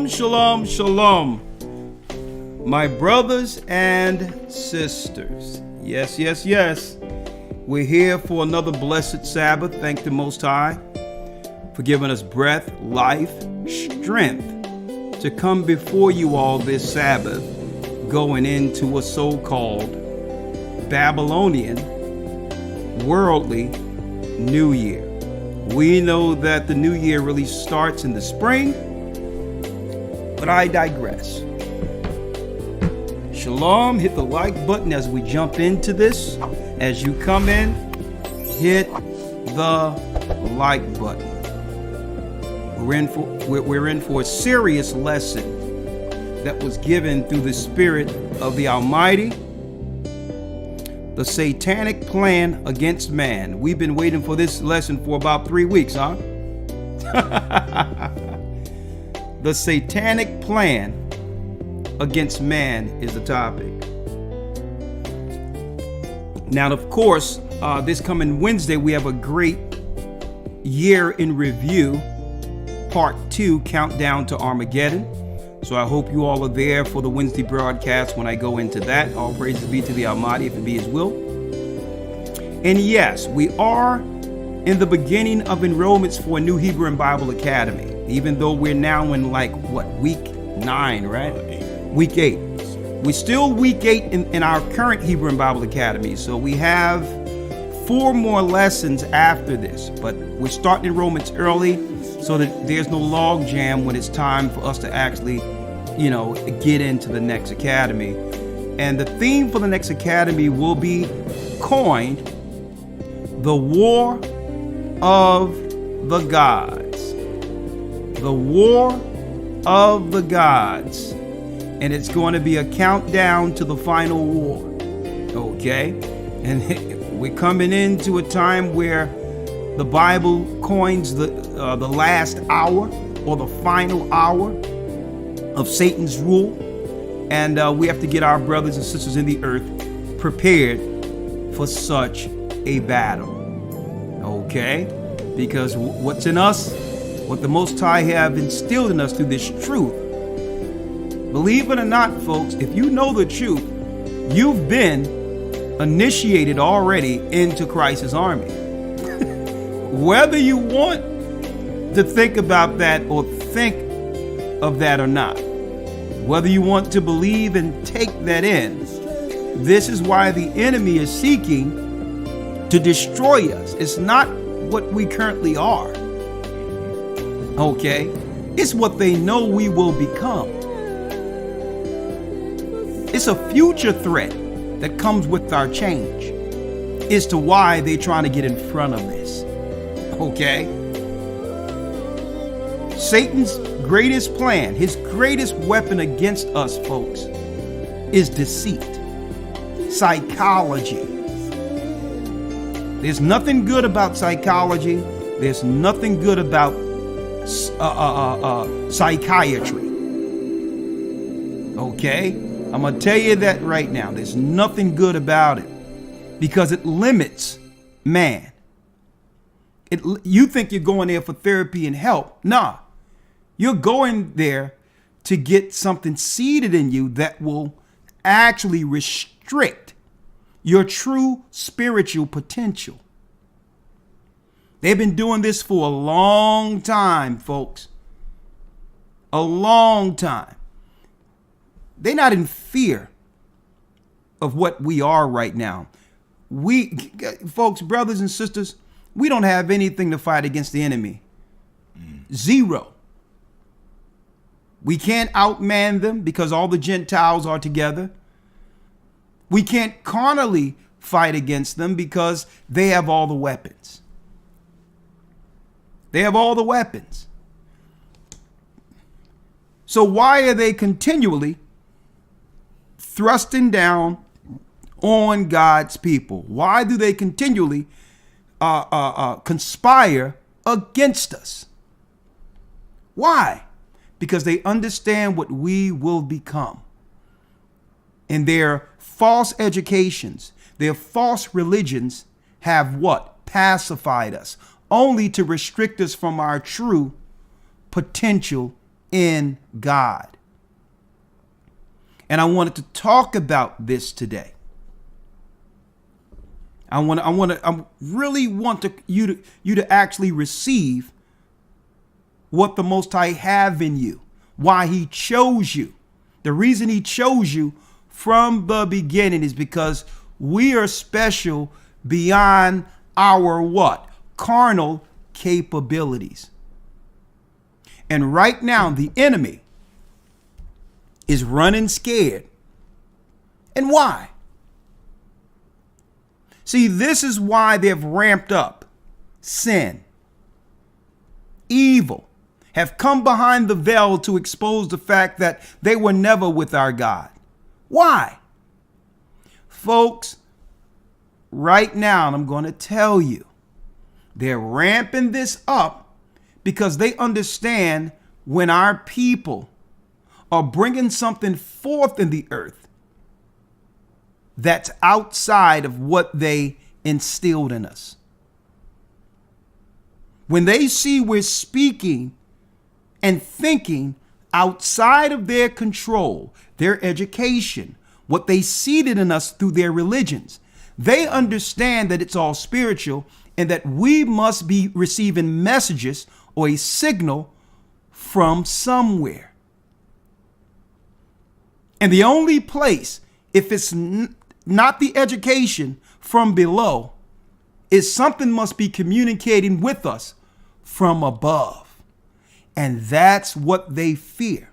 Shalom, shalom, my brothers and sisters. Yes. We're here for another blessed Sabbath. Thank the Most High for giving us breath, life, strength to come before you all this Sabbath, going into a so-called Babylonian, worldly New Year. We know that the New Year really starts in the spring, but I digress. Shalom, hit the like button as we jump into this. As you come in, hit the like button. We're in for a serious lesson that was given through the Spirit of the Almighty. The satanic plan against man. We've been waiting for this lesson for about 3 weeks, huh? The satanic plan against man is the topic. Now, of course, this coming Wednesday, we have a great year in review, part 2, countdown to Armageddon. So I hope you all are there for the Wednesday broadcast when I go into that. All praises be to the Almighty, if it be His will. And yes, we are in the beginning of enrollments for a new Hebrew and Bible Academy, even though we're now in week 9, right? Week 8. We're still week 8 in our current Hebrew and Bible Academy. So we have 4 more lessons after this, but we're starting enrollments early so that there's no log jam when it's time for us to actually, get into the next academy. And the theme for the next academy will be coined the War of the Gods. The War of the Gods. And it's going to be a countdown to the final war. Okay? And we're coming into a time where the Bible coins the last hour or the final hour of Satan's rule. And we have to get our brothers and sisters in the earth prepared for such a battle. Okay? Because what's in us, what the Most High have instilled in us through this truth, believe it or not, folks, if you know the truth, you've been initiated already into Christ's army. Whether you want to think about that or think of that or not, whether you want to believe and take that in, this is why the enemy is seeking to destroy us. It's not what we currently are. Okay? It's what they know we will become. It's a future threat that comes with our change as to why they're trying to get in front of this. Okay? Satan's greatest plan, his greatest weapon against us, folks, is deceit, psychology. There's nothing good about psychology. There's nothing good about psychiatry. Okay? I'm going to tell you that right now. There's nothing good about it because it limits man. You think you're going there for therapy and help. Nah. You're going there to get something seeded in you that will actually restrict your true spiritual potential. They've been doing this for a long time, folks. A long time. They're not in fear of what we are right now. Folks, brothers and sisters, we don't have anything to fight against the enemy. Zero. We can't outman them because all the Gentiles are together. We can't carnally fight against them because they have all the weapons. They have all the weapons. So why are they continually thrusting down on God's people? Why do they continually conspire against us? Why? Because they understand what we will become. And their false educations, their false religions have what? Pacified us, only to restrict us from our true potential in God. And I wanted to talk about this today. I really want you to actually receive what the Most High have in you, why he chose you. The reason he chose you from the beginning is because we are special beyond our what? Carnal capabilities. And right now, the enemy is running scared. And why? See, this is why they've ramped up sin. Evil have come behind the veil to expose the fact that they were never with our God. Why? Folks, right now, and I'm going to tell you, they're ramping this up because they understand when our people are bringing something forth in the earth that's outside of what they instilled in us. When they see we're speaking and thinking outside of their control, their education, what they seeded in us through their religions, they understand that it's all spiritual and that we must be receiving messages or a signal from somewhere. And the only place, if it's not the education from below, is something must be communicating with us from above. And that's what they fear.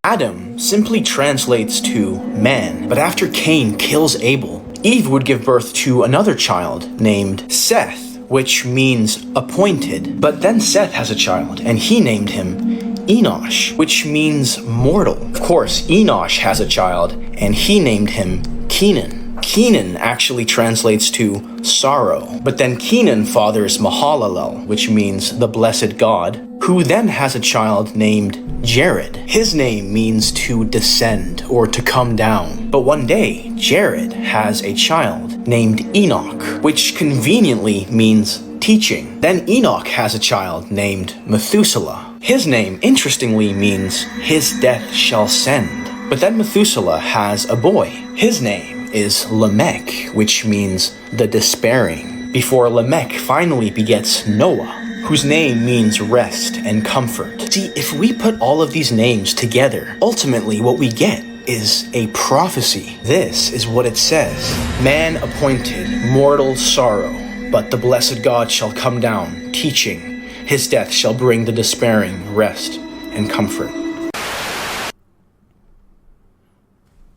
Adam simply translates to man, but after Cain kills Abel, Eve would give birth to another child named Seth, which means appointed. But then Seth has a child, and he named him Enosh, which means mortal. Of course, Enosh has a child, and he named him Kenan. Kenan actually translates to sorrow, but then Kenan fathers Mahalalel, which means the blessed God, who then has a child named Jared. His name means to descend or to come down. But one day, Jared has a child named Enoch, which conveniently means teaching. Then Enoch has a child named Methuselah. His name, interestingly, means his death shall send. But then Methuselah has a boy. His name is Lamech, which means the despairing, before Lamech finally begets Noah, whose name means rest and comfort. See, if we put all of these names together, ultimately what we get is a prophecy. This is what it says: man appointed, mortal sorrow, but the blessed God shall come down, teaching. His death shall bring the despairing rest and comfort.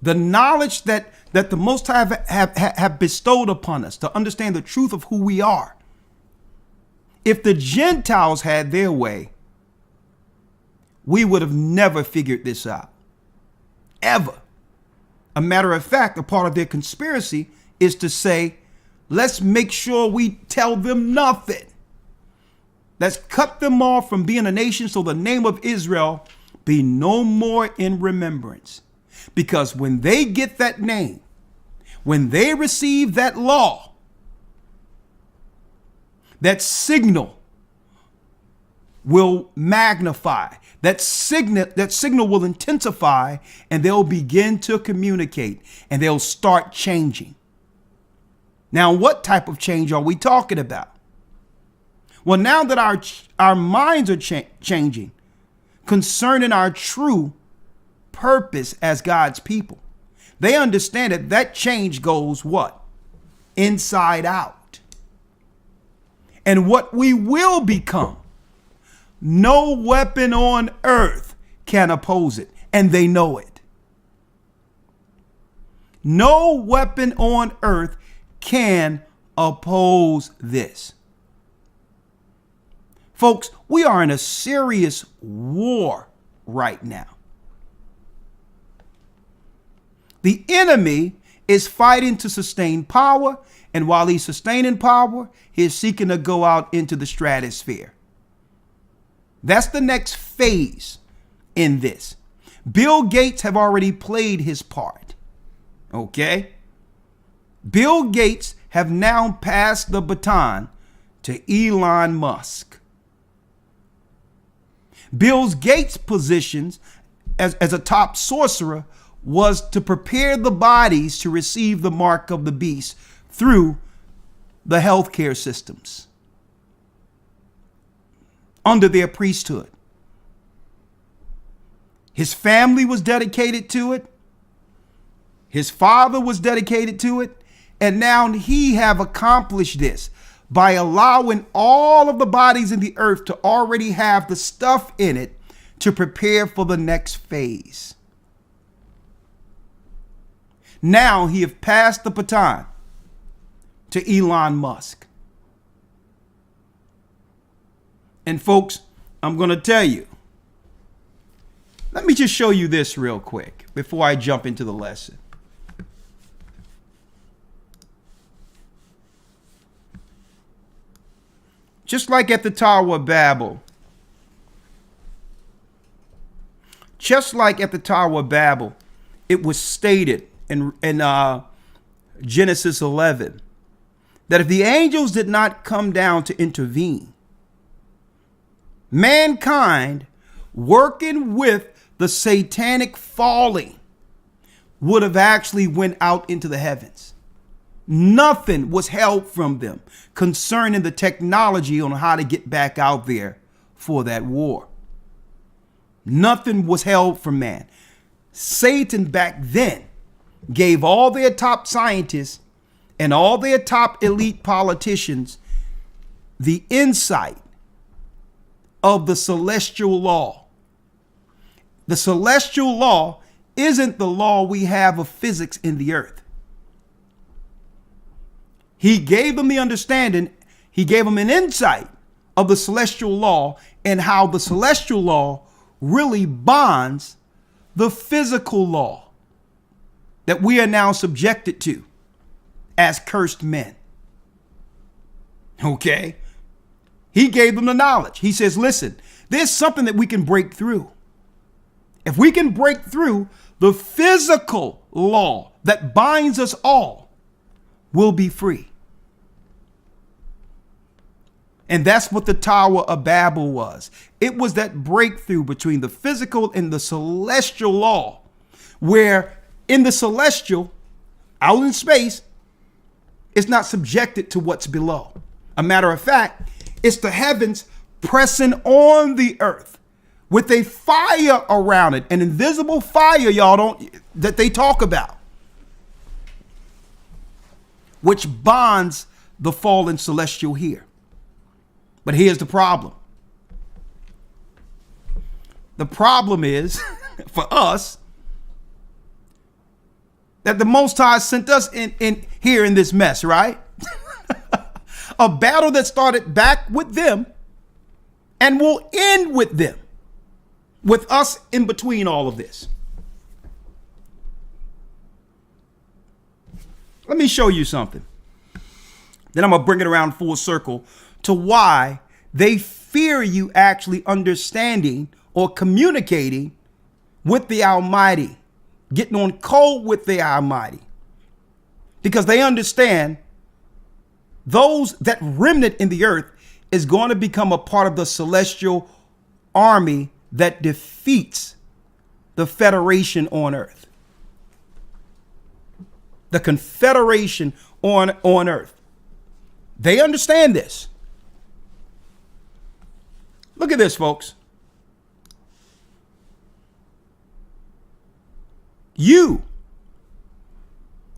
The knowledge that the Most High have bestowed upon us to understand the truth of who we are. If the Gentiles had their way, we would have never figured this out. Ever. A matter of fact, a part of their conspiracy is to say, let's make sure we tell them nothing. Let's cut them off from being a nation so the name of Israel be no more in remembrance. Because when they get that name, when they receive that law, that signal will magnify, that signal will intensify, and they'll begin to communicate and they'll start changing. Now, what type of change are we talking about? Well, now that our minds are changing concerning our true purpose as God's people, they understand that change goes what? Inside out. And what we will become, no weapon on earth can oppose it. And they know it. No weapon on earth can oppose this. Folks, we are in a serious war right now. The enemy is fighting to sustain power, and while he's sustaining power, he's seeking to go out into the stratosphere. That's the next phase in this. Bill Gates have already played his part. Okay? Bill Gates have now passed the baton to Elon Musk. Bill Gates' positions as a top sorcerer was to prepare the bodies to receive the mark of the beast through the healthcare systems under their priesthood. His family was dedicated to it. His father was dedicated to it. And now he have accomplished this by allowing all of the bodies in the earth to already have the stuff in it to prepare for the next phase. Now he have passed the baton to Elon Musk. And folks, I'm going to tell you, let me just show you this real quick before I jump into the lesson. Just like at the Tower of Babel, it was stated in Genesis 11 that if the angels did not come down to intervene, mankind working with the satanic falling would have actually went out into the heavens. Nothing was held from them concerning the technology on how to get back out there for that war. Nothing was held from man. Satan back then gave all their top scientists and all their top elite politicians the insight of the celestial law. The celestial law isn't the law we have of physics in the earth. He gave them the understanding, he gave them an insight of the celestial law and how the celestial law really bonds the physical law that we are now subjected to as cursed men. Okay? He gave them the knowledge. He says, listen, there's something that we can break through. If we can break through the physical law that binds us all, we'll be free. And that's what the Tower of Babel was. It was that breakthrough between the physical and the celestial law, where in the celestial, out in space, it's not subjected to what's below. A matter of fact, it's the heavens pressing on the earth with a fire around it, an invisible fire, that they talk about, which bonds the fallen celestial here. But here's the problem. The problem is for us that the Most High sent us in here in this mess, right? A battle that started back with them and will end with them, with us in between all of this. Let me show you something. Then I'm going to bring it around full circle to why they fear you actually understanding or communicating with the Almighty, getting on code with the Almighty, because they understand those, that remnant in the earth is going to become a part of the celestial army that defeats the federation on earth, the confederation on earth. They understand this. Look at this, folks. You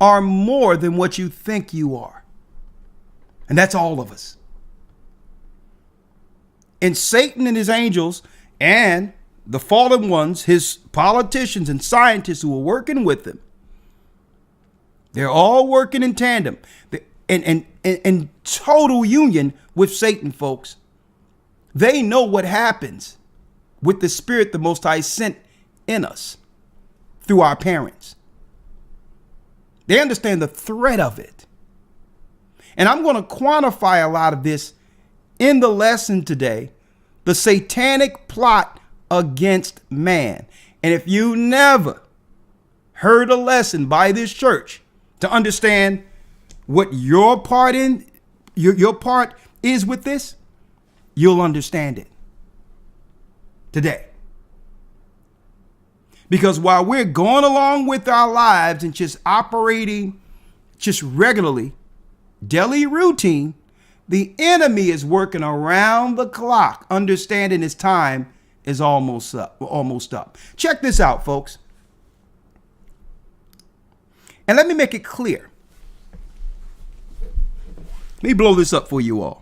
are more than what you think you are. And that's all of us. And Satan and his angels and the fallen ones, his politicians and scientists who are working with him, they're all working in tandem and in total union with Satan, folks. They know what happens with the spirit the Most High sent in us through our parents. They understand the threat of it. And I'm going to quantify a lot of this in the lesson today, the satanic plot against man. And if you never heard a lesson by this church to understand what your part is with this, you'll understand it. today. Because while we're going along with our lives and just operating just regularly, daily routine, the enemy is working around the clock, understanding his time is almost up. Check this out, folks. And let me make it clear. Let me blow this up for you all.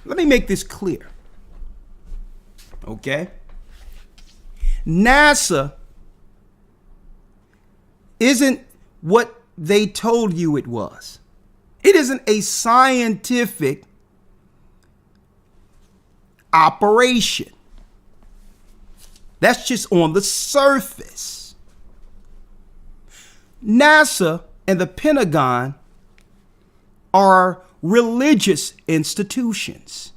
Let me make this clear. Okay? NASA isn't what they told you it was. It isn't a scientific operation. That's just on the surface. NASA and the Pentagon are religious institutions.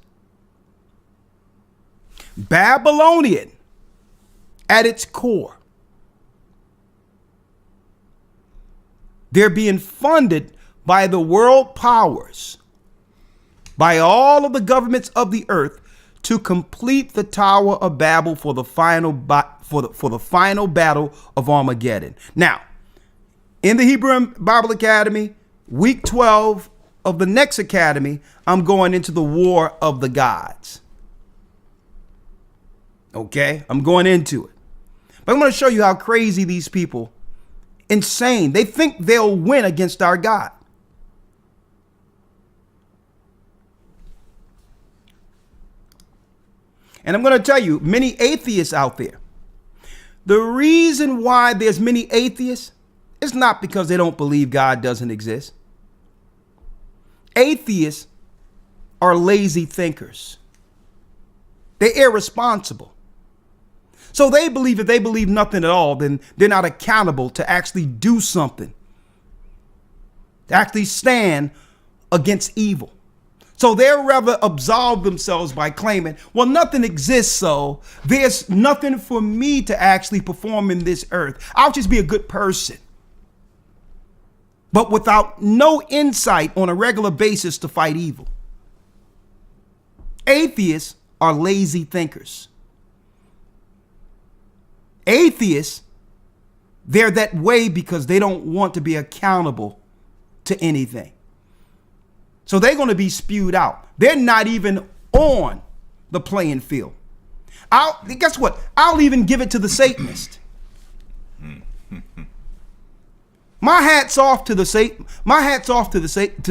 Babylonian at its core. They're being funded by the world powers, by all of the governments of the earth, to complete the Tower of Babel for the final final battle of Armageddon. Now, in the Hebrew Bible Academy, week 12 of the next academy, I'm going into the war of the gods. Okay, I'm going into it. But I'm going to show you how crazy these people, insane. They think they'll win against our God. And I'm going to tell you, many atheists out there, the reason why there's many atheists is not because they don't believe God doesn't exist. Atheists are lazy thinkers. They're irresponsible. So they believe if they believe nothing at all, then they're not accountable to actually do something, to actually stand against evil. So they'll rather absolve themselves by claiming, well, nothing exists, so there's nothing for me to actually perform in this earth. I'll just be a good person. But without no insight on a regular basis to fight evil. Atheists are lazy thinkers. Atheists, they're that way because they don't want to be accountable to anything. So they're going to be spewed out. They're not even on the playing field. Guess what? I'll even give it to the Satanist. My hat's off to the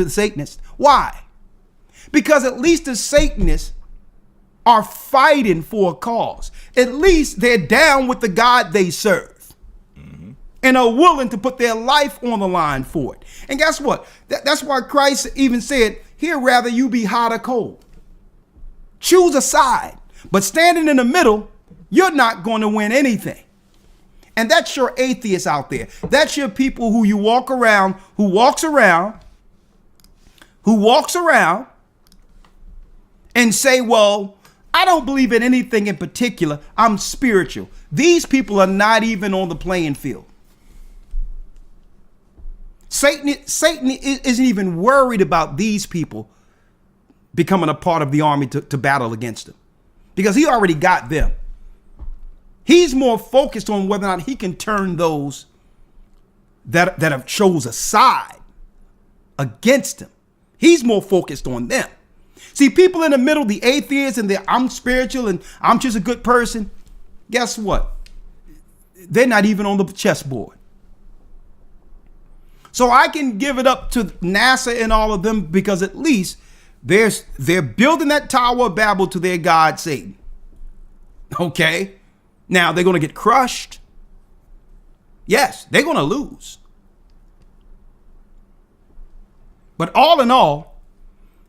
Satanist. Why? Because at least the Satanists are fighting for a cause. At least they're down with the God they serve. And are willing to put their life on the line for it. And guess what? That's why Christ even said, here rather you be hot or cold. Choose a side. But standing in the middle, you're not going to win anything. And that's your atheists out there. That's your people who you walks around and say, well, I don't believe in anything in particular. I'm spiritual. These people are not even on the playing field. Satan isn't even worried about these people becoming a part of the army to battle against him, because he already got them. He's more focused on whether or not he can turn those that have chose a side against him. He's more focused on them. See, people in the middle, the atheists and I'm spiritual and I'm just a good person. Guess what? They're not even on the chessboard. So I can give it up to NASA and all of them, because at least they're building that Tower of Babel to their god Satan. Okay? Now they're going to get crushed. Yes, they're going to lose. But all in all,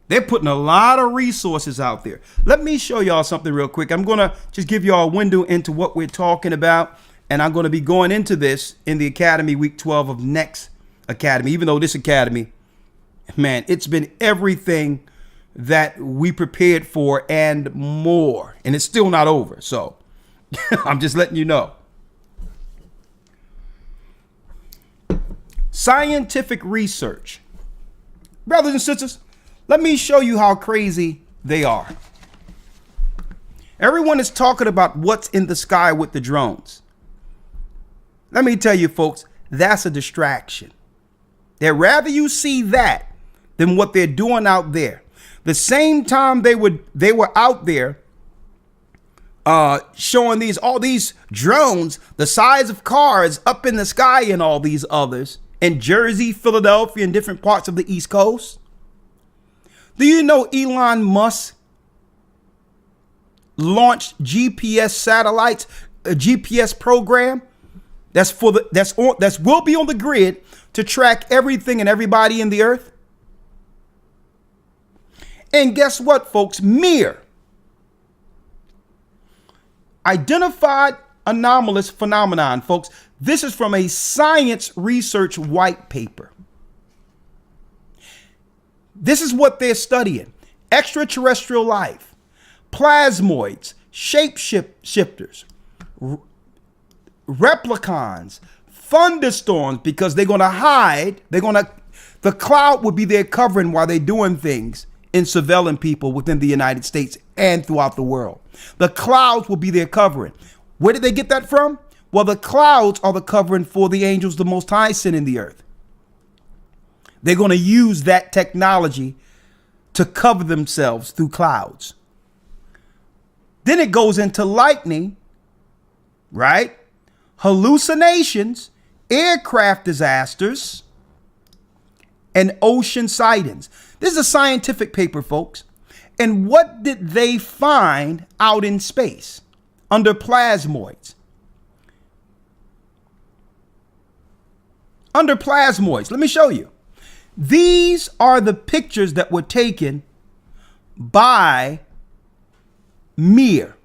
they're putting a lot of resources out there. Let me show y'all something real quick. I'm going to just give y'all a window into what we're talking about. And I'm going to be going into this in the Academy week 12 of next Academy, even though this Academy, man, it's been everything that we prepared for and more, and it's still not over. So I'm just letting you know. Scientific research. Brothers and sisters, let me show you how crazy they are. Everyone is talking about what's in the sky with the drones. Let me tell you, folks, that's a distraction. They'd rather you see that than what they're doing out there. The same time they were out there showing all these drones the size of cars up in the sky and all these others in Jersey, Philadelphia, and different parts of the East Coast. Do you know Elon Musk launched GPS satellites, a GPS program that's will be on the grid to track everything and everybody in the earth? And guess what, folks? Mir, identified anomalous phenomenon, folks. This is from a science research white paper. This is what they're studying: extraterrestrial life, plasmoids, shapeshifters, replicons, thunderstorms, because they're going to hide. The cloud will be there covering while they're doing things in surveilling people within the United States and throughout the world. The clouds will be there covering. Where did they get that from? Well, the clouds are the covering for the angels the Most High sent in the earth. They're going to use that technology to cover themselves through clouds. Then it goes into lightning, right? Hallucinations, aircraft disasters, and ocean sightings. This is a scientific paper, folks. And what did they find out in space under plasmoids? Under plasmoids, let me show you. These are the pictures that were taken by Mir.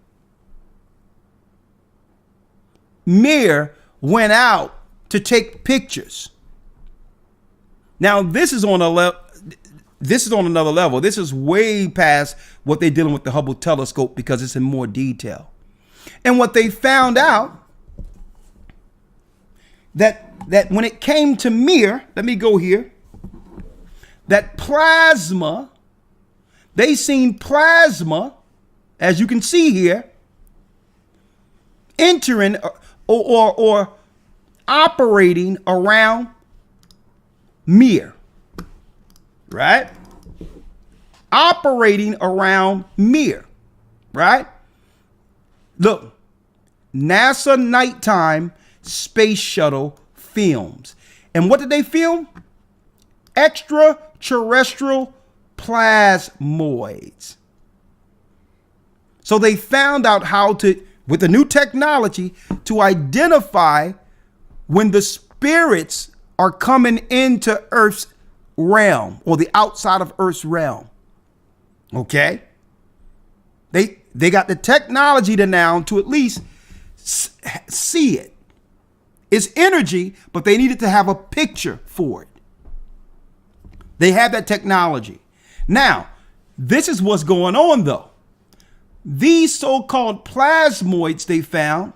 Mir went out to take pictures. Now, this is on another level. This is way past what they're dealing with the Hubble telescope, because it's in more detail. And what they found out that when it came to Mir, let me go here, that plasma, they seen plasma, as you can see here, entering or operating around Mir, right? Operating around Mir, right? Look, NASA nighttime space shuttle films. And what did they film? Extraterrestrial plasmoids. So they found out how to, with the new technology, to identify when the spirits are coming into Earth's realm, or the outside of Earth's realm. Okay? They got the technology to at least see it. It's energy, but they needed to have a picture for it. They have that technology. Now, this is what's going on, though. These so-called plasmoids they found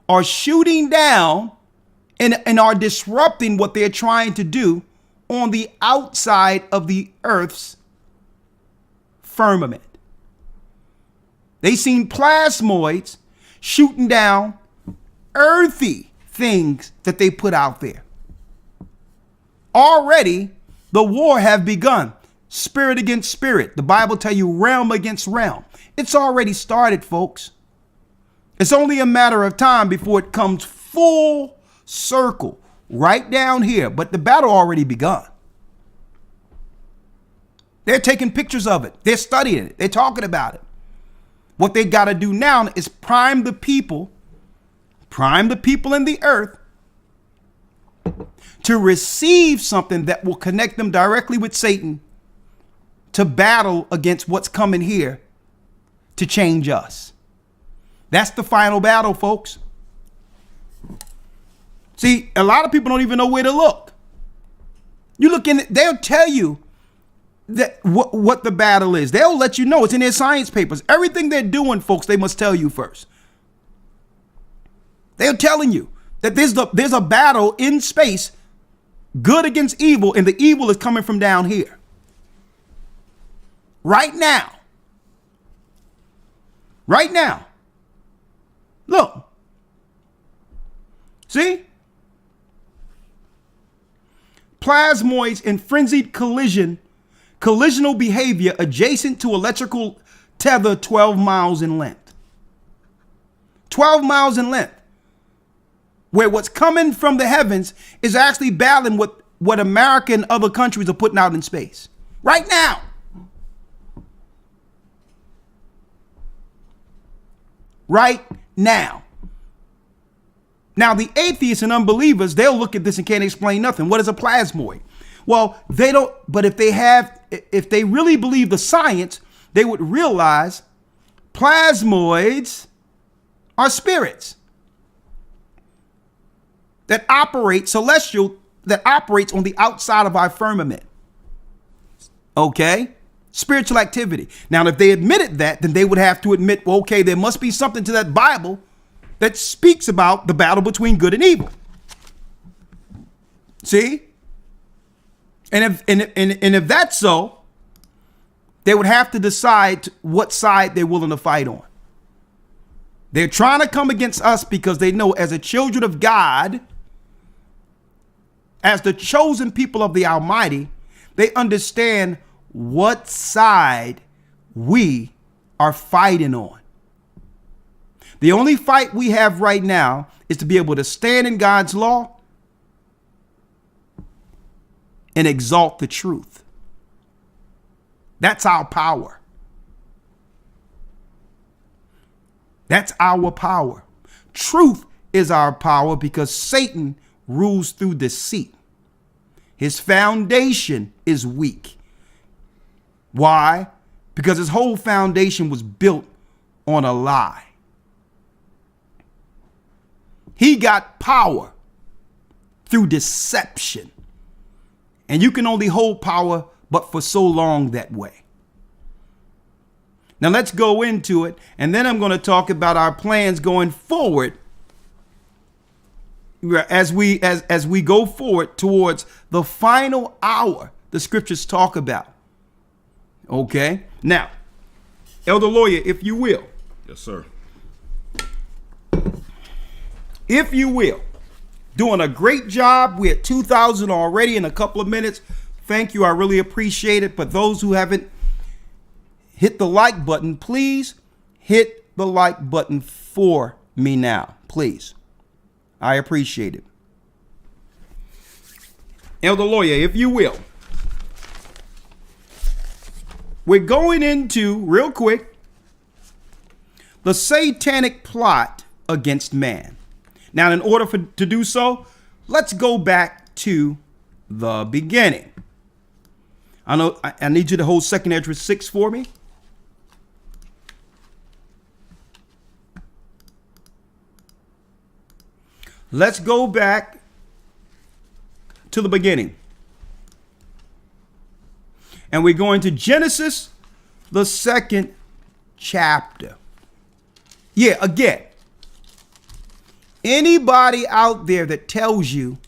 are shooting down and are disrupting what they're trying to do on the outside of the Earth's firmament. They seen plasmoids shooting down earthy things that they put out there. Already, the war have begun. Spirit against spirit. The Bible tell you realm against realm. It's already started, folks. It's only a matter of time before it comes full circle right down here. But the battle already begun. They're taking pictures of it. They're studying it. They're talking about it. What they got to do now is prime the people in the earth to receive something that will connect them directly with Satan to battle against what's coming here to change us. That's the final battle, folks. See, a lot of people don't even know where to look. You look in it, they'll tell you that what the battle is. They'll let you know. It's in their science papers. Everything they're doing, folks, they must tell you first. They're telling you that there's a battle in space Good against evil, and the evil is coming from down here. Right now. Right now. Look. See? Plasmoids in frenzied collisional behavior adjacent to electrical tether 12 miles in length. 12 miles in length. Where what's coming from the heavens is actually battling with what America and other countries are putting out in space. Right now. Right now. Now, the atheists and unbelievers, they'll look at this and can't explain nothing. What is a plasmoid? Well, they don't, but if they really believe the science, they would realize plasmoids are spirits that operate that operates on the outside of our firmament. Okay? Spiritual activity. Now, if they admitted that, then they would have to admit, well, okay, there must be something to that Bible that speaks about the battle between good and evil. See? And if that's so, they would have to decide what side they're willing to fight on. They're trying to come against us because they know, as a children of God, as the chosen people of the Almighty, they understand what side we are fighting on. The only fight we have right now is to be able to stand in God's law and exalt the truth. That's our power. That's our power. Truth is our power because Satan rules through deceit. His foundation is weak. Why? Because his whole foundation was built on a lie. He got power through deception. And you can only hold power but for so long that way. Now let's go into it, and then I'm going to talk about our plans going forward as we go forward towards the final hour the scriptures talk about. Okay? Now, Elder Lawyer, if you will. Yes, sir. If you will. Doing a great job. We're at 2,000 already in a couple of minutes. Thank you. I really appreciate it. But those who haven't hit the like button, please hit the like button for me now. Please. I appreciate it. Elder Lawyer, if you will. We're going into, real quick, the satanic plot against man. Now, in order to do so, let's go back to the beginning. I need you to hold 2 Ezra 6 for me. Let's go back to the beginning. And we're going to Genesis, the 2nd chapter. Yeah, again, anybody out there that tells you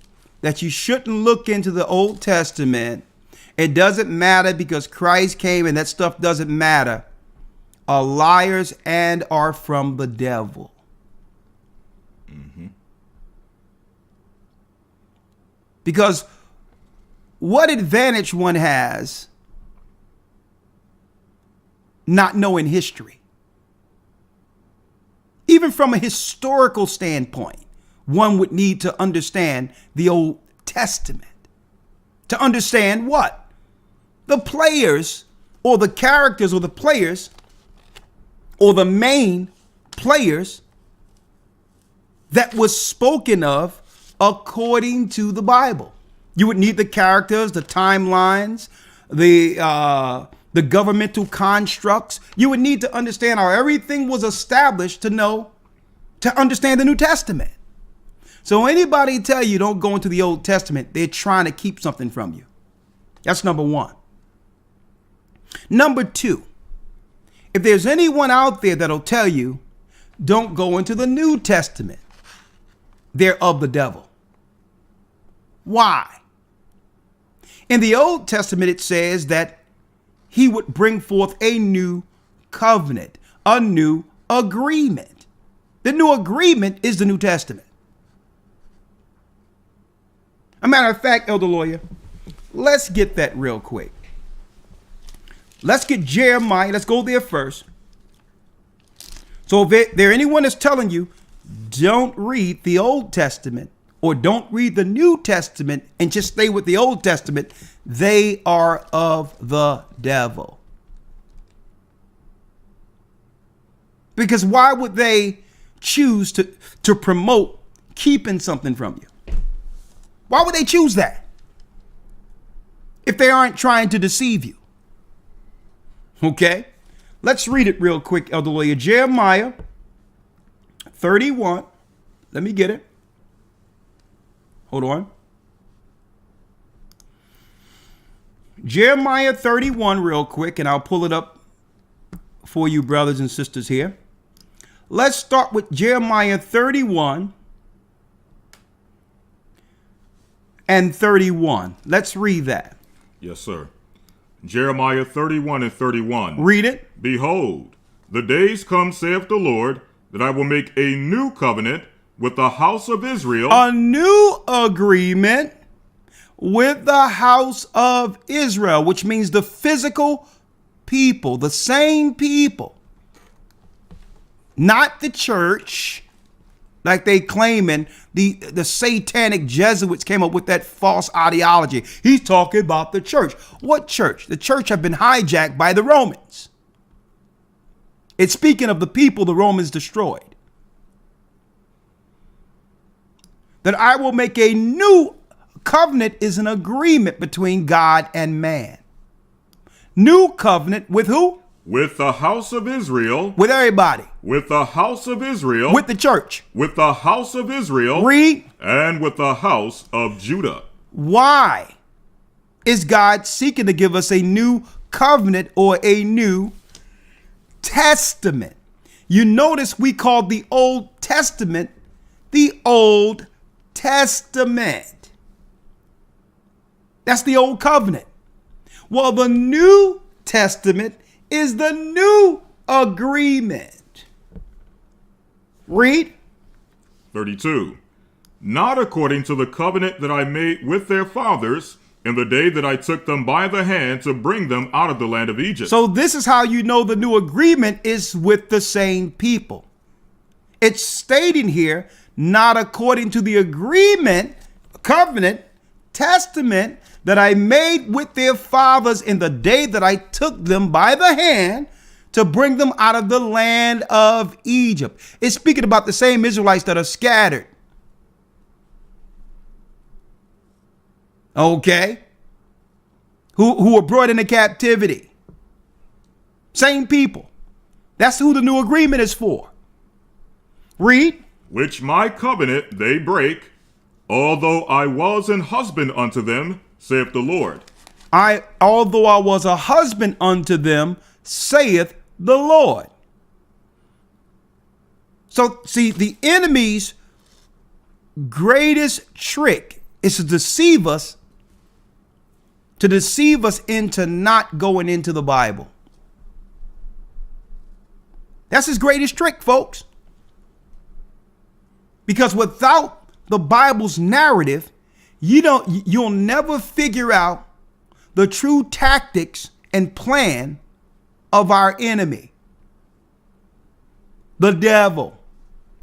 that you shouldn't look into the Old Testament, it doesn't matter because Christ came and that stuff doesn't matter, are liars and are from the devil. Because what advantage one has not knowing history? Even from a historical standpoint, one would need to understand the Old Testament. To understand what? The players or the characters or the players or the main players that was spoken of according to the Bible. You would need the characters, the timelines, the governmental constructs. You would need to understand how everything was established to understand the New Testament. So anybody tell you don't go into the Old Testament, they're trying to keep something from you. That's number one. Number two, if there's anyone out there that'll tell you don't go into the New Testament, they're of the devil. Why? In the Old Testament, it says that he would bring forth a new covenant, a new agreement. The new agreement is the New Testament. A matter of fact, Elder Lawyer, let's get that real quick. Let's get Jeremiah. Let's go there first. So if there anyone that's telling you, don't read the Old Testament or don't read the New Testament and just stay with the Old Testament, they are of the devil. Because why would they choose to promote keeping something from you? Why would they choose that if they aren't trying to deceive you? Okay, let's read it real quick, Elder Lawyer. Jeremiah 31. Let me get it. Hold on. Jeremiah 31 real quick, and I'll pull it up for you brothers and sisters here. Let's start with Jeremiah 31 and 31. Let's read that. Yes, sir. Jeremiah 31 and 31. Read it. Behold, the days come, saith the Lord, that I will make a new covenant with the house of Israel. A new agreement with the house of Israel, which means the physical people, the same people. Not the church, like they claiming. The satanic Jesuits came up with that false ideology. He's talking about the church. What church? The church have been hijacked by the Romans. It's speaking of the people the Romans destroyed. That I will make a new covenant is an agreement between God and man. New covenant with who? With the house of Israel. With everybody. With the house of Israel. With the church. With the house of Israel. Read. And with the house of Judah. Why is God seeking to give us a new covenant or a new testament? You notice we called the Old Testament the Old Testament. That's the Old Covenant. Well, the New Testament is the new agreement. Read. 32. Not according to the covenant that I made with their fathers in the day that I took them by the hand to bring them out of the land of Egypt. So this is how you know the new agreement is with the same people. It's stating here, not according to the agreement, covenant, testament that I made with their fathers in the day that I took them by the hand to bring them out of the land of Egypt. It's speaking about the same Israelites that are scattered. Okay? Who were brought into captivity. Same people. That's who the new agreement is for. Read. Which my covenant they break, although I was an husband unto them, saith the Lord. Although I was a husband unto them, saith the Lord. So see, the enemy's greatest trick is to deceive us into not going into the Bible. That's his greatest trick, folks. Because without the Bible's narrative, you'll never figure out the true tactics and plan of our enemy, the devil.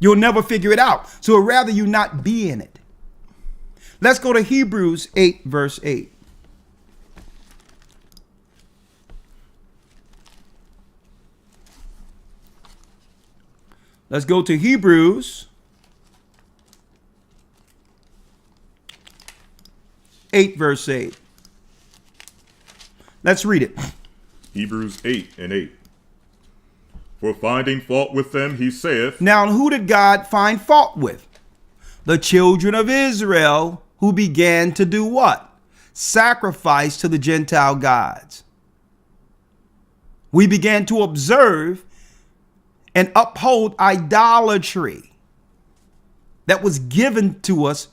You'll never figure it out. So I'd rather you not be in it. Let's go to Hebrews 8, verse 8. Let's go to Hebrews 8, verse 8. Let's read it. Hebrews 8 and 8. For finding fault with them, he saith. Now, who did God find fault with? The children of Israel, who began to do what? Sacrifice to the Gentile gods. We began to observe and uphold idolatry that was given to us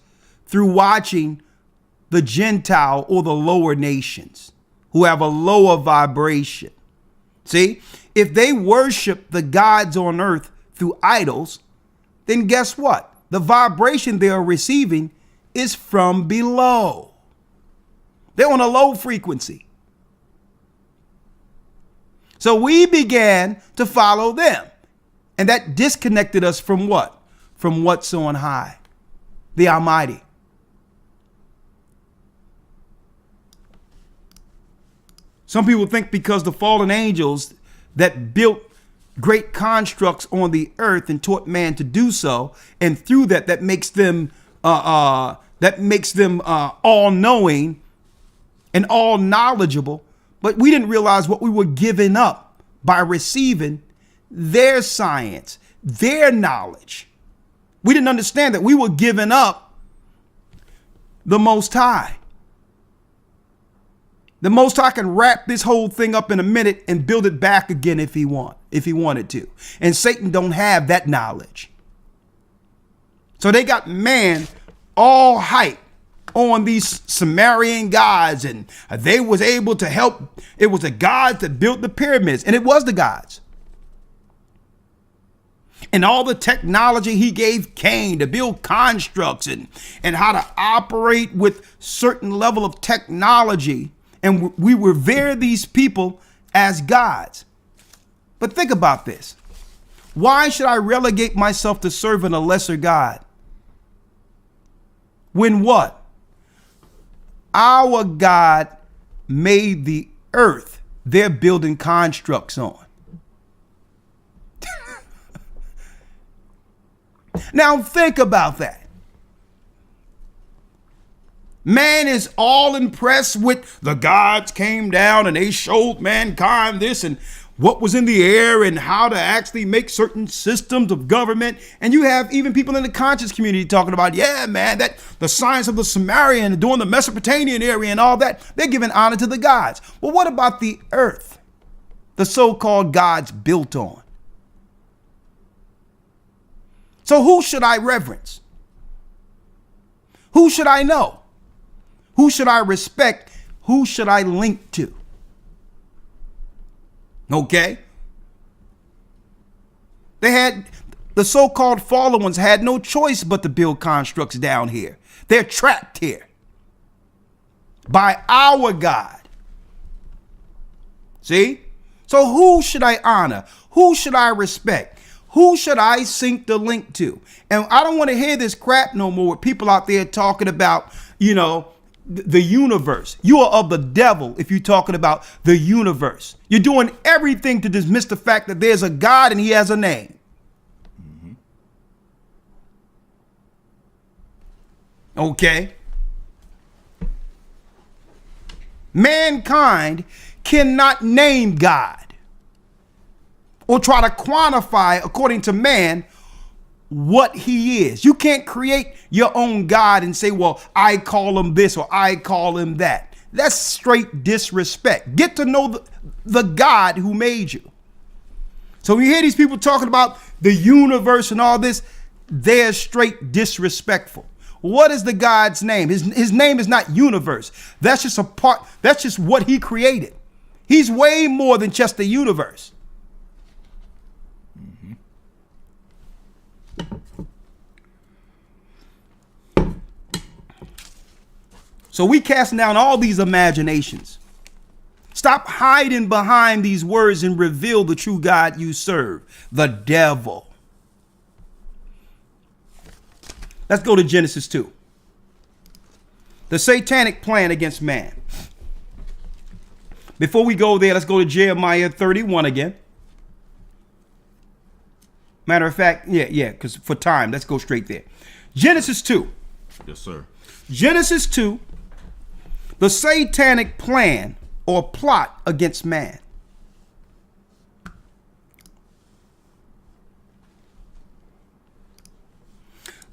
through watching the Gentile or the lower nations who have a lower vibration. See, if they worship the gods on earth through idols, then guess what? The vibration they are receiving is from below. They're on a low frequency. So we began to follow them. And that disconnected us from what? From what's on high, the Almighty. Some people think because the fallen angels that built great constructs on the earth and taught man to do so, and through that makes them all knowing and all knowledgeable. But we didn't realize what we were giving up by receiving their science, their knowledge. We didn't understand that we were giving up the Most High. The Most High can wrap this whole thing up in a minute and build it back again if he wanted to. And Satan don't have that knowledge. So they got man all hype on these Sumerian gods, and they was able to help. It was the gods that built the pyramids, and it was the gods. And all the technology he gave Cain to build constructs and how to operate with certain level of technology. And we revere these people as gods. But think about this. Why should I relegate myself to serving a lesser God? When what? Our God made the earth they're building constructs on. Now think about that. Man is all impressed with the gods came down and they showed mankind this and what was in the air and how to actually make certain systems of government. And you have even people in the conscious community talking about, yeah, man, that the science of the Sumerian during the Mesopotamian area and all that, they're giving honor to the gods. Well, what about the earth the so-called gods built on? So who should I reverence? Who should I know? Who should I respect? Who should I link to? Okay? They had, the so-called fallen ones had no choice but to build constructs down here. They're trapped here by our God. See? So who should I honor? Who should I respect? Who should I sync the link to? And I don't want to hear this crap no more with people out there talking about, the universe. You are of the devil if you're talking about the universe. You're doing everything to dismiss the fact that there's a God and he has a name. Mm-hmm. Okay. Mankind cannot name God or try to quantify, according to man, what he is. You can't create your own God and say, well, I call him this or I call him that. That's straight disrespect. Get to know the God who made you. So when you hear these people talking about the universe and all this, they're straight disrespectful. What is the God's name? His name is not universe. That's just a part. That's just what he created. He's way more than just the universe. So we casting down all these imaginations. Stop hiding behind these words and reveal the true God you serve, the devil. Let's go to Genesis 2. The satanic plan against man. Before we go there, let's go to Jeremiah 31 again. Matter of fact, because for time, let's go straight there. Genesis 2. Yes, sir. Genesis 2. The satanic plan or plot against man.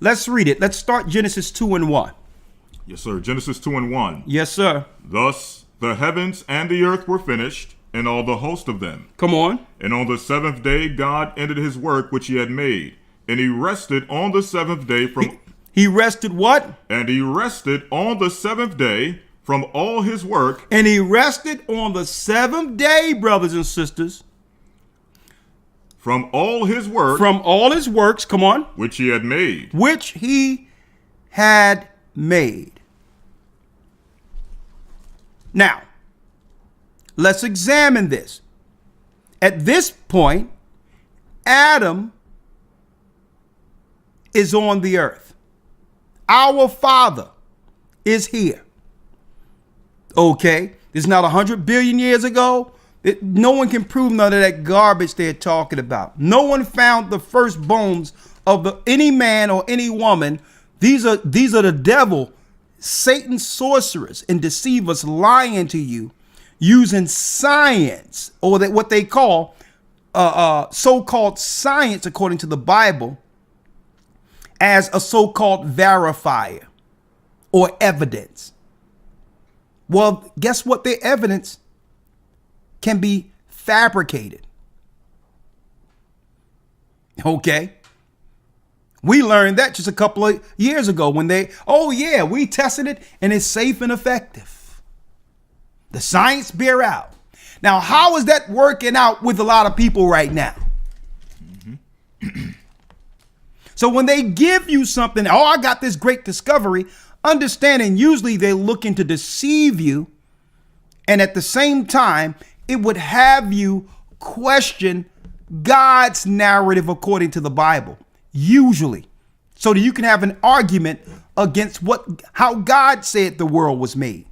Let's read it. Let's start Genesis 2:1. Yes, sir. Genesis 2:1. Yes, sir. Thus the heavens and the earth were finished, and all the host of them. Come on. And on the seventh day God ended his work which he had made, and he rested on the seventh day from... He rested what? And he rested on the seventh day from all his work. And he rested on the seventh day, brothers and sisters. From all his work. From all his works, come on. Which he had made. Which he had made. Now, let's examine this. At this point, Adam is on the earth. Our Father is here. Okay, it's not 100 billion years ago. No one can prove none of that garbage they're talking about. No one found the first bones of any man or any woman. These are the devil, Satan, sorcerers and deceivers lying to you using science, or that what they call so-called science according to the Bible, as a so-called verifier or evidence. Well, guess what? Their evidence can be fabricated. Okay. We learned that just a couple of years ago when we tested it and it's safe and effective. The science bear out. Now, how is that working out with a lot of people right now? So when they give you something, I got this great discovery, understanding usually they're looking to deceive you. And at the same time, it would have you question God's narrative according to the Bible, usually, so that you can have an argument against how God said the world was made.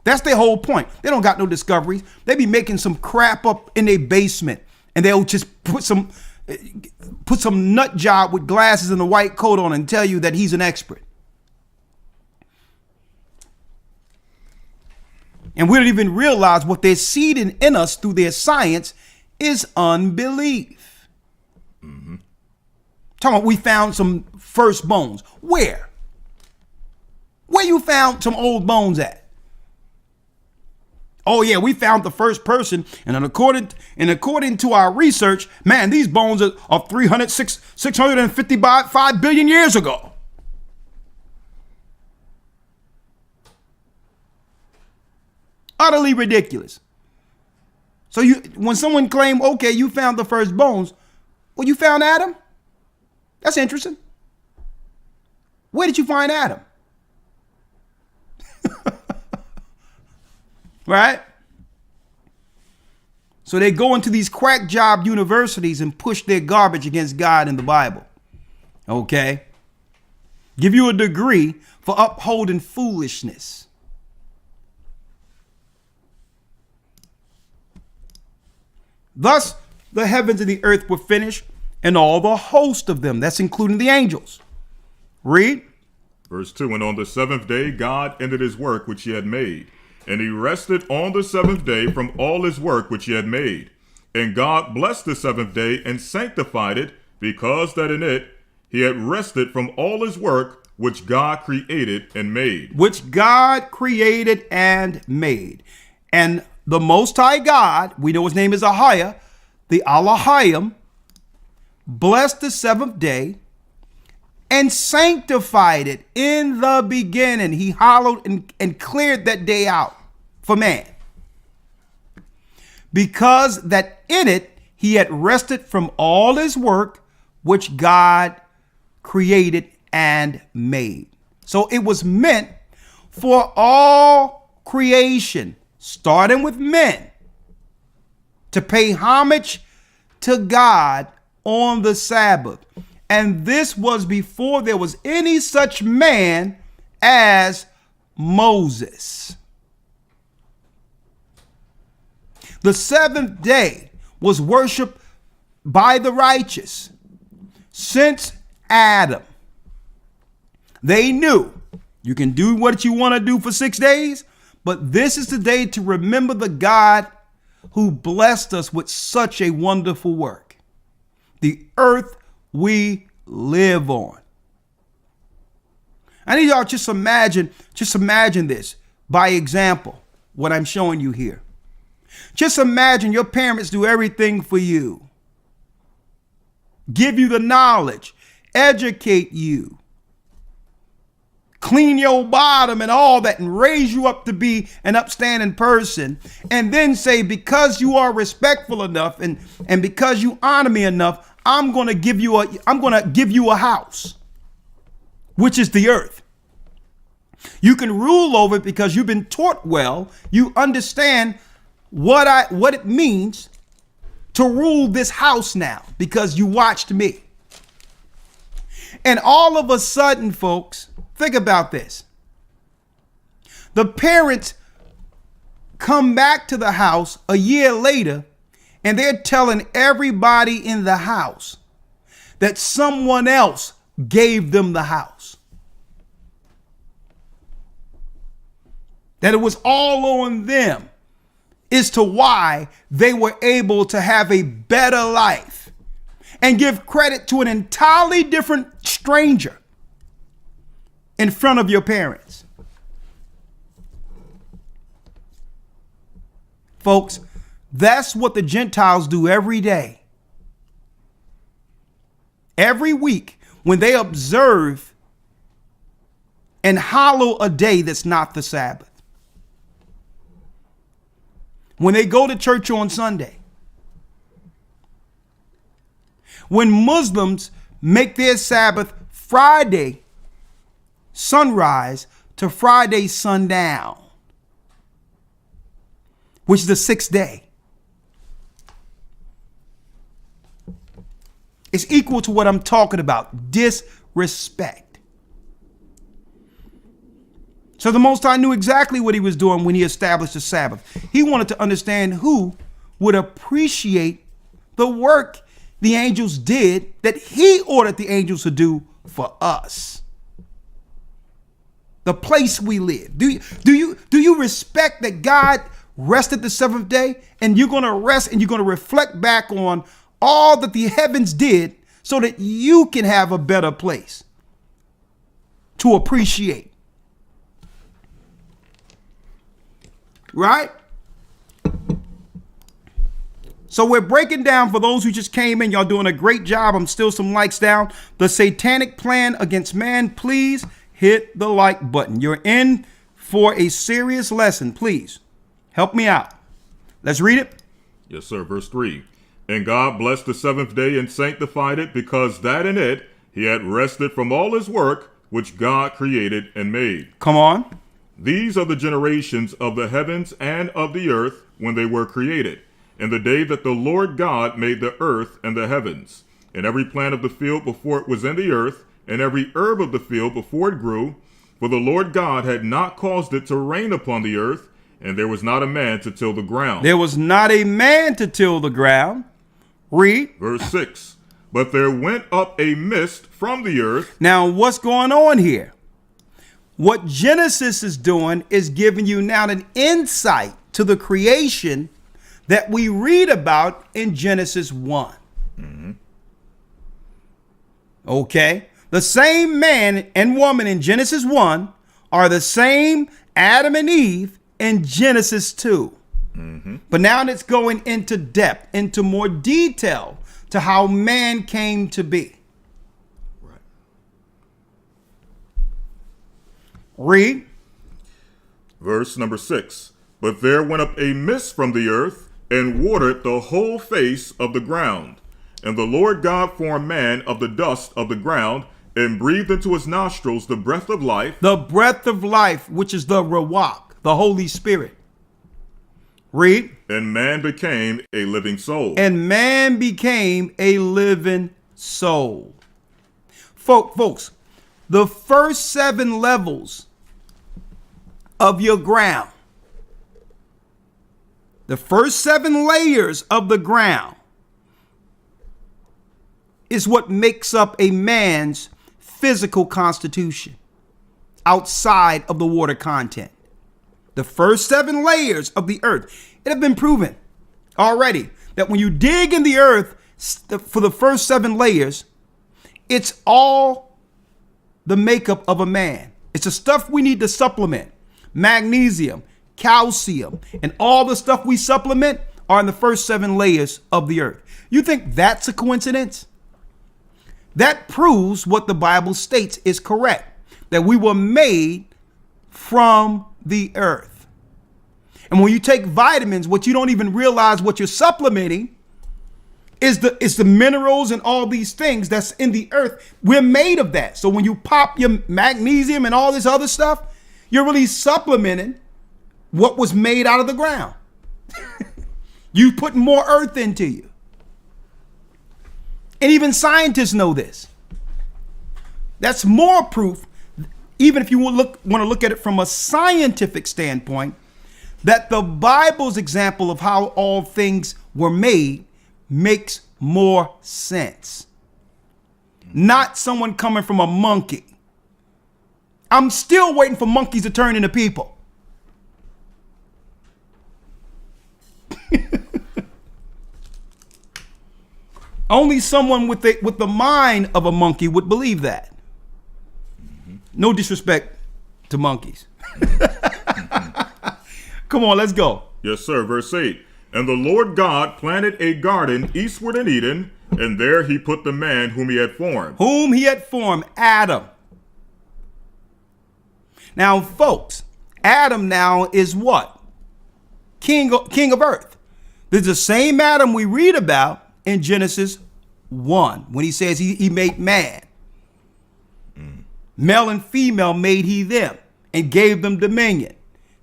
That's their whole point. They don't got no discoveries. They be making some crap up in their basement, and they'll just put some nut job with glasses and a white coat on and tell you that he's an expert. And we don't even realize what they're seeding in us through their science is unbelief. Talking about we found some first bones. Where? Where you found some old bones at? Oh yeah, we found the first person, and according to our research, man, these bones are 655 billion years ago. Utterly ridiculous. So when someone claimed, okay, you found the first bones, well, you found Adam? That's interesting. Where did you find Adam? Right? So they go into these crack job universities and push their garbage against God and the Bible. Okay? Give you a degree for upholding foolishness. Thus, the heavens and the earth were finished, and all the host of them. That's including the angels. Read. Verse 2, and on the seventh day, God ended his work which he had made. And he rested on the seventh day from all his work which he had made. And God blessed the seventh day and sanctified it, because that in it he had rested from all his work which God created and made. Which God created and made. And the Most High God, we know his name is Ahia, the Elohim, blessed the seventh day and sanctified it in the beginning. He hallowed and cleared that day out for man, because that in it he had rested from all his work which God created and made. So it was meant for all creation, starting with men, to pay homage to God on the Sabbath. And this was before there was any such man as Moses. The seventh day was worshiped by the righteous since Adam. They knew you can do what you want to do for 6 days, but this is the day to remember the God who blessed us with such a wonderful work. The earth we live on. I need y'all just imagine this by example, what I'm showing you here. Just imagine your parents do everything for you, give you the knowledge, educate you, clean your bottom and all that, and raise you up to be an upstanding person, and then say, because you are respectful enough and because you honor me enough, I'm going to give you a house, which is the earth. You can rule over it because you've been taught well. You understand what it means to rule this house now because you watched me. And all of a sudden, folks, think about this. The parents come back to the house a year later, and they're telling everybody in the house that someone else gave them the house. That it was all on them as to why they were able to have a better life, and give credit to an entirely different stranger in front of your parents. Folks, that's what the Gentiles do every day. Every week when they observe and hallow a day that's not the Sabbath. When they go to church on Sunday. When Muslims make their Sabbath Friday sunrise to Friday sundown, which is the 6th day. It's equal to what I'm talking about, disrespect. So the Most High knew exactly what he was doing when he established the Sabbath. He wanted to understand who would appreciate the work the angels did that he ordered the angels to do for us. The place we live. Do you respect that God rested the 7th day, and you're going to rest and you're going to reflect back on all that the heavens did so that you can have a better place to appreciate? Right? So we're breaking down, for those who just came in, y'all doing a great job. I'm still some likes down. The satanic plan against man. Please hit the like button. You're in for a serious lesson. Please help me out. Let's read it. Yes, sir. Verse 3. And God blessed the 7th day and sanctified it, because that in it he had rested from all his work which God created and made. Come on. These are the generations of the heavens and of the earth when they were created, in the day that the Lord God made the earth and the heavens, and every plant of the field before it was in the earth, and every herb of the field before it grew. For the Lord God had not caused it to rain upon the earth, and there was not a man to till the ground. There was not a man to till the ground. Read. Verse 6. But there went up a mist from the earth. Now, what's going on here? What Genesis is doing is giving you now an insight to the creation that we read about in Genesis 1. Mm-hmm. Okay? The same man and woman in Genesis 1 are the same Adam and Eve in Genesis 2. Mm-hmm. But now it's going into depth, into more detail to how man came to be. Right. Read. Verse number 6. But there went up a mist from the earth, and watered the whole face of the ground. And the Lord God formed man of the dust of the ground, and breathed into his nostrils the breath of life. The breath of life, which is the Ruach, the Holy Spirit. Read. And man became a living soul. And man became a living soul. Folks, the first 7 levels of your ground, the first 7 layers of the ground, is what makes up a man's physical constitution outside of the water content. The first 7 layers of the earth. It has been proven already that when you dig in the earth for the first 7 layers, it's all the makeup of a man. It's the stuff we need to supplement. Magnesium, calcium, and all the stuff we supplement are in the first 7 layers of the earth. You think that's a coincidence? That proves what the Bible states is correct, that we were made from the earth. And when you take vitamins, what you don't even realize what you're supplementing is the minerals and all these things that's in the earth. We're made of that. So when you pop your magnesium and all this other stuff, you're really supplementing what was made out of the ground. You put more earth into you. And even scientists know this. That's more proof, even if you want to look at it from a scientific standpoint, that the Bible's example of how all things were made makes more sense. Not someone coming from a monkey. I'm still waiting for monkeys to turn into people. Only someone with the mind of a monkey would believe that. No disrespect to monkeys. Come on, let's go. Yes, sir. Verse 8. And the Lord God planted a garden eastward in Eden, and there he put the man whom he had formed. Whom he had formed, Adam. Now, folks, Adam now is what? King of earth. This is the same Adam we read about in Genesis 1, when he says he made man. Male and female made he them and gave them dominion.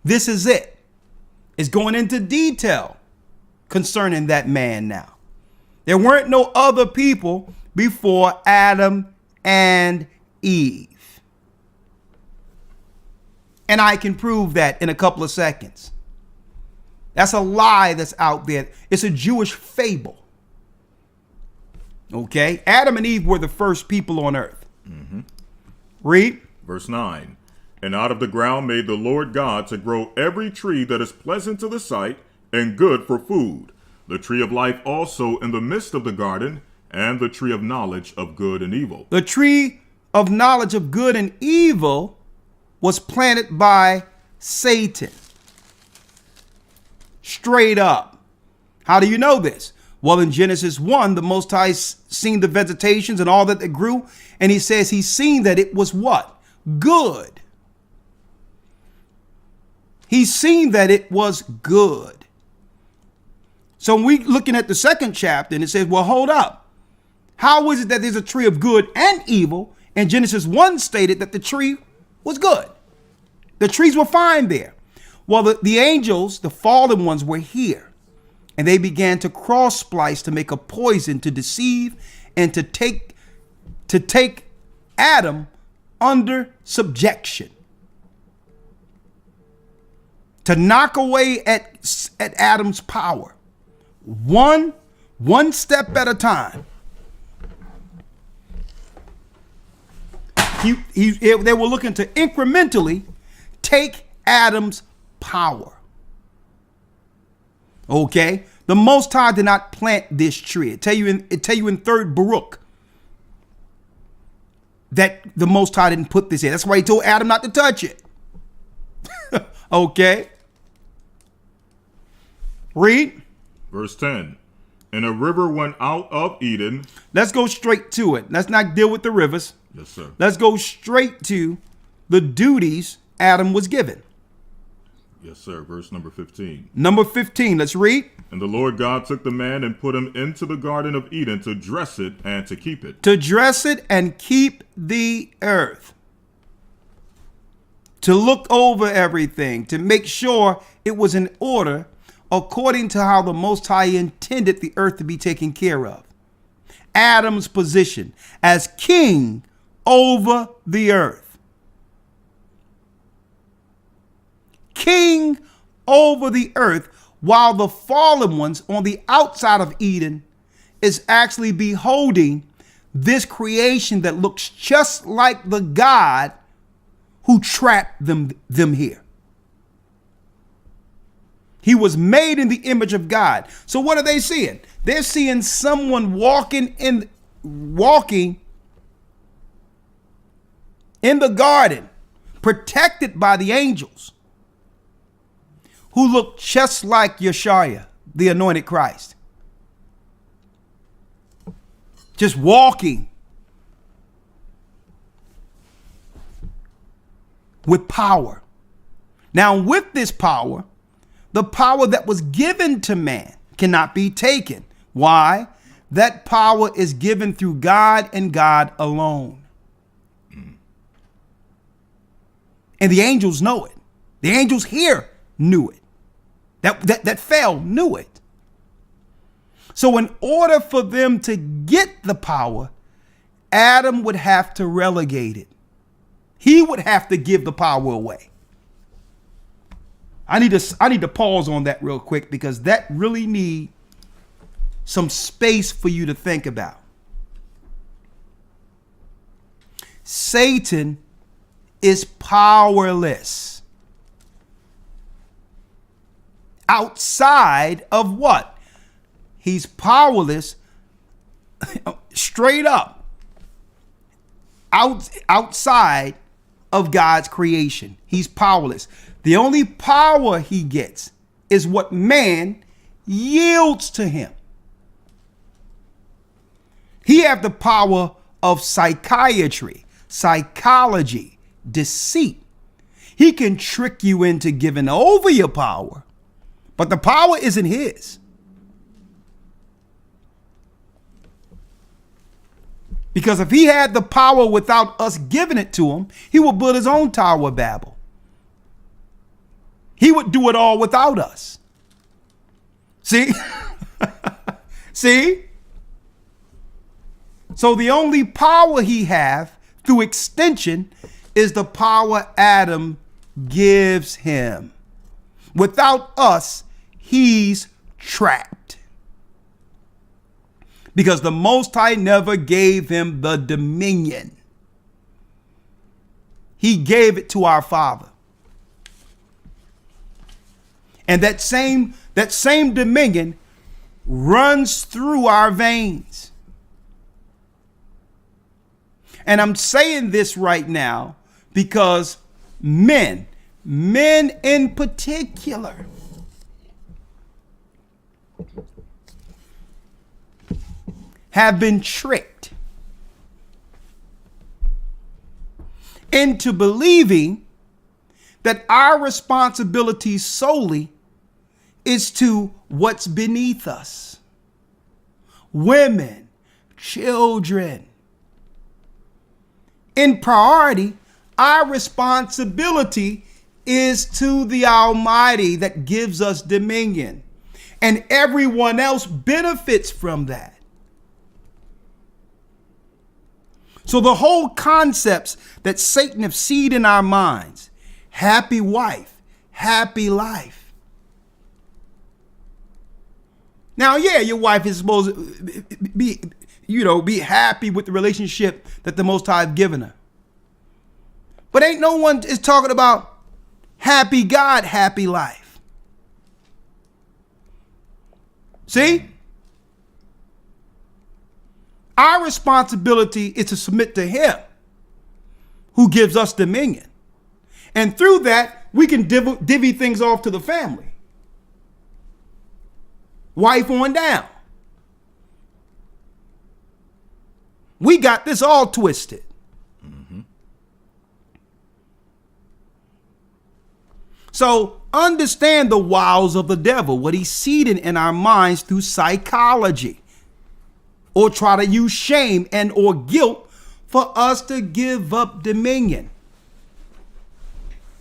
This is it. It's going into detail concerning that man now. There weren't no other people before Adam and Eve. And I can prove that in a couple of seconds. That's a lie that's out there. It's a Jewish fable. Okay? Adam and Eve were the first people on earth. Mm-hmm. Read. Verse 9. And out of the ground made the Lord God to grow every tree that is pleasant to the sight and good for food, the tree of life also in the midst of the garden, and the tree of knowledge of good and evil. The tree of knowledge of good and evil was planted by Satan. Straight up. How do you know this? Well, in Genesis 1, the Most High seen the vegetations and all that they grew, and he says he's seen that it was what? Good. He's seen that it was good. So when we're looking at the second chapter, and it says, well, hold up. How is it that there's a tree of good and evil? And Genesis 1 stated that the tree was good. The trees were fine there. Well, the angels, the fallen ones, were here. And they began to cross splice to make a poison to deceive and to take Adam under subjection. To knock away at Adam's power. One step at a time. They were looking to incrementally take Adam's power. Okay, the Most High did not plant this tree. It tell you in 3rd Baruch that the Most High didn't put this in. That's why he told Adam not to touch it. Okay. Read. Verse 10. And a river went out of Eden. Let's go straight to it. Let's not deal with the rivers. Yes, sir. Let's go straight to the duties Adam was given. Yes, sir. Verse number 15. Number 15. Let's read. And the Lord God took the man and put him into the garden of Eden to dress it and to keep it. To dress it and keep the earth. To look over everything. To make sure it was in order according to how the Most High intended the earth to be taken care of. Adam's position as king over the earth. King over the earth, while the fallen ones on the outside of Eden is actually beholding this creation that looks just like the God who trapped them here. He was made in the image of God. So what are they seeing? They're seeing someone walking in the garden, protected by the angels, who look just like Yeshua, the anointed Christ. Just walking with power. Now, with this power, the power that was given to man cannot be taken. Why? That power is given through God and God alone. And the angels know it. The angels here knew it. That fell knew it. So in order for them to get the power, Adam would have to relegate it. He would have to give the power away. I need to pause on that real quick because that really needs some space for you to think about. Satan is powerless outside of what? He's powerless straight up outside of God's creation. He's powerless. The only power he gets is what man yields to him. He has the power of psychiatry, psychology, deceit. He can trick you into giving over your power, but the power isn't his. Because if he had the power without us giving it to him, he would build his own Tower of Babel. He would do it all without us. See? See? So the only power he has through extension is the power Adam gives him. Without us, he's trapped. Because the Most High never gave him the dominion. He gave it to our Father. And that same dominion runs through our veins. And I'm saying this right now because men in particular, have been tricked into believing that our responsibility solely is to what's beneath us. Women, children. In priority, our responsibility is to the Almighty that gives us dominion. And everyone else benefits from that. So the whole concepts that Satan have seed in our minds, happy wife, happy life. Now, yeah, your wife is supposed to be happy with the relationship that the Most High have given her. But ain't no one is talking about happy God, happy life. See? Our responsibility is to submit to him who gives us dominion. And through that, we can divvy things off to the family. Wife on down. We got this all twisted. Mm-hmm. So understand the wiles of the devil, what he's seeding in our minds through psychology. Or try to use shame and or guilt for us to give up dominion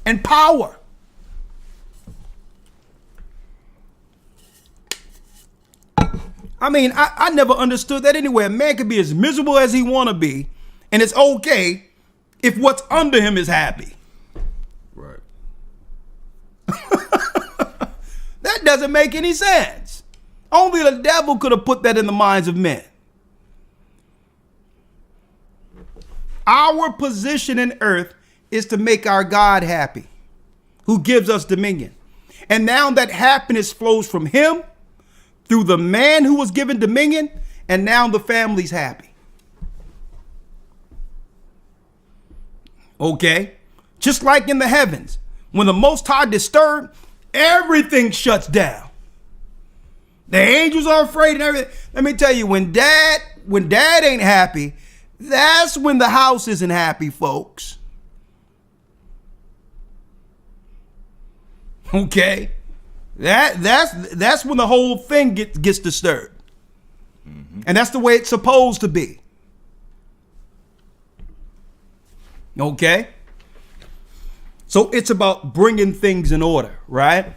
and power. I mean, I never understood that anywhere. A man could be as miserable as he want to be, and it's okay if what's under him is happy. Right. That doesn't make any sense. Only the devil could have put that in the minds of men. Our position in earth is to make our God happy, who gives us dominion. And now that happiness flows from him through the man who was given dominion, and now the family's happy. Okay? Just like in the heavens, when the Most High disturbed, everything shuts down. The angels are afraid and everything. Let me tell you, when dad ain't happy, that's when the house isn't happy, folks. Okay? That's when the whole thing gets disturbed. And that's the way it's supposed to be. Okay? So it's about bringing things in order, right?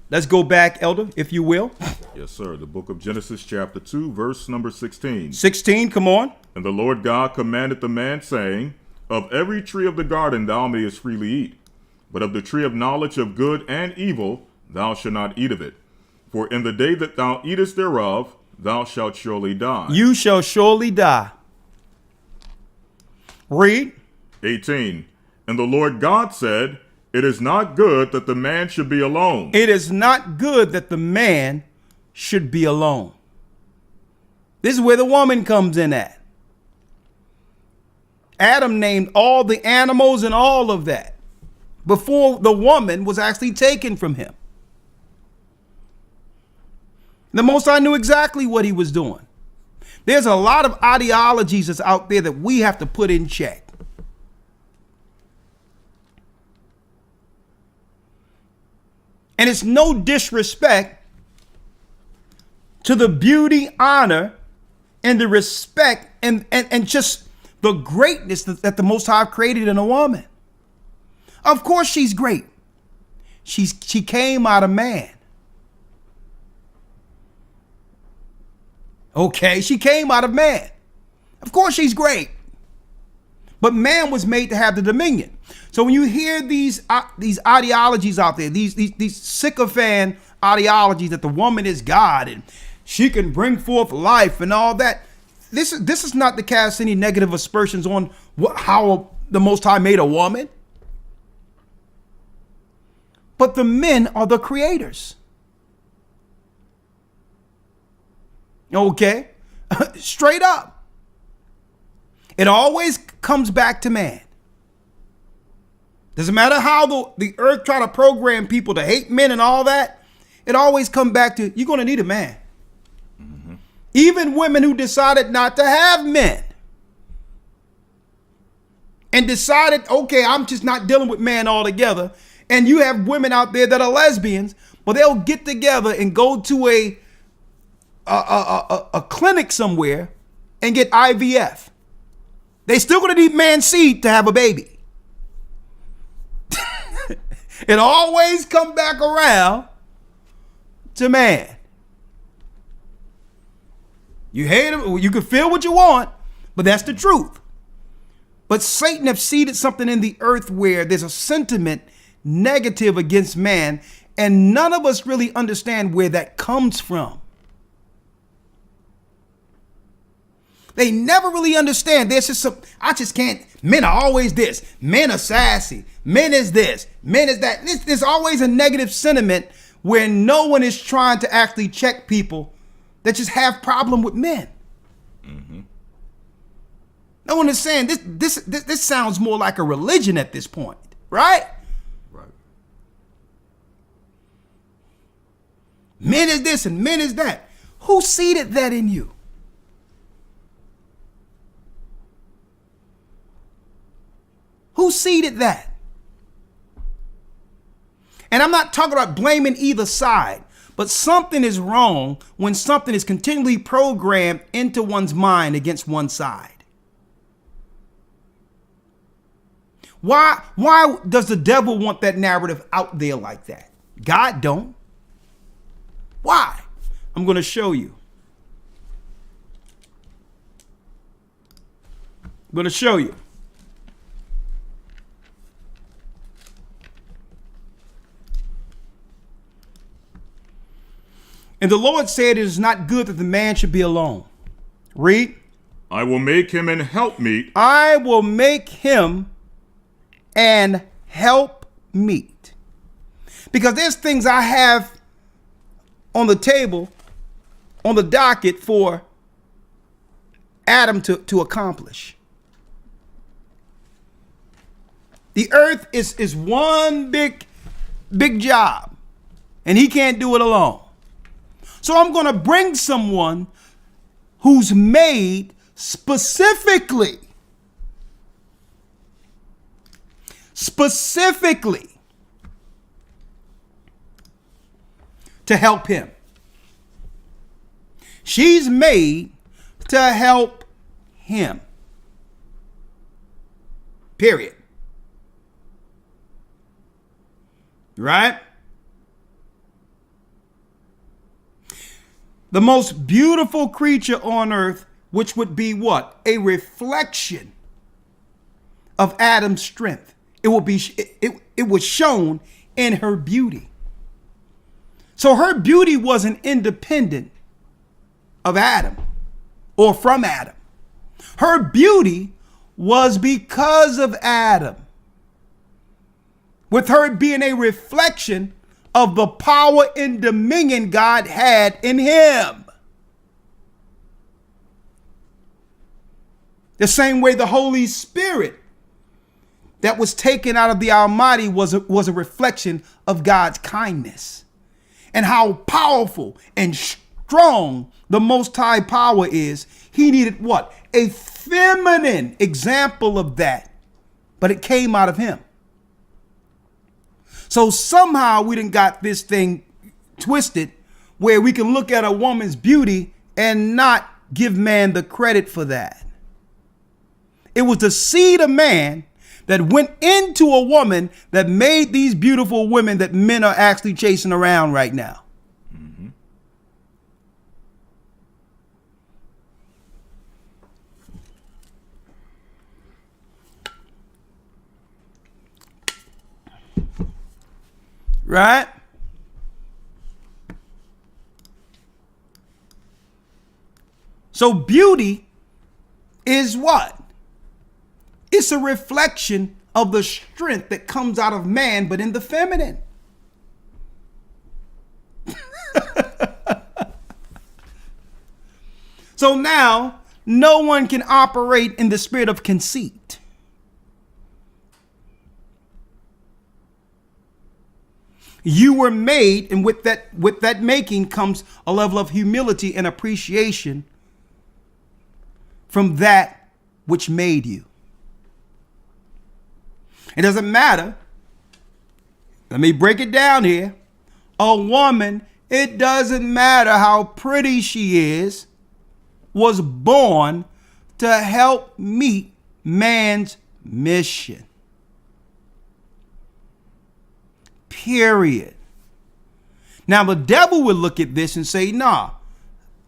Let's go back, Elder, if you will. Yes, sir. The book of Genesis, chapter 2, verse number 16. 16, come on. And the Lord God commanded the man, saying, Of every tree of the garden thou mayest freely eat, but of the tree of knowledge of good and evil thou shalt not eat of it. For in the day that thou eatest thereof, thou shalt surely die. You shall surely die. Read. 18. And the Lord God said, It is not good that the man should be alone. It is not good that the man should be alone. This is where the woman comes in at. Adam named all the animals and all of that before the woman was actually taken from him. The Most High knew exactly what he was doing. There's a lot of ideologies that's out there that we have to put in check. And it's no disrespect to the beauty, honor, and the respect and just the greatness that the Most High created in a woman. Of course she's great. She came out of man. Okay, she came out of man. Of course she's great. But man was made to have the dominion. So when you hear these ideologies out there, these sycophant ideologies that the woman is God and she can bring forth life and all that, this is not to cast any negative aspersions on how the Most High made a woman. But the men are the creators. Okay? Straight up. It always comes back to man. Doesn't matter how the earth try to program people to hate men and all that. It always comes back to, you're going to need a man. Mm-hmm. Even women who decided not to have men. And decided, okay, I'm just not dealing with men altogether. And you have women out there that are lesbians, but they'll get together and go to a clinic somewhere and get IVF. They still going to need man seed to have a baby. It always come back around to man. You hate him, you can feel what you want, but that's the truth. But Satan have seeded something in the earth where there's a sentiment negative against man, and none of us really understand where that comes from. They never really understand. There's just I just can't. Men are always this. Men are sassy. Men is this. Men is that. There's always a negative sentiment where no one is trying to actually check people that just have problem with men. Mm-hmm. No one is saying this sounds more like a religion at this point, right? Right. Men is this and men is that. Who seeded that in you? Who seeded that? And I'm not talking about blaming either side, but something is wrong when something is continually programmed into one's mind against one side. Why does the devil want that narrative out there like that? God don't. Why? I'm going to show you. I'm going to show you. And the Lord said, it is not good that the man should be alone. Read. I will make him an helpmeet. I will make him an helpmeet. Because there's things I have on the table, on the docket for Adam to accomplish. The earth is one big job, and he can't do it alone. So I'm going to bring someone who's made specifically to help him. She's made to help him. Period. Right? The most beautiful creature on earth, which would be what? A reflection of Adam's strength. It was shown in her beauty. So her beauty wasn't independent of Adam or from Adam. Her beauty was because of Adam, with her being a reflection of the power and dominion God had in him. The same way the Holy Spirit that was taken out of the Almighty was a reflection of God's kindness, and how powerful and strong the Most High power is. He needed what? A feminine example of that, but it came out of him. So somehow we done got this thing twisted where we can look at a woman's beauty and not give man the credit for that. It was the seed of man that went into a woman that made these beautiful women that men are actually chasing around right now. Mm-hmm. Right? So beauty is what? It's a reflection of the strength that comes out of man, but in the feminine. So now, no one can operate in the spirit of conceit. You were made, and with that making comes a level of humility and appreciation from that which made you. It doesn't matter. Let me break it down here. A woman, it doesn't matter how pretty she is, was born to help meet man's mission. Period. Now the devil would look at this and say, nah,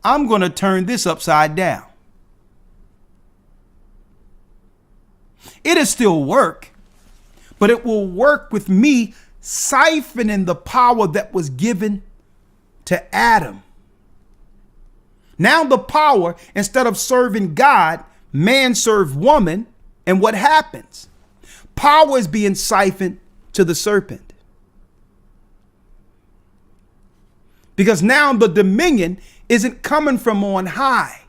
I'm going to turn this upside down. It'll still work, but it will work with me siphoning the power that was given to Adam. Now the power, instead of serving God, man served woman. And what happens? Power is being siphoned to the serpent. Because now the dominion isn't coming from on high.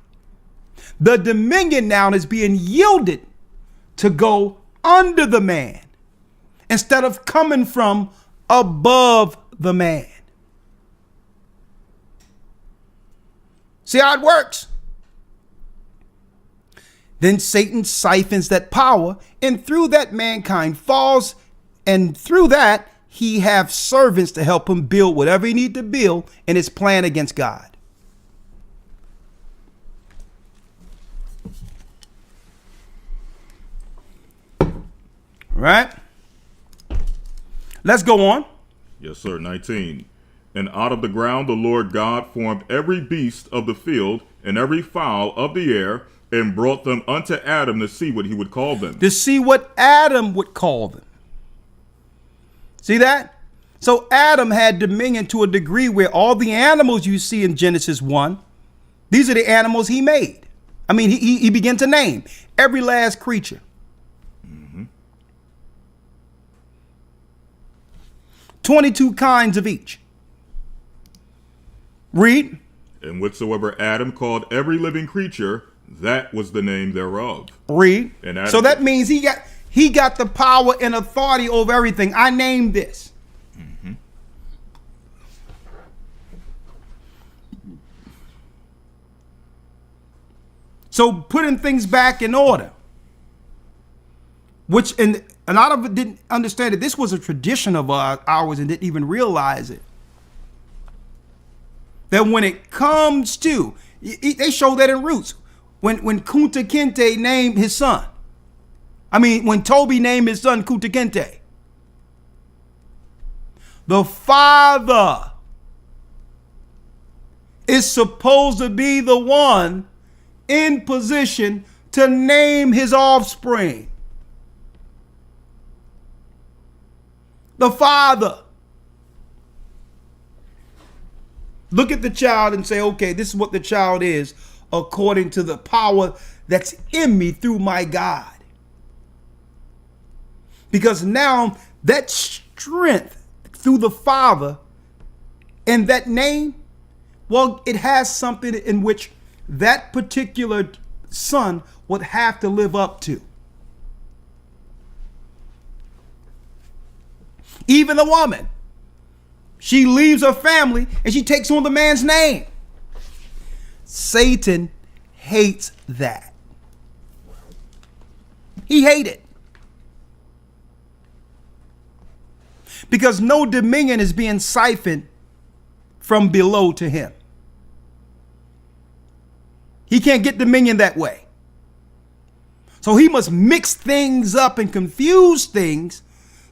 The dominion now is being yielded to go under the man instead of coming from above the man. See how it works? Then Satan siphons that power, and through that mankind falls, and through that he have servants to help him build whatever he need to build in his plan against God. Right? Let's go on. Yes, sir. 19. And out of the ground the Lord God formed every beast of the field and every fowl of the air, and brought them unto Adam to see what he would call them. To see what Adam would call them. See that? So Adam had dominion to a degree where all the animals you see in Genesis 1, these are the animals he made. I mean, he began to name every last creature. 22 kinds of each. Read. And whatsoever Adam called every living creature, that was the name thereof. Read. And Adam, so that means he got the power and authority over everything. I named this. Mm-hmm. So putting things back in order, which and a lot of it didn't understand it. This was a tradition of ours and didn't even realize it. that when it comes to, they show that in Roots. When Kunta Kinte named his son. When Toby named his son Kunta Kinte. The father is supposed to be the one in position to name his offspring. The father. Look at the child and say, okay, this is what the child is according to the power that's in me through my God. Because now that strength through the Father and that name, well, it has something in which that particular son would have to live up to. Even the woman, she leaves her family and she takes on the man's name. Satan hates that. He hates it. Because no dominion is being siphoned from below to him. He can't get dominion that way. So he must mix things up and confuse things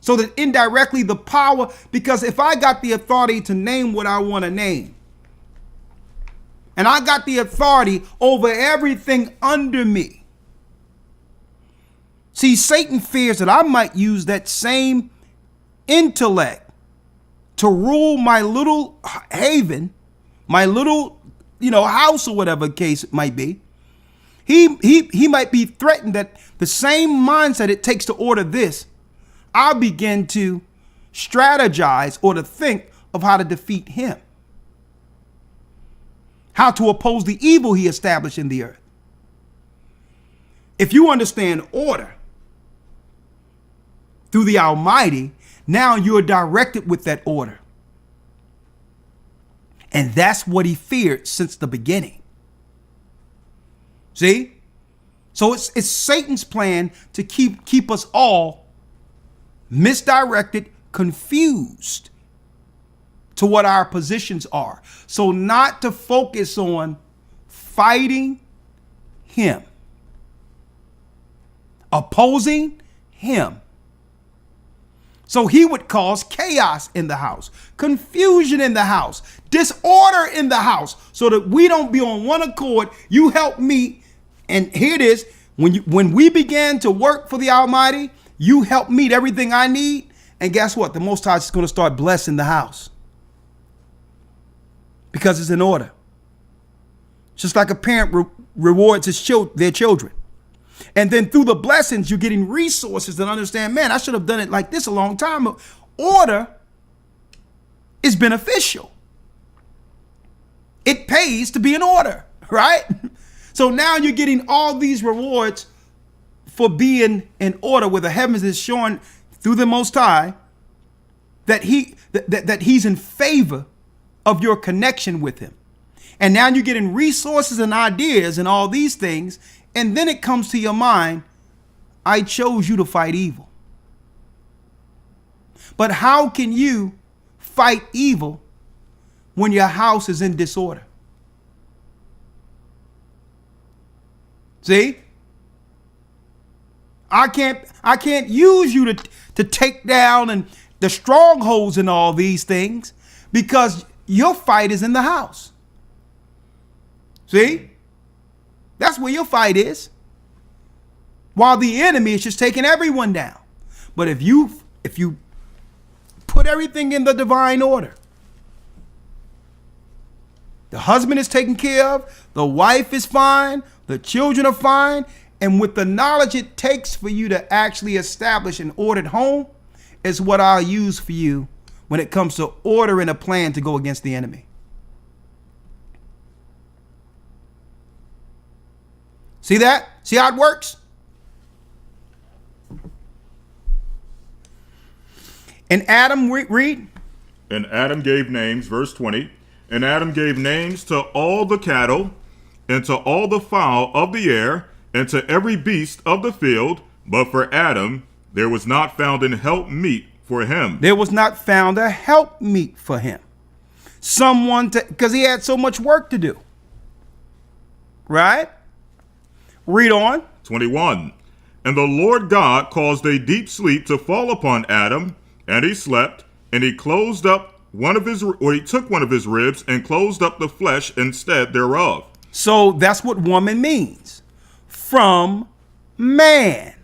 so that indirectly the power, because if I got the authority to name what I want to name, and I got the authority over everything under me. See, Satan fears that I might use that same intellect to rule my little haven, my little, house or whatever case it might be. He might be threatened that the same mindset it takes to order this, I'll begin to strategize or to think of how to defeat him. How to oppose the evil he established in the earth. If you understand order through the Almighty, now you're directed with that order. And that's what he feared since the beginning. See? So it's Satan's plan to keep us all misdirected, confused to what our positions are. So not to focus on fighting him, opposing him. So he would cause chaos in the house, confusion in the house, disorder in the house, so that we don't be on one accord. You help me. And here it is. When we began to work for the Almighty, you help meet everything I need. And guess what? The Most High is going to start blessing the house. Because it's in order. Just like a parent rewards their children. And then through the blessings, you're getting resources that understand, man, I should have done it like this a long time ago. Order is beneficial. It pays to be in order, right? So now you're getting all these rewards for being in order, where the heavens is showing through the Most High that he's in favor of your connection with him. And now you're getting resources and ideas and all these things. And then it comes to your mind, I chose you to fight evil. But how can you fight evil when your house is in disorder? See? I can't use you to take down and the strongholds and all these things, because your fight is in the house. See? That's where your fight is. While the enemy is just taking everyone down. But if you put everything in the divine order, the husband is taken care of, the wife is fine, the children are fine, and with the knowledge it takes for you to actually establish an ordered home is what I'll use for you when it comes to ordering a plan to go against the enemy. See that? See how it works? And Adam, read. And Adam gave names, verse 20. And Adam gave names to all the cattle, and to all the fowl of the air, and to every beast of the field. But for Adam, there was not found an help meet for him. There was not found a help meet for him. someone to, because he had so much work to do. Right? Read on. 21. And the Lord God caused a deep sleep to fall upon Adam, and he slept, and he closed up he took one of his ribs and closed up the flesh instead thereof. So that's what woman means. From man.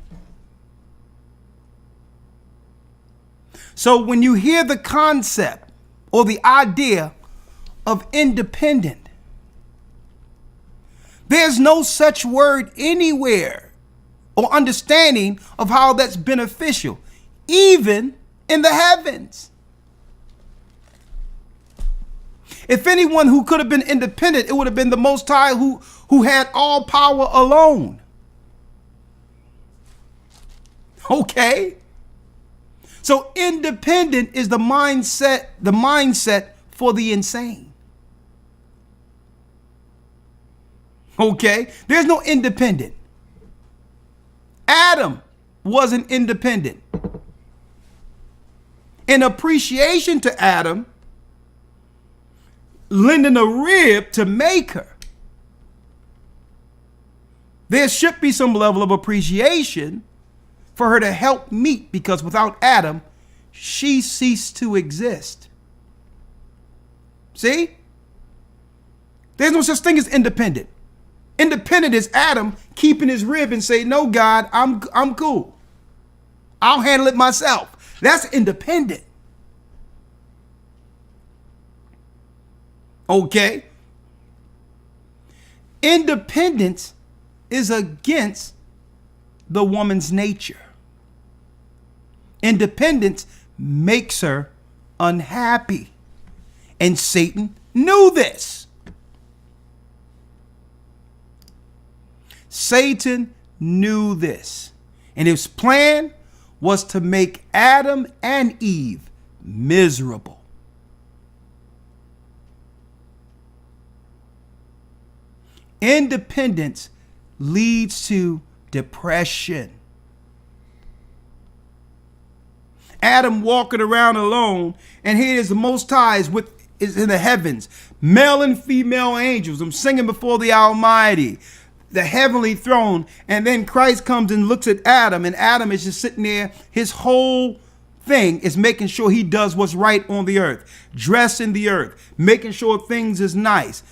So when you hear the concept or the idea of independent, there's no such word anywhere or understanding of how that's beneficial, even in the heavens. If anyone who could have been independent, it would have been the Most High who had all power alone. Okay? So independent is the mindset for the insane. Okay? There's no independent. Adam wasn't independent. In appreciation to Adam, lending a rib to make her, there should be some level of appreciation for her to help meet, because without Adam, she ceased to exist. See? There's no such thing as independent. Independent is Adam keeping his rib and say, no, God, I'm cool. I'll handle it myself. That's independent. Okay? Independence is against the woman's nature. Independence makes her unhappy. And Satan knew this. Satan knew this. And his plan was to make Adam and Eve miserable. Independence leads to depression. Adam walking around alone, and here is the Most High is in the heavens, male and female angels. I'm singing before the Almighty, the heavenly throne. And then Christ comes and looks at Adam, and Adam is just sitting there. His whole thing is making sure he does what's right on the earth, dressing the earth, making sure things is nice.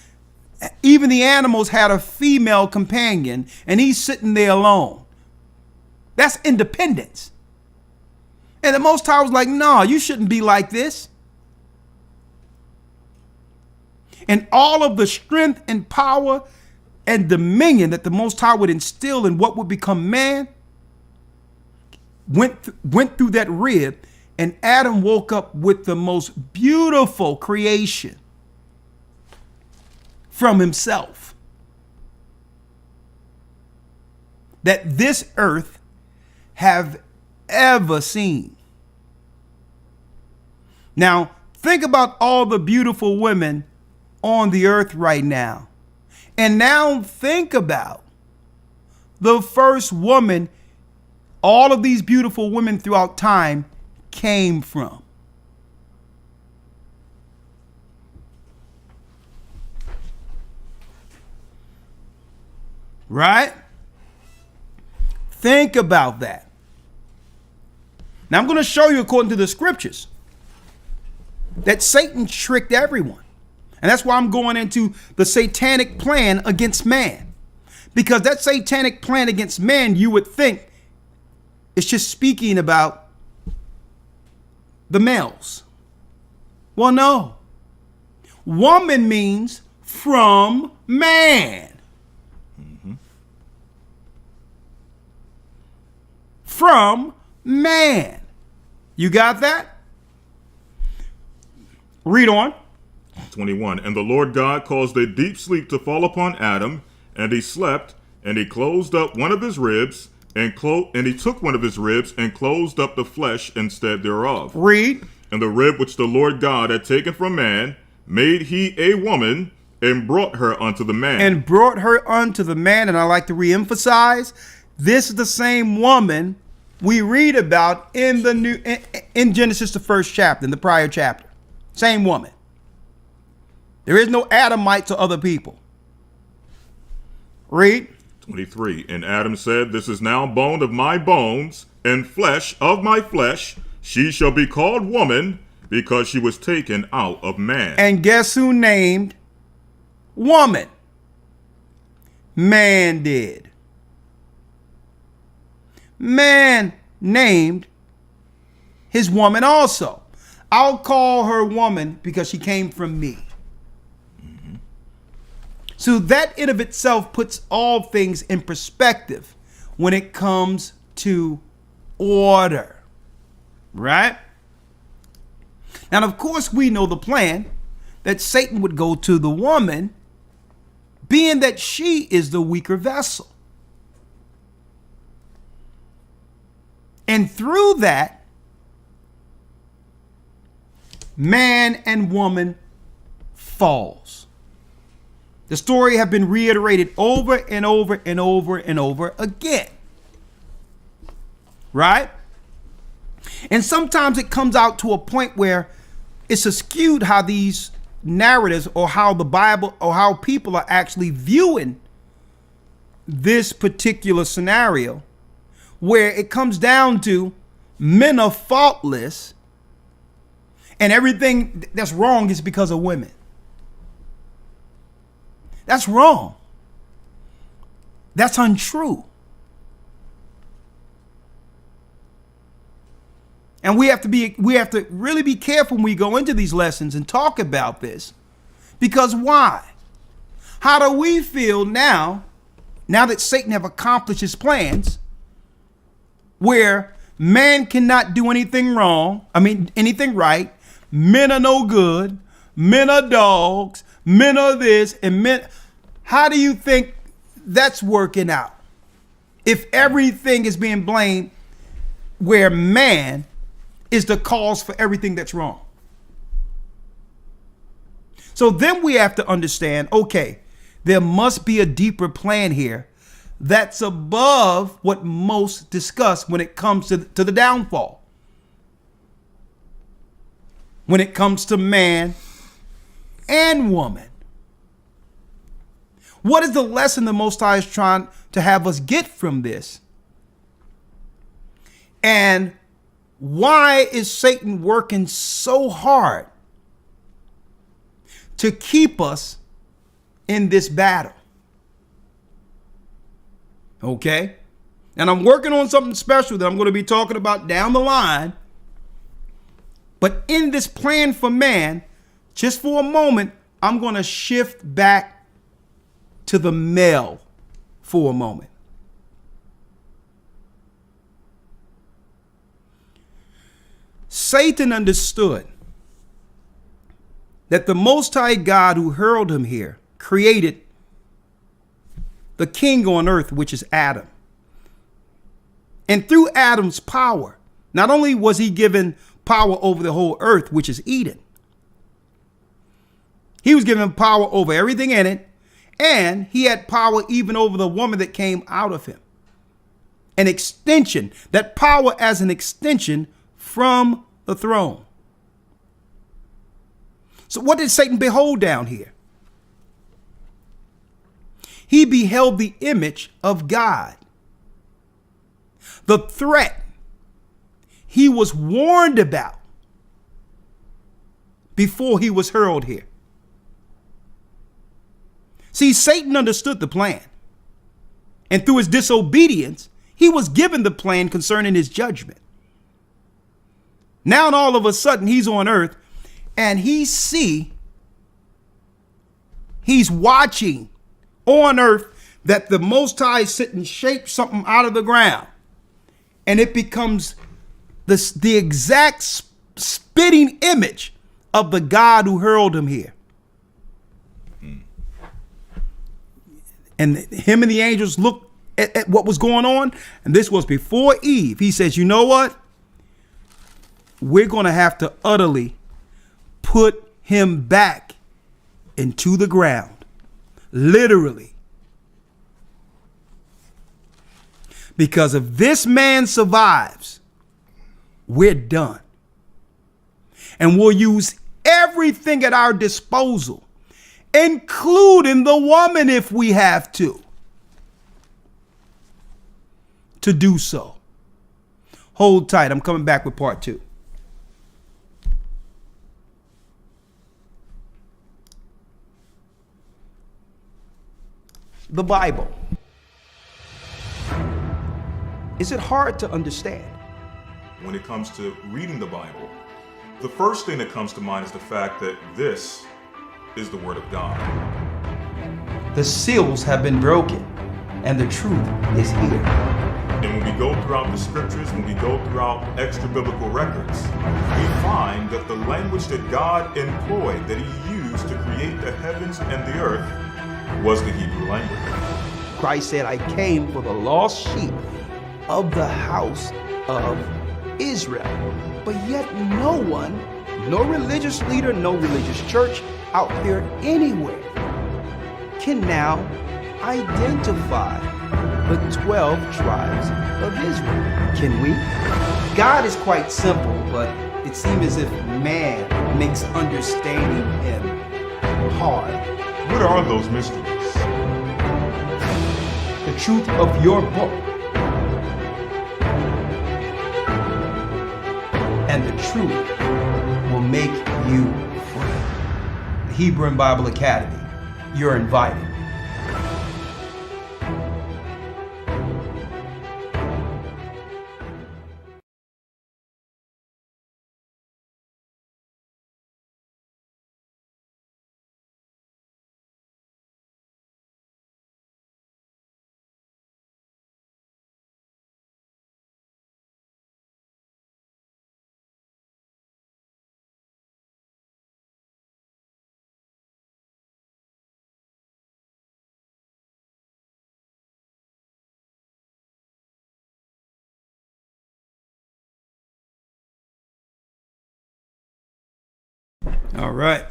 Even the animals had a female companion, and he's sitting there alone. That's independence. And the Most High was like, no, you shouldn't be like this. And all of the strength and power and dominion that the Most High would instill in what would become man went through that rib, and Adam woke up with the most beautiful creation from himself that this earth have ever seen. Now, think about all the beautiful women on the earth right now. And now think about the first woman all of these beautiful women throughout time came from. Right? Think about that. Now I'm going to show you, according to the scriptures, that Satan tricked everyone. And that's why I'm going into the satanic plan against man. Because that satanic plan against man, you would think, it's just speaking about the males. Well, no. Woman means from man. From man. You got that? Read on. 21. And the Lord God caused a deep sleep to fall upon Adam, and he slept, and he closed up one of his ribs, and he took one of his ribs and closed up the flesh instead thereof. Read. And the rib which the Lord God had taken from man made he a woman, and brought her unto the man. And brought her unto the man. And I like to reemphasize, this is the same woman we read about in Genesis, the first chapter, in the prior chapter. Same woman. There is no Adamites or other people. Read. 23. And Adam said, This is now bone of my bones and flesh of my flesh. She shall be called woman because she was taken out of man. And guess who named woman? Man did. Man named his woman also. I'll call her woman because she came from me. Mm-hmm. So that in of itself puts all things in perspective when it comes to order. Right? Now, of course, we know the plan that Satan would go to the woman, being that she is the weaker vessel. And through that, man and woman falls. The story have been reiterated over and over and over and over again. Right? And sometimes it comes out to a point where it's skewed how these narratives or how the Bible or how people are actually viewing this particular scenario, where it comes down to men are faultless and everything that's wrong is because of women. That's wrong. That's untrue. And we have to really be careful when we go into these lessons and talk about this. Because why? How do we feel now that Satan have accomplished his plans, where man cannot do anything anything right, men are no good, men are dogs, men are this, and men, how do you think that's working out? If everything is being blamed where man is the cause for everything that's wrong. So then we have to understand, okay, there must be a deeper plan here that's above what most discuss when it comes to the downfall. When it comes to man and woman. What is the lesson the Most High is trying to have us get from this? And why is Satan working so hard to keep us in this battle? Okay? And I'm working on something special that I'm going to be talking about down the line. But in this plan for man, just for a moment, I'm going to shift back to the male for a moment. Satan understood that the Most High God who hurled him here created the king on earth, which is Adam. And through Adam's power, not only was he given power over the whole earth, which is Eden, he was given power over everything in it, and he had power even over the woman that came out of him. An extension, that power as an extension from the throne. So what did Satan behold down here? He beheld the image of God. The threat he was warned about before he was hurled here. See, Satan understood the plan. And through his disobedience, he was given the plan concerning his judgment. Now, all of a sudden, he's on earth and he's watching on earth that the Most High sit and shape something out of the ground. And it becomes the exact spitting image of the God who hurled him here. And him and the angels looked at what was going on. And this was before Eve. He says, you know what? We're going to have to utterly put him back into the ground. Literally. Because if this man survives, we're done. And we'll use everything at our disposal including the woman if we have to do so. Hold tight. I'm coming back with part 2. The Bible. Is it hard to understand? When it comes to reading the Bible, the first thing that comes to mind is the fact that this is the Word of God. The seals have been broken, and the truth is here. And when we go throughout the scriptures, when we go throughout extra biblical records, we find that the language that God employed, that He used to create the heavens and the earth, was the Hebrew language. Christ said, I came for the lost sheep of the house of Israel. But yet no one, no religious leader, no religious church out there anywhere can now identify the 12 tribes of Israel. Can we? God is quite simple, but it seems as if man makes understanding Him hard. What are those mysteries? The truth of your book and the truth will make you free. The Hebrew and Bible Academy, you're invited. All right.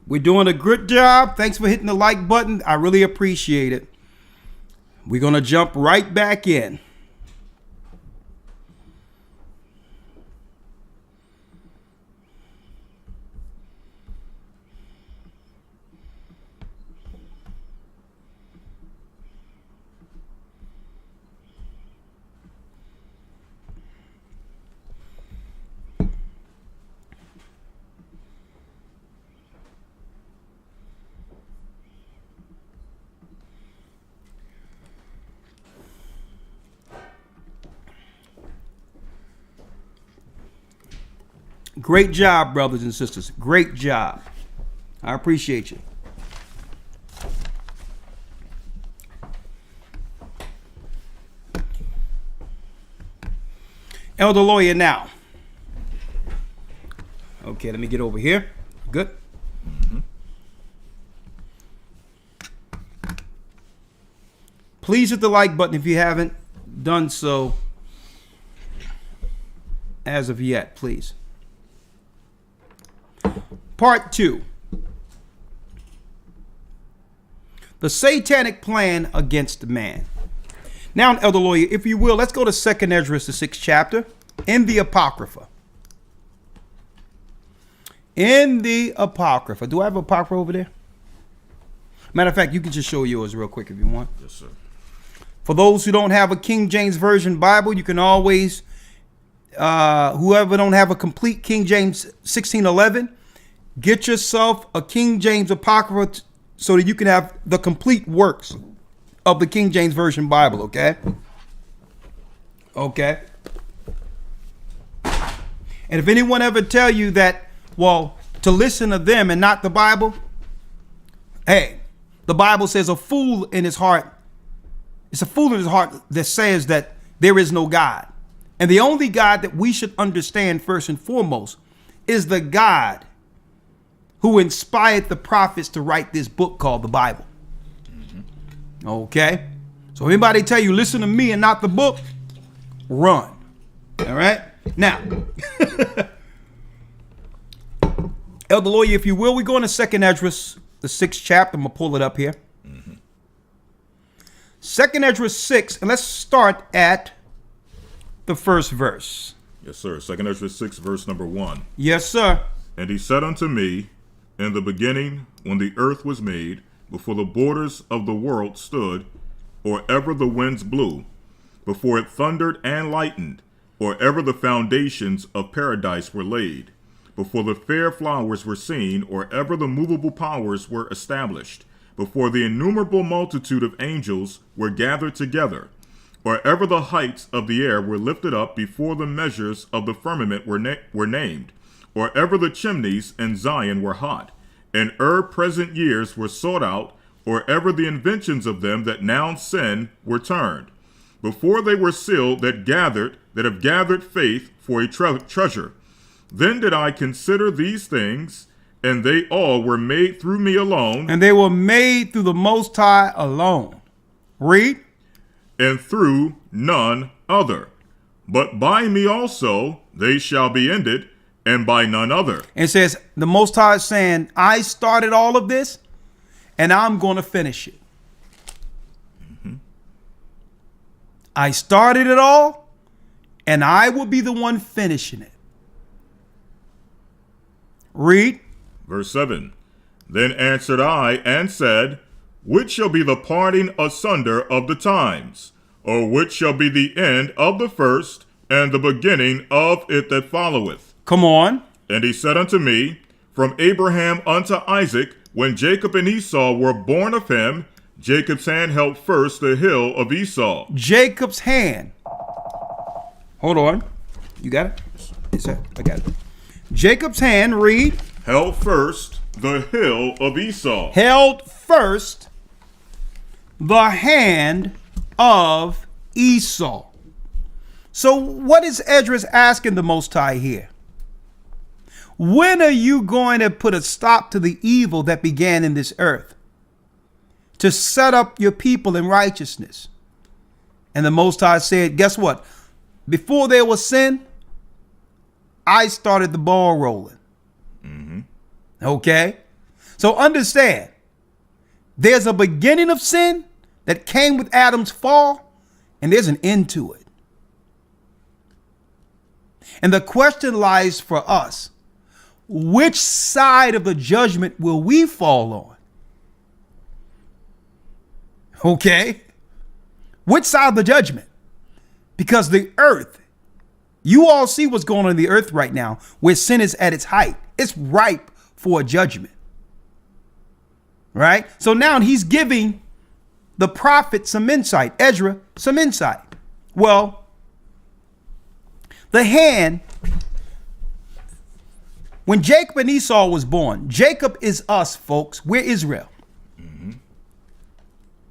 We're doing a good job. Thanks for hitting the like button. I really appreciate it. We're going to jump right back in. Great job, brothers and sisters. Great job. I appreciate you. Elder Lawyer now. Okay, let me get over here. Good. Please hit the like button if you haven't done so as of yet, please. Part 2. The satanic plan against man. Now, Elder Lawyer, if you will, let's go to 2nd Ezra, the 6th chapter, in the Apocrypha. In the Apocrypha. Do I have Apocrypha over there? Matter of fact, you can just show yours real quick if you want. Yes, sir. For those who don't have a King James Version Bible, you can always, whoever don't have a complete King James 1611, get yourself a King James Apocrypha so that you can have the complete works of the King James Version Bible, okay? Okay. And if anyone ever tell you that, well, to listen to them and not the Bible, hey, the Bible says a fool in his heart, it's a fool in his heart that says that there is no God. And the only God that we should understand first and foremost is the God who inspired the prophets to write this book called the Bible. Okay? So if anybody tell you, listen to me and not the book, run. All right? Now, Elder Lawyer, if you will, we go into 2nd Ezra, the 6th chapter. I'm going to pull it up here. 2nd Ezra 6, and let's start at the first verse. Yes, sir. 2nd Ezra 6, verse number 1. Yes, sir. And he said unto me, in the beginning, when the earth was made, before the borders of the world stood, or ever the winds blew, before it thundered and lightened, or ever the foundations of paradise were laid, before the fair flowers were seen, or ever the movable powers were established, before the innumerable multitude of angels were gathered together, or ever the heights of the air were lifted up, before the measures of the firmament were named, or ever the chimneys in Zion were hot, and present years were sought out, or ever the inventions of them that now sin were turned, before they were sealed that have gathered faith for a treasure. Then did I consider these things, and they all were made through me alone. And they were made through the Most High alone. Read. And through none other. But by me also they shall be ended, and by none other. And it says, the Most High is saying, I started all of this, and I'm going to finish it. I started it all, and I will be the one finishing it. Read. Verse 7. Then answered I and said, which shall be the parting asunder of the times? Or which shall be the end of the first, and the beginning of it that followeth? Come on. And he said unto me, from Abraham unto Isaac, when Jacob and Esau were born of him, Jacob's hand held first the hill of Esau. Jacob's hand. Hold on. You got it? Is that? I got it. Jacob's hand, read. Held first the hill of Esau. Held first the hand of Esau. So what is Esdras asking the Most High here? When are you going to put a stop to the evil that began in this earth? To set up your people in righteousness. And the Most High said, guess what? Before there was sin, I started the ball rolling. Okay? So understand, there's a beginning of sin that came with Adam's fall, and there's an end to it. And the question lies for us, which side of the judgment will we fall on? Okay? Which side of the judgment? Because the earth, you all see what's going on in the earth right now, where sin is at its height. It's ripe for a judgment. Right? So now he's giving the prophet some insight, Ezra some insight. Well, the hand, when Jacob and Esau was born, Jacob is us, folks. We're Israel.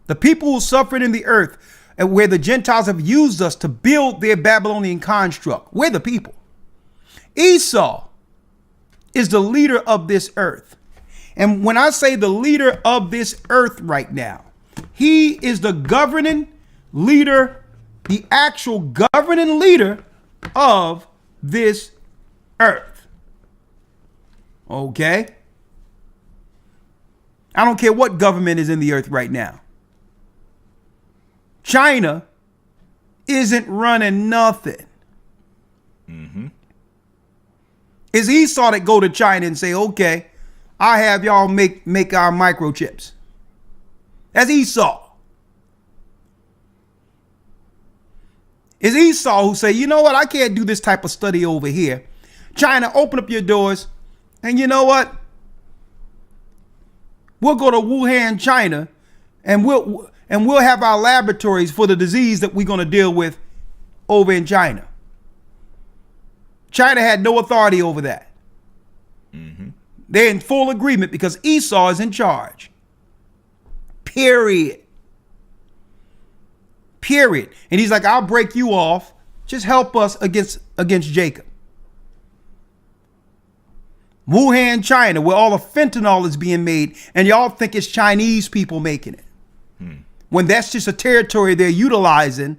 The people who suffered in the earth, and where the Gentiles have used us to build their Babylonian construct. We're the people. Esau is the leader of this earth. And when I say the leader of this earth right now, he is the governing leader, the actual governing leader of this earth. Okay? I don't care what government is in the earth right now. China isn't running nothing. It's Esau that go to China and say, okay, I have y'all make our microchips. That's Esau. It's Esau who say, you know what, I can't do this type of study over here. China, open up your doors, and you know what? We'll go to Wuhan, China, and we'll have our laboratories for the disease that we're going to deal with over in China. China had no authority over that. They're in full agreement because Esau is in charge. Period. And he's like, I'll break you off. Just help us against Jacob. Wuhan, China, where all the fentanyl is being made, and y'all think it's Chinese people making it. When that's just a territory they're utilizing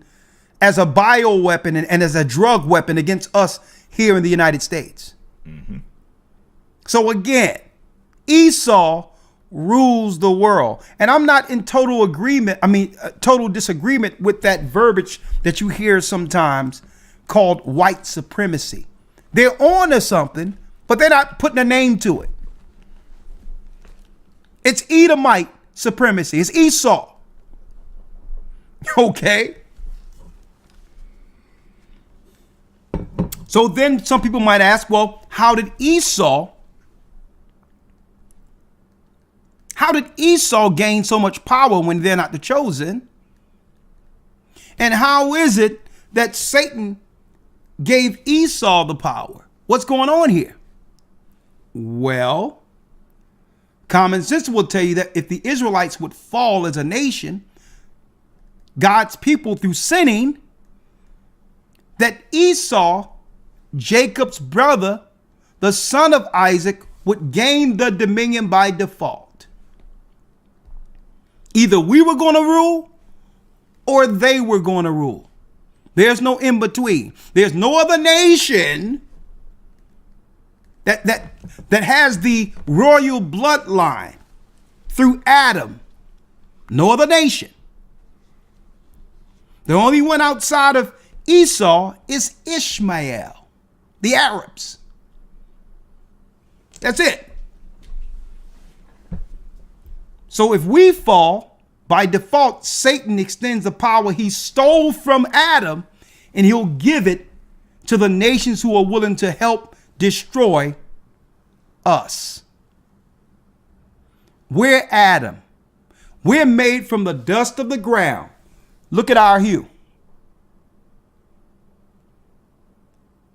as a bioweapon and as a drug weapon against us here in the United States. So again, Esau rules the world. And I'm not in total disagreement with that verbiage that you hear sometimes called white supremacy. They're on to something, but they're not putting a name to it. It's Edomite supremacy. It's Esau. Okay. So then some people might ask, well, how did Esau gain so much power when they're not the chosen? And how is it that Satan gave Esau the power? What's going on here? Well, common sense will tell you that if the Israelites would fall as a nation, God's people through sinning, that Esau, Jacob's brother, the son of Isaac, would gain the dominion by default. Either we were going to rule or they were going to rule. There's no in between. There's no other nation that has the royal bloodline through Adam. No other nation. The only one outside of Esau is Ishmael, the Arabs. That's it. So if we fall, by default, Satan extends the power he stole from Adam, and he'll give it to the nations who are willing to help destroy us. We're Adam. We're made from the dust of the ground. Look at our hue.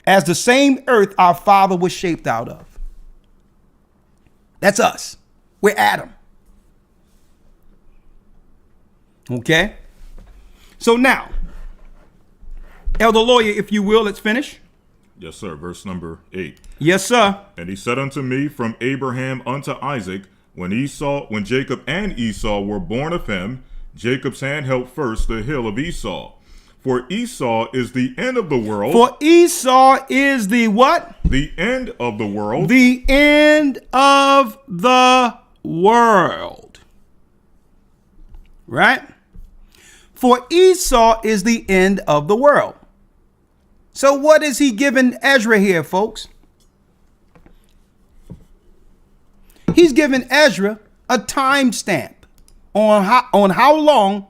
As the same earth our father was shaped out of. That's us. We're Adam. Okay? So now, Elder Lawyer, if you will, let's finish. Yes, sir. Verse number 8. Yes, sir. And he said unto me, from Abraham unto Isaac, when Jacob and Esau were born of him, Jacob's hand held first the hill of Esau. For Esau is the end of the world. For Esau is the what? The end of the world. The end of the world. Right? For Esau is the end of the world. So what is he giving Ezra here, folks? He's giving Ezra a timestamp on how long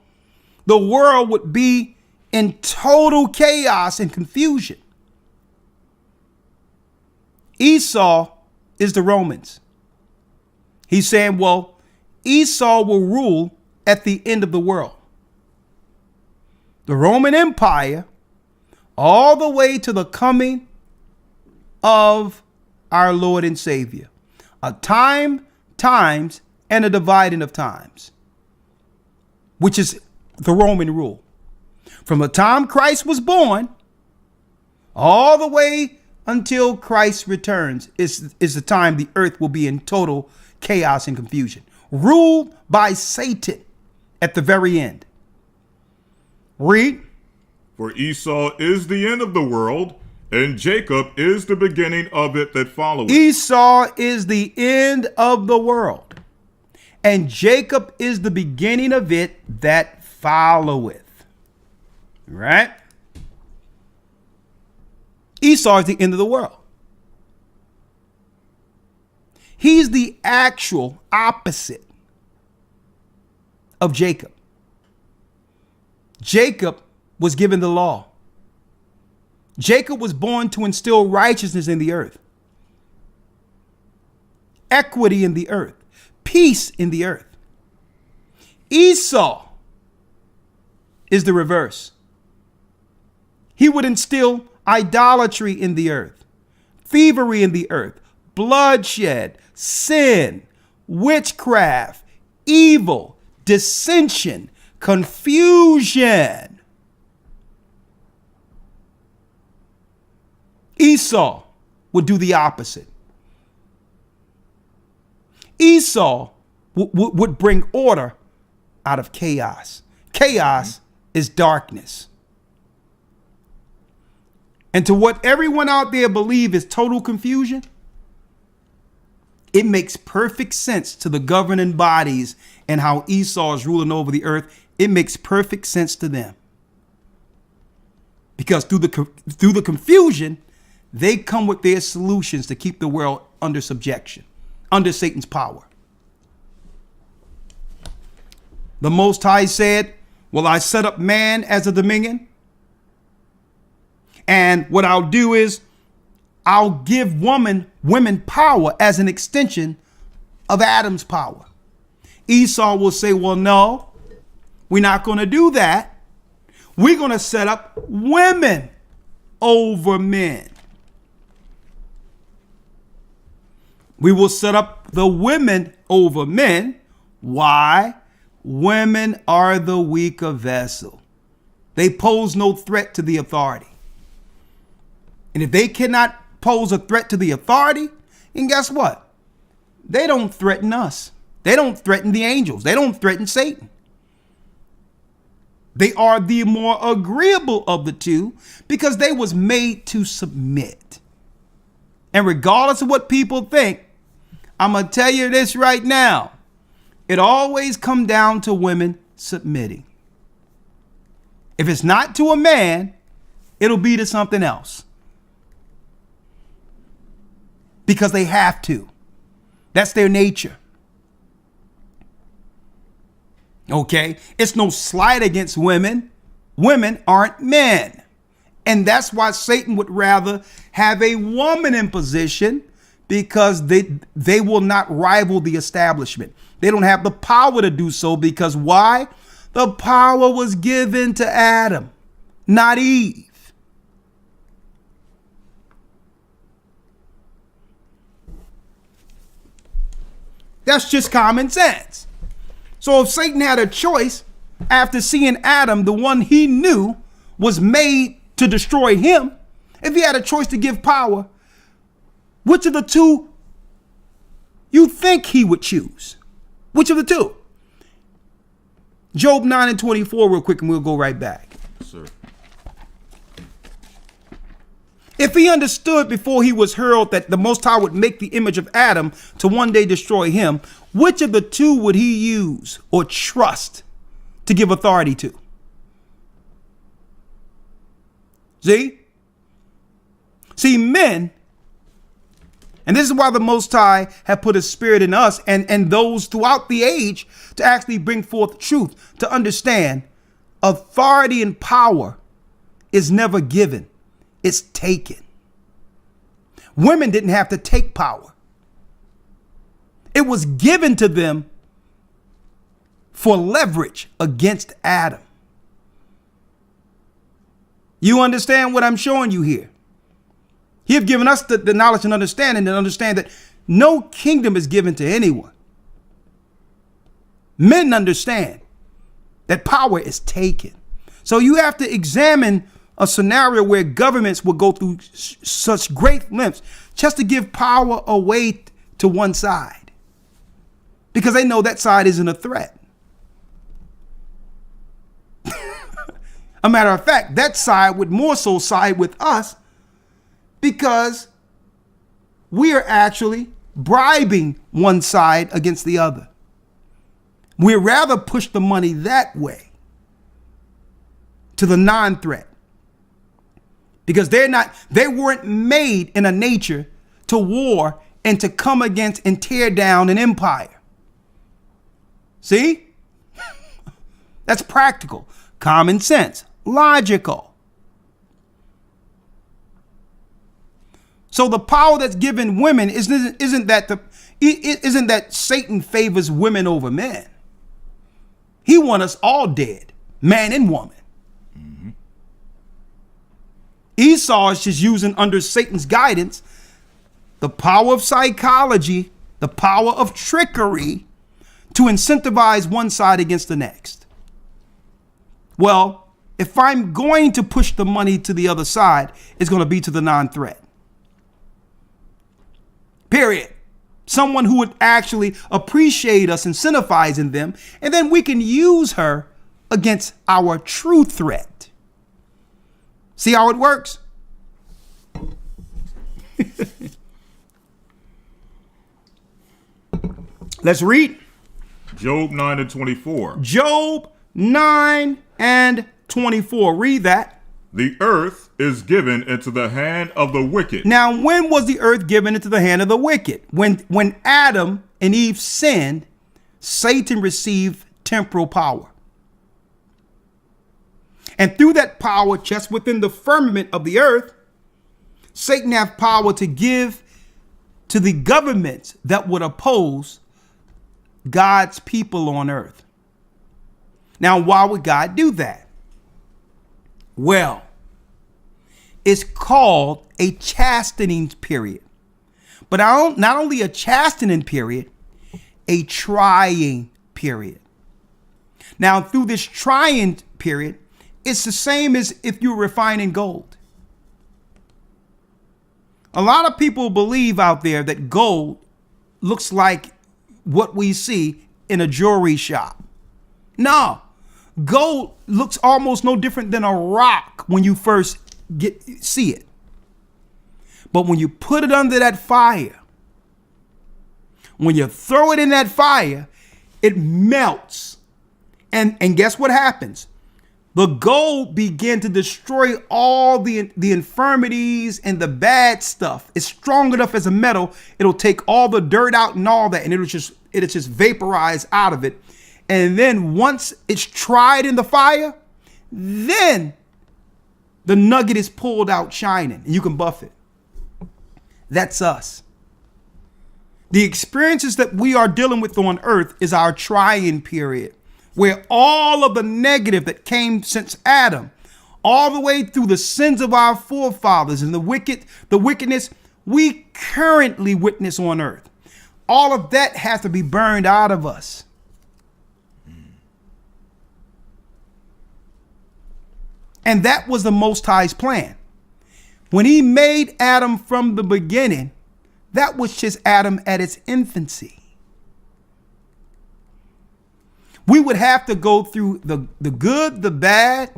the world would be in total chaos and confusion. Esau is the Romans. He's saying, well, Esau will rule at the end of the world. The Roman Empire, all the way to the coming of our Lord and Savior. A times, and a dividing of times, which is the Roman rule. From the time Christ was born, all the way until Christ returns is the time the earth will be in total chaos and confusion. Ruled by Satan at the very end. Read. For Esau is the end of the world, and Jacob is the beginning of it that followeth. Esau is the end of the world, and Jacob is the beginning of it that followeth. Right? Esau is the end of the world. He's the actual opposite of Jacob. Jacob was given the law. Jacob was born to instill righteousness in the earth, equity in the earth, peace in the earth. Esau is the reverse. He would instill idolatry in the earth, thievery in the earth, bloodshed, sin, witchcraft, evil, dissension, confusion. Esau would do the opposite. Esau would bring order out of chaos. Chaos is darkness. And to what everyone out there believe is total confusion, It makes perfect sense to the governing bodies and how Esau is ruling over the earth. It makes perfect sense to them. Because through the confusion, they come with their solutions to keep the world under subjection, under Satan's power. The Most High said, "Will I set up man as a dominion? And what I'll do is I'll give women power as an extension of Adam's power." Esau will say, "Well, no, we're not going to do that. We're going to set up women over men. We will set up the women over men." Why? Women are the weaker vessel. They pose no threat to the authority. And if they cannot pose a threat to the authority, then guess what? They don't threaten us. They don't threaten the angels. They don't threaten Satan. They are the more agreeable of the two because they was made to submit. And regardless of what people think, I'm going to tell you this right now. It always comes down to women submitting. If it's not to a man, it'll be to something else. Because they have to. That's their nature. Okay? It's no slight against women. Women aren't men. And that's why Satan would rather have a woman in position, because they will not rival the establishment. They don't have the power to do so because why? The power was given to Adam, not Eve. That's just common sense. So if Satan had a choice after seeing Adam, the one he knew was made to destroy him, if he had a choice to give power, which of the two you think he would choose? Which of the two? Job 9:24 real quick and we'll go right back. Yes, sir. If he understood before he was hurled that the Most High would make the image of Adam to one day destroy him, which of the two would he use or trust to give authority to? See, men, and this is why the Most High have put a spirit in us and those throughout the age to actually bring forth truth, to understand authority and power is never given. It's taken. Women didn't have to take power. It was given to them for leverage against Adam. You understand what I'm showing you here? He have given us the knowledge and understanding to understand that no kingdom is given to anyone. Men understand that power is taken. So you have to examine a scenario where governments will go through such great lengths just to give power away to one side, because they know that side isn't a threat. A matter of fact, that side would more so side with us because we are actually bribing one side against the other. We'd rather push the money that way to the non-threat, because they weren't made in a nature to war and to come against and tear down an empire. See? That's practical, common sense, logical. So the power that's given women isn't that Satan favors women over men. He wants us all dead, man and woman. Mm-hmm. Esau is just using, under Satan's guidance, the power of psychology, the power of trickery to incentivize one side against the next. Well, if I'm going to push the money to the other side, it's going to be to the non-threat. Period. Someone who would actually appreciate us, incentivizing them, and then we can use her against our true threat. See how it works? Let's read. Job 9 and 24. Job 9 and 24. Read that. The earth is given into the hand of the wicked. Now, when was the earth given into the hand of the wicked? When Adam and Eve sinned, Satan received temporal power. And through that power, just within the firmament of the earth, Satan have power to give to the governments that would oppose God's people on earth. Now, why would God do that? Well, it's called a chastening period. But not only a chastening period, a trying period. Now, through this trying period, it's the same as if you're refining gold. A lot of people believe out there that gold looks like what we see in a jewelry shop. No, gold looks almost no different than a rock when you first see it. But when you put it under that fire, when you throw it in that fire, it melts. And guess what happens? The gold begin to destroy all the infirmities and the bad stuff. It's strong enough as a metal. It'll take all the dirt out and all that, and it'll just vaporize out of it. And then once it's tried in the fire, then the nugget is pulled out shining, and you can buff it. That's us. The experiences that we are dealing with on earth is our trying period, where all of the negative that came since Adam, all the way through the sins of our forefathers and the wickedness we currently witness on earth, all of that has to be burned out of us. And that was the Most High's plan. When he made Adam from the beginning, that was just Adam at its infancy. We would have to go through the good, the bad,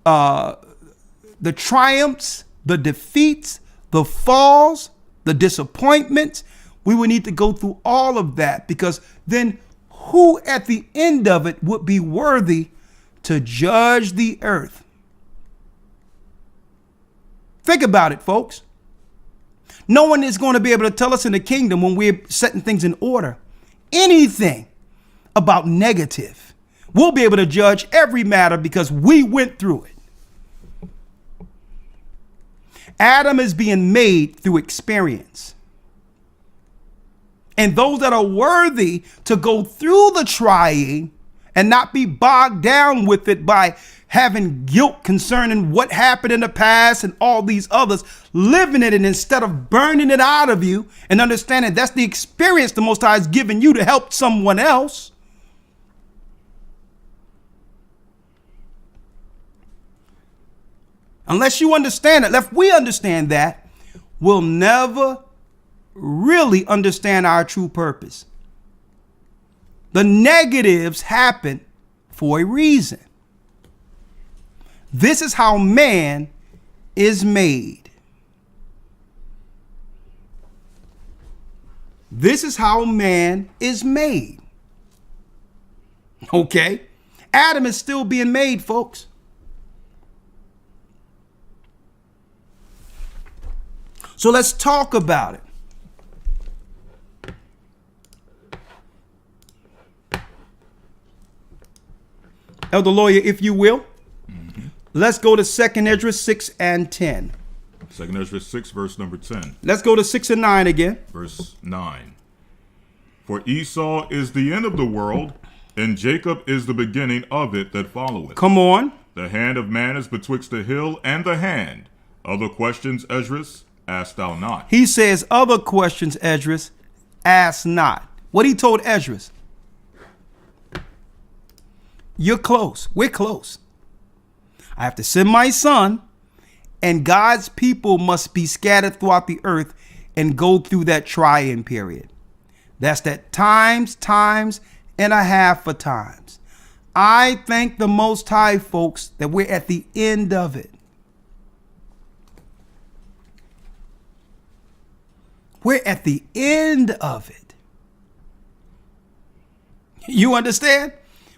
the triumphs, the defeats, the falls, the disappointments. We would need to go through all of that, because then who at the end of it would be worthy to judge the earth? Think about it, folks. No one is going to be able to tell us in the kingdom, when we're setting things in order, anything about negative. We'll be able to judge every matter because we went through it. Adam is being made through experience. And those that are worthy to go through the trying and not be bogged down with it by having guilt concerning what happened in the past and all these others, living it, and instead of burning it out of you and understanding that's the experience the Most High has given you to help someone else. Unless you understand it, if we understand that, we'll never really understand our true purpose. The negatives happen for a reason. This is how man is made. This is how man is made. Okay? Adam is still being made, folks. So let's talk about it. Elder Lawyer, if you will. Let's go to 2nd Ezra 6 and 10. 2nd Ezra 6, verse number 10. Let's go to 6 and 9 again. Verse 9. For Esau is the end of the world, and Jacob is the beginning of it that followeth. Come on. The hand of man is betwixt the hill and the hand. Other questions, Esdras, ask thou not. He says, other questions, Esdras, ask not. What he told Esdras? You're close. We're close. I have to send my son, and God's people must be scattered throughout the earth and go through that trying period. That's that times and a half of times. I thank the Most High, folks, that we're at the end of it. We're at the end of it. You understand?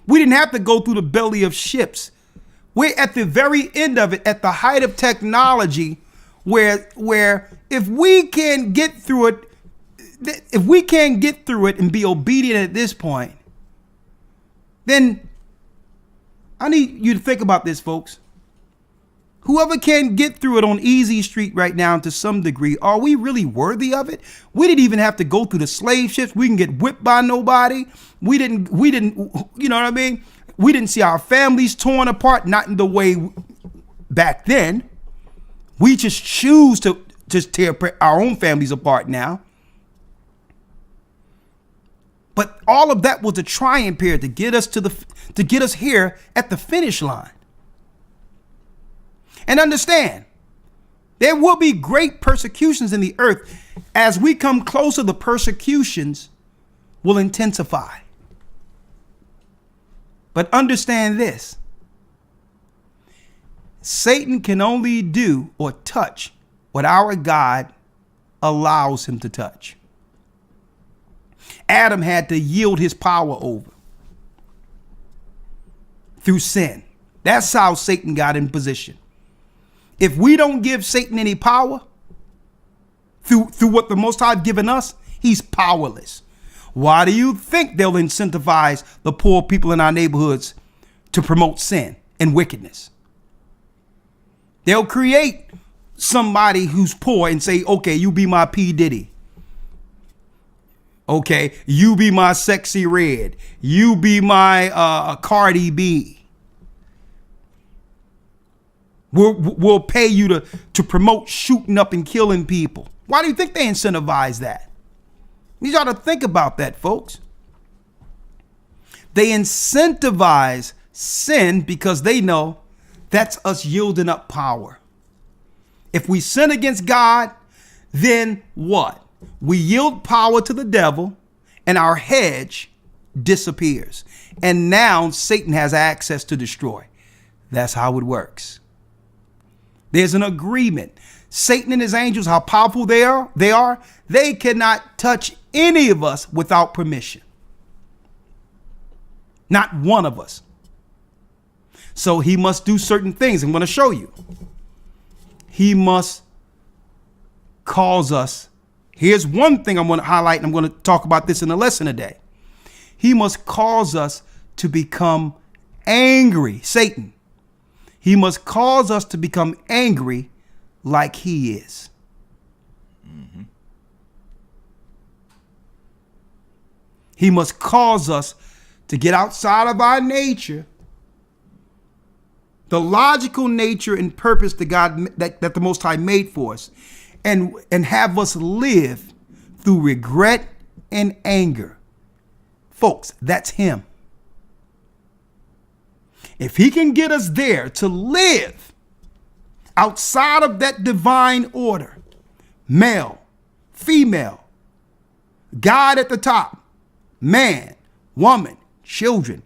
We didn't have to go through the belly of ships. We're at the very end of it, at the height of technology, where if we can get through it, and be obedient at this point, then I need you to think about this, folks. Whoever can get through it on easy street right now to some degree, are we really worthy of it? We didn't even have to go through the slave ships. We can get whipped by nobody. We didn't, you know what I mean? We didn't see our families torn apart, not in the way back then. We just choose to just tear our own families apart now. But all of that was a trying period to get us to get us here at the finish line. And understand, there will be great persecutions in the earth. As we come closer, the persecutions will intensify. But understand this: Satan can only do or touch what our God allows him to touch. Adam had to yield his power over through sin. That's how Satan got in position. If we don't give Satan any power through what the Most High has given us, he's powerless. Why do you think they'll incentivize the poor people in our neighborhoods to promote sin and wickedness? They'll create somebody who's poor and say, okay, you be my P. Diddy. Okay, you be my Sexy Red. You be my Cardi B. We'll pay you to promote shooting up and killing people. Why do you think they incentivize that? You got to think about that, folks. They incentivize sin because they know that's us yielding up power. If we sin against God, then what? We yield power to the devil and our hedge disappears. And now Satan has access to destroy. That's how it works. There's an agreement. Satan and his angels, how powerful they are, they cannot touch any of us without permission. Not one of us. So he must do certain things. I'm going to show you. He must cause us. Here's one thing I'm going to highlight, and I'm going to talk about this in the lesson today. He must cause us to become angry. Satan. He must cause us to become angry like he is. Mm-hmm. He must cause us to get outside of our nature, the logical nature and purpose that God that the Most High made for us, and have us live through regret and anger. Folks, that's him. If he can get us there to live outside of that divine order, male, female, God at the top, man, woman, children,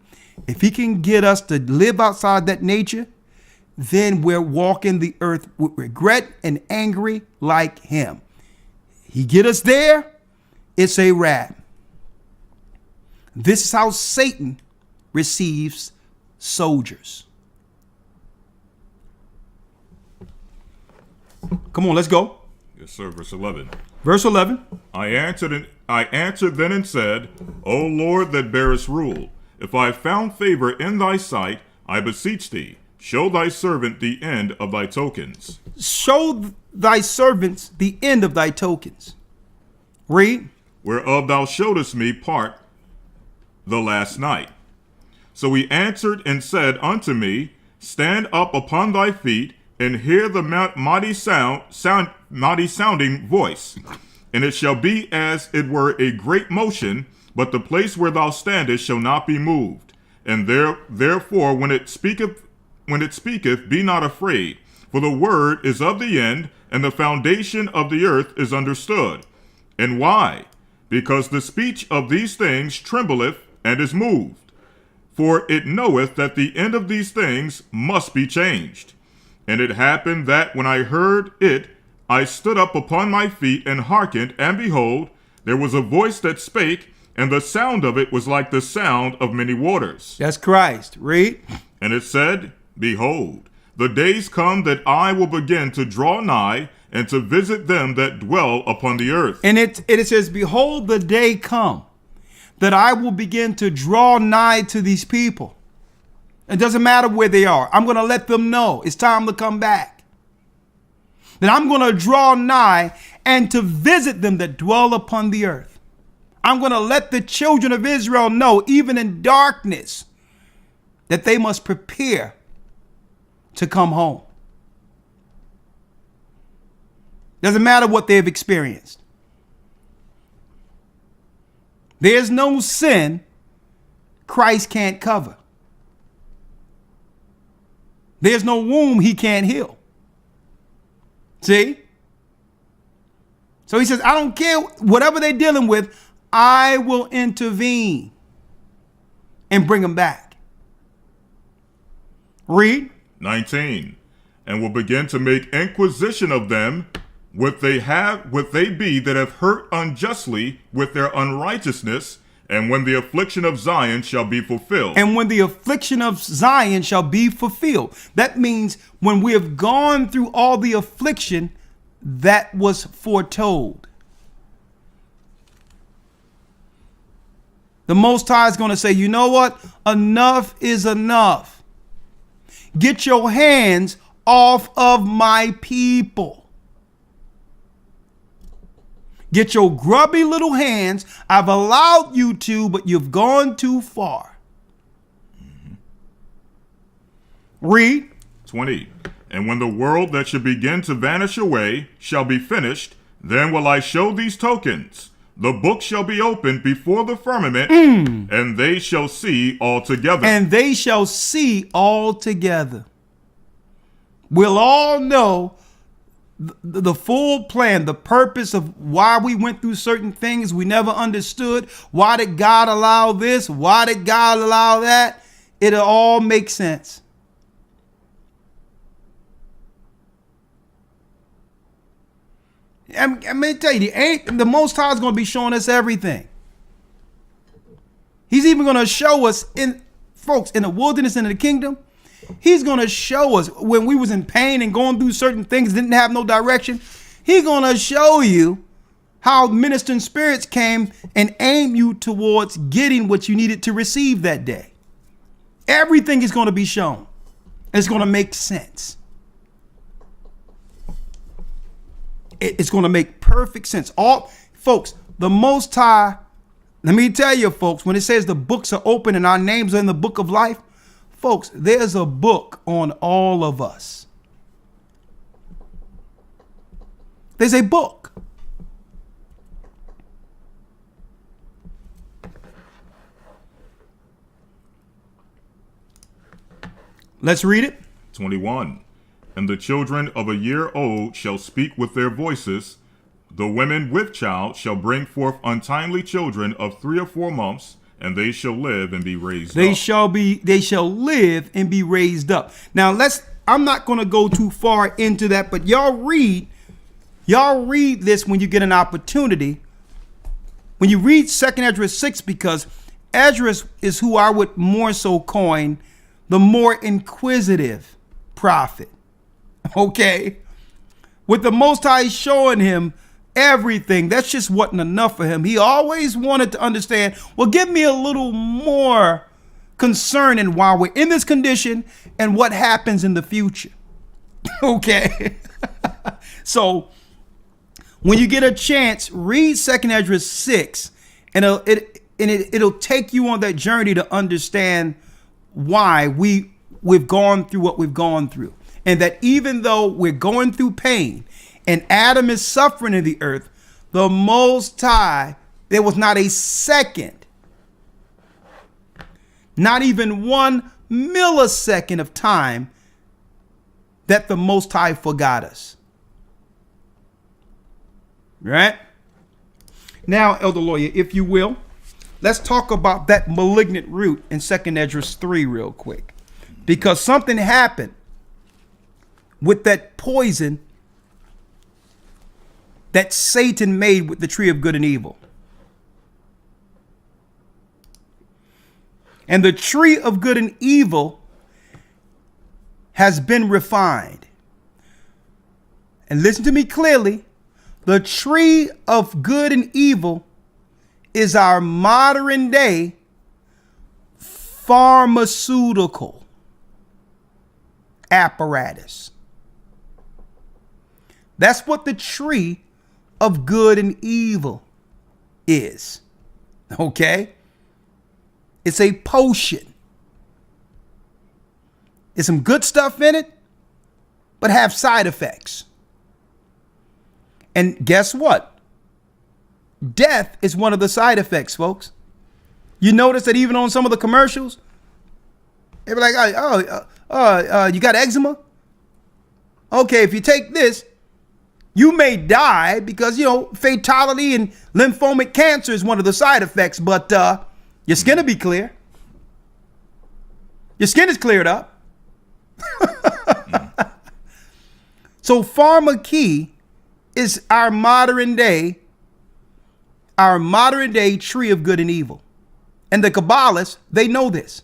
if he can get us to live outside that nature, then we're walking the earth with regret and angry like him. He get us there, it's a wrap. This is how Satan receives soldiers. Come on, let's go. Yes, sir. Verse 11. Verse 11. I answered then and said, O Lord that bearest rule, if I have found favor in thy sight, I beseech thee, show thy servant the end of thy tokens. Show thy servants the end of thy tokens. Read. Whereof thou showedest me part the last night. So he answered and said unto me, Stand up upon thy feet, and hear the mighty sounding voice. And it shall be as it were a great motion, but the place where thou standest shall not be moved. And therefore when it speaketh, be not afraid, for the word is of the end, and the foundation of the earth is understood. And why? Because the speech of these things trembleth and is moved. For it knoweth that the end of these things must be changed. And it happened that when I heard it, I stood up upon my feet and hearkened, and behold, there was a voice that spake and the sound of it was like the sound of many waters. That's Christ. Read. And it said, Behold, the days come that I will begin to draw nigh, and to visit them that dwell upon the earth. And it says, behold, the day come that I will begin to draw nigh to these people. It doesn't matter where they are. I'm going to let them know it's time to come back. That I'm going to draw nigh and to visit them that dwell upon the earth. I'm going to let the children of Israel know, even in darkness, that they must prepare to come home. Doesn't matter what they've experienced. There's no sin Christ can't cover. There's no wound he can't heal. See? So he says, I don't care whatever they're dealing with, I will intervene and bring them back. Read. 19. And will begin to make inquisition of them, what they be that have hurt unjustly with their unrighteousness, and when the affliction of Zion shall be fulfilled. And when the affliction of Zion shall be fulfilled. That means when we have gone through all the affliction that was foretold. The Most High is going to say, you know what? Enough is enough. Get your hands off of my people. Get your grubby little hands. I've allowed you to, but you've gone too far. Read. 20. And when the world that should begin to vanish away shall be finished, then will I show these tokens. The book shall be opened before the firmament, and they shall see altogether. And they shall see altogether. We'll all know the full plan, the purpose of why we went through certain things we never understood. Why did God allow this? Why did God allow that? It all makes sense. I'm going to tell you, the Most High is going to be showing us everything. He's even going to show us, in the wilderness and in the kingdom. He's going to show us when we was in pain and going through certain things, didn't have no direction. He's going to show you how ministering spirits came and aimed you towards getting what you needed to receive that day. Everything is going to be shown. It's going to make sense. It's going to make perfect sense. Folks, the Most High, let me tell you, folks, when it says the books are open and our names are in the book of life, folks, there's a book on all of us. There's a book. Let's read it. 21. And the children of a year old shall speak with their voices. The women with child shall bring forth untimely children of 3 or 4 months, and they shall live and be raised up. They shall live and be raised up. Now I'm not going to go too far into that, but y'all read this when you get an opportunity. When you read 2nd Ezra 6, because Ezra is who I would more so coin the more inquisitive prophet. Okay? With the Most High showing him everything, that's just wasn't enough for him. He always wanted to understand, well, give me a little more concerning why we're in this condition and what happens in the future. Okay? So when you get a chance, read 2nd Ezra 6, and it'll take you on that journey to understand why we've gone through what we've gone through. And that even though we're going through pain and Adam is suffering in the earth, the Most High, there was not a second, not even 1 millisecond of time that the Most High forgot us. Right? Now, Elder Lawyer, if you will, let's talk about that malignant root in 2nd Ezra 3 real quick. Because something happened with that poison that Satan made with the tree of good and evil. And the tree of good and evil has been refined. And listen to me clearly. The tree of good and evil is our modern day pharmaceutical apparatus. That's what the tree of good and evil is. Okay? It's a potion. There's some good stuff in it, but have side effects. And guess what? Death is one of the side effects, folks. You notice that even on some of the commercials, they be like, you got eczema? Okay, if you take this, you may die because, fatality and lymphomic cancer is one of the side effects, but your skin will be clear. Your skin is cleared up. So pharmakeia is our modern day tree of good and evil. And the Kabbalists, they know this.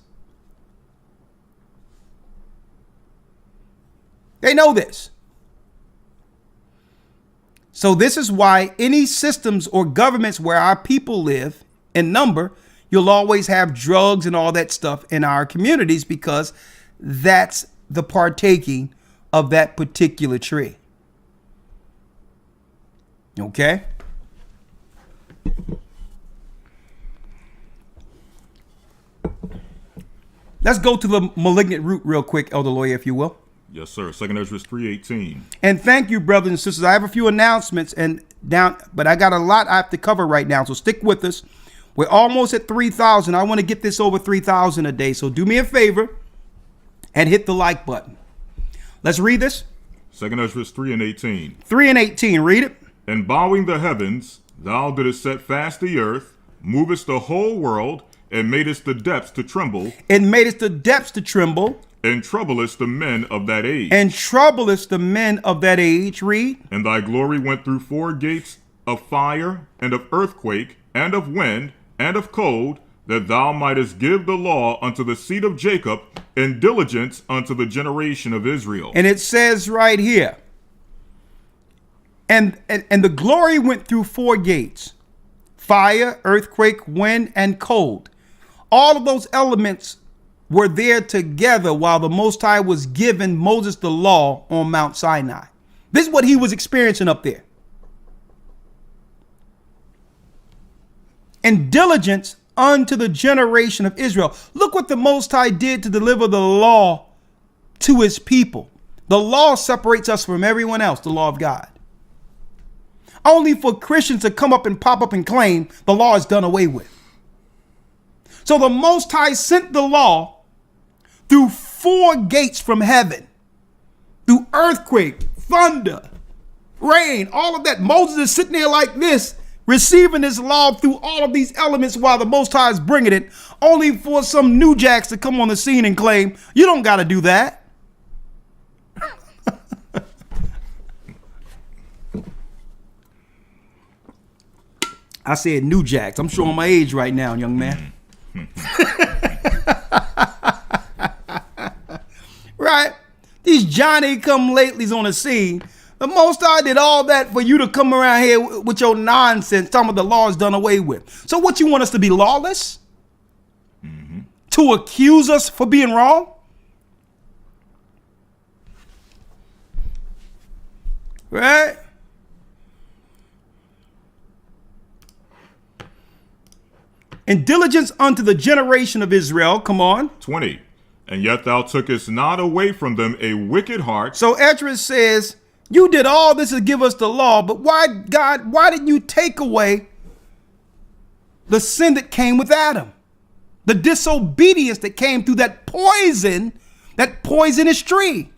They know this. So this is why any systems or governments where our people live in number, you'll always have drugs and all that stuff in our communities, because that's the partaking of that particular tree. Okay? Let's go to the malignant root real quick, Elder Lawyer, if you will. Yes, sir. 2 Ezra 3:18. And thank you, brothers and sisters. I have a few announcements but I got a lot I have to cover right now, so stick with us. We're almost at 3,000. I want to get this over 3,000 a day, so do me a favor and hit the like button. Let's read this. 2 Ezra 3:18. 3:18, read it. And bowing the heavens, thou didst set fast the earth, movest the whole world, and madest the depths to tremble. And madest the depths to tremble. And troublest the men of that age. And troublest the men of that age, read. And thy glory went through 4 gates of fire, and of earthquake, and of wind, and of cold, that thou mightest give the law unto the seed of Jacob, and diligence unto the generation of Israel. And it says right here, and the glory went through 4 gates, fire, earthquake, wind, and cold. All of those elements were there together while the Most High was giving Moses the law on Mount Sinai. This is what he was experiencing up there. And diligence unto the generation of Israel. Look what the Most High did to deliver the law to his people. The law separates us from everyone else, the law of God. Only for Christians to come up and pop up and claim the law is done away with. So the Most High sent the law through 4 gates from heaven, through earthquake, thunder, rain, all of that. Moses is sitting there like this, receiving this law through all of these elements while the Most High is bringing it, only for some new jacks to come on the scene and claim, you don't got to do that. I said new jacks. I'm showing my age right now, young man. Right? These Johnny come latelys on the scene. The Most High did all that for you to come around here with your nonsense, talking about the law is done away with. So what, you want us to be lawless? Mm-hmm. To accuse us for being wrong? Right? And diligence unto the generation of Israel. Come on. 20. And yet thou tookest not away from them a wicked heart. So Esdras says, you did all this to give us the law, but why, God, why didn't you take away the sin that came with Adam? The disobedience that came through that poisonous tree.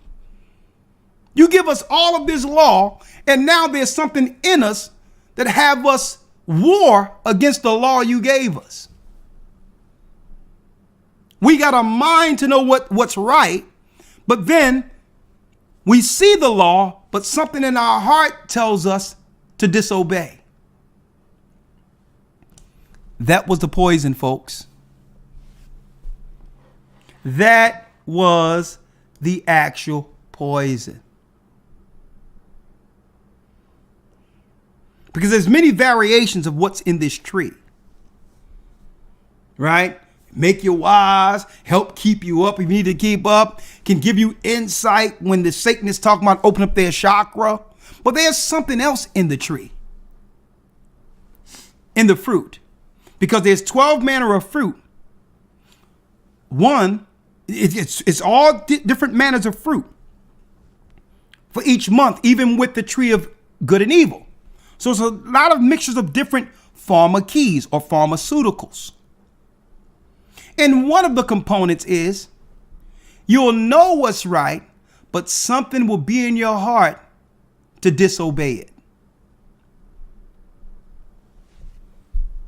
You give us all of this law, and now there's something in us that have us war against the law you gave us. We got a mind to know what's right, but then we see the law, but something in our heart tells us to disobey. That was the poison, folks. That was the actual poison. Because there's many variations of what's in this tree. Right? Make you wise, help keep you up if you need to keep up, can give you insight when the Satanists talking about open up their chakra. But there's something else in the tree, in the fruit, because there's 12 manner of fruit. One, it's all different manners of fruit for each month, even with the tree of good and evil. So it's a lot of mixtures of different pharmakeys or pharmaceuticals. And one of the components is you'll know what's right, but something will be in your heart to disobey it.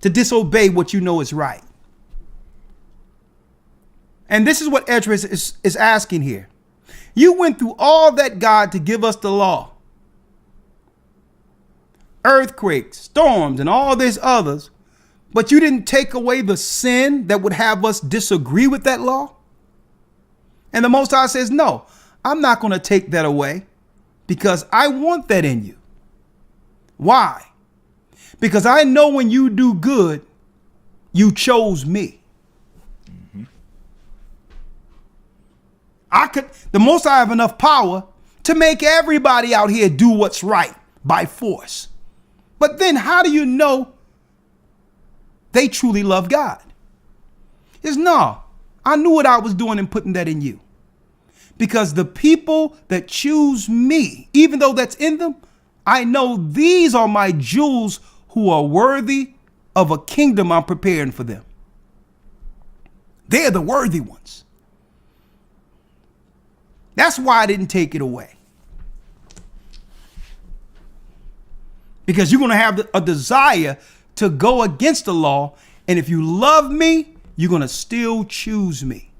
To disobey what you know is right. And this is what Ezra is asking here. You went through all that, God, to give us the law. Earthquakes, storms, and all these others. But you didn't take away the sin that would have us disagree with that law. And the Most High says, no, I'm not going to take that away because I want that in you. Why? Because I know when you do good, you chose me. The Most High have enough power to make everybody out here do what's right by force. But then how do you know they truly love God? It's no, I knew what I was doing and putting that in you. Because the people that choose me, even though that's in them, I know these are my jewels who are worthy of a kingdom I'm preparing for them. They're the worthy ones. That's why I didn't take it away. Because you're going to have a desire to go against the law. And if you love me, you're going to still choose me.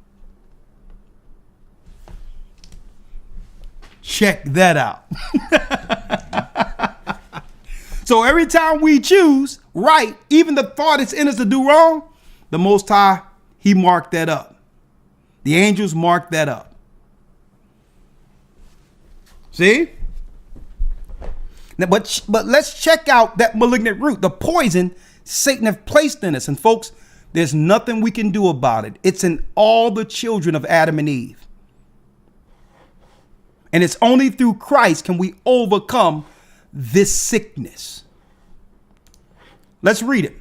Check that out. So every time we choose right, even the thought that's in us to do wrong, the Most High, he marked that up. The angels marked that up. See? Now, but let's check out that malignant root, the poison Satan have placed in us. And folks, there's nothing we can do about it. It's in all the children of Adam and Eve. And it's only through Christ can we overcome this sickness. Let's read it.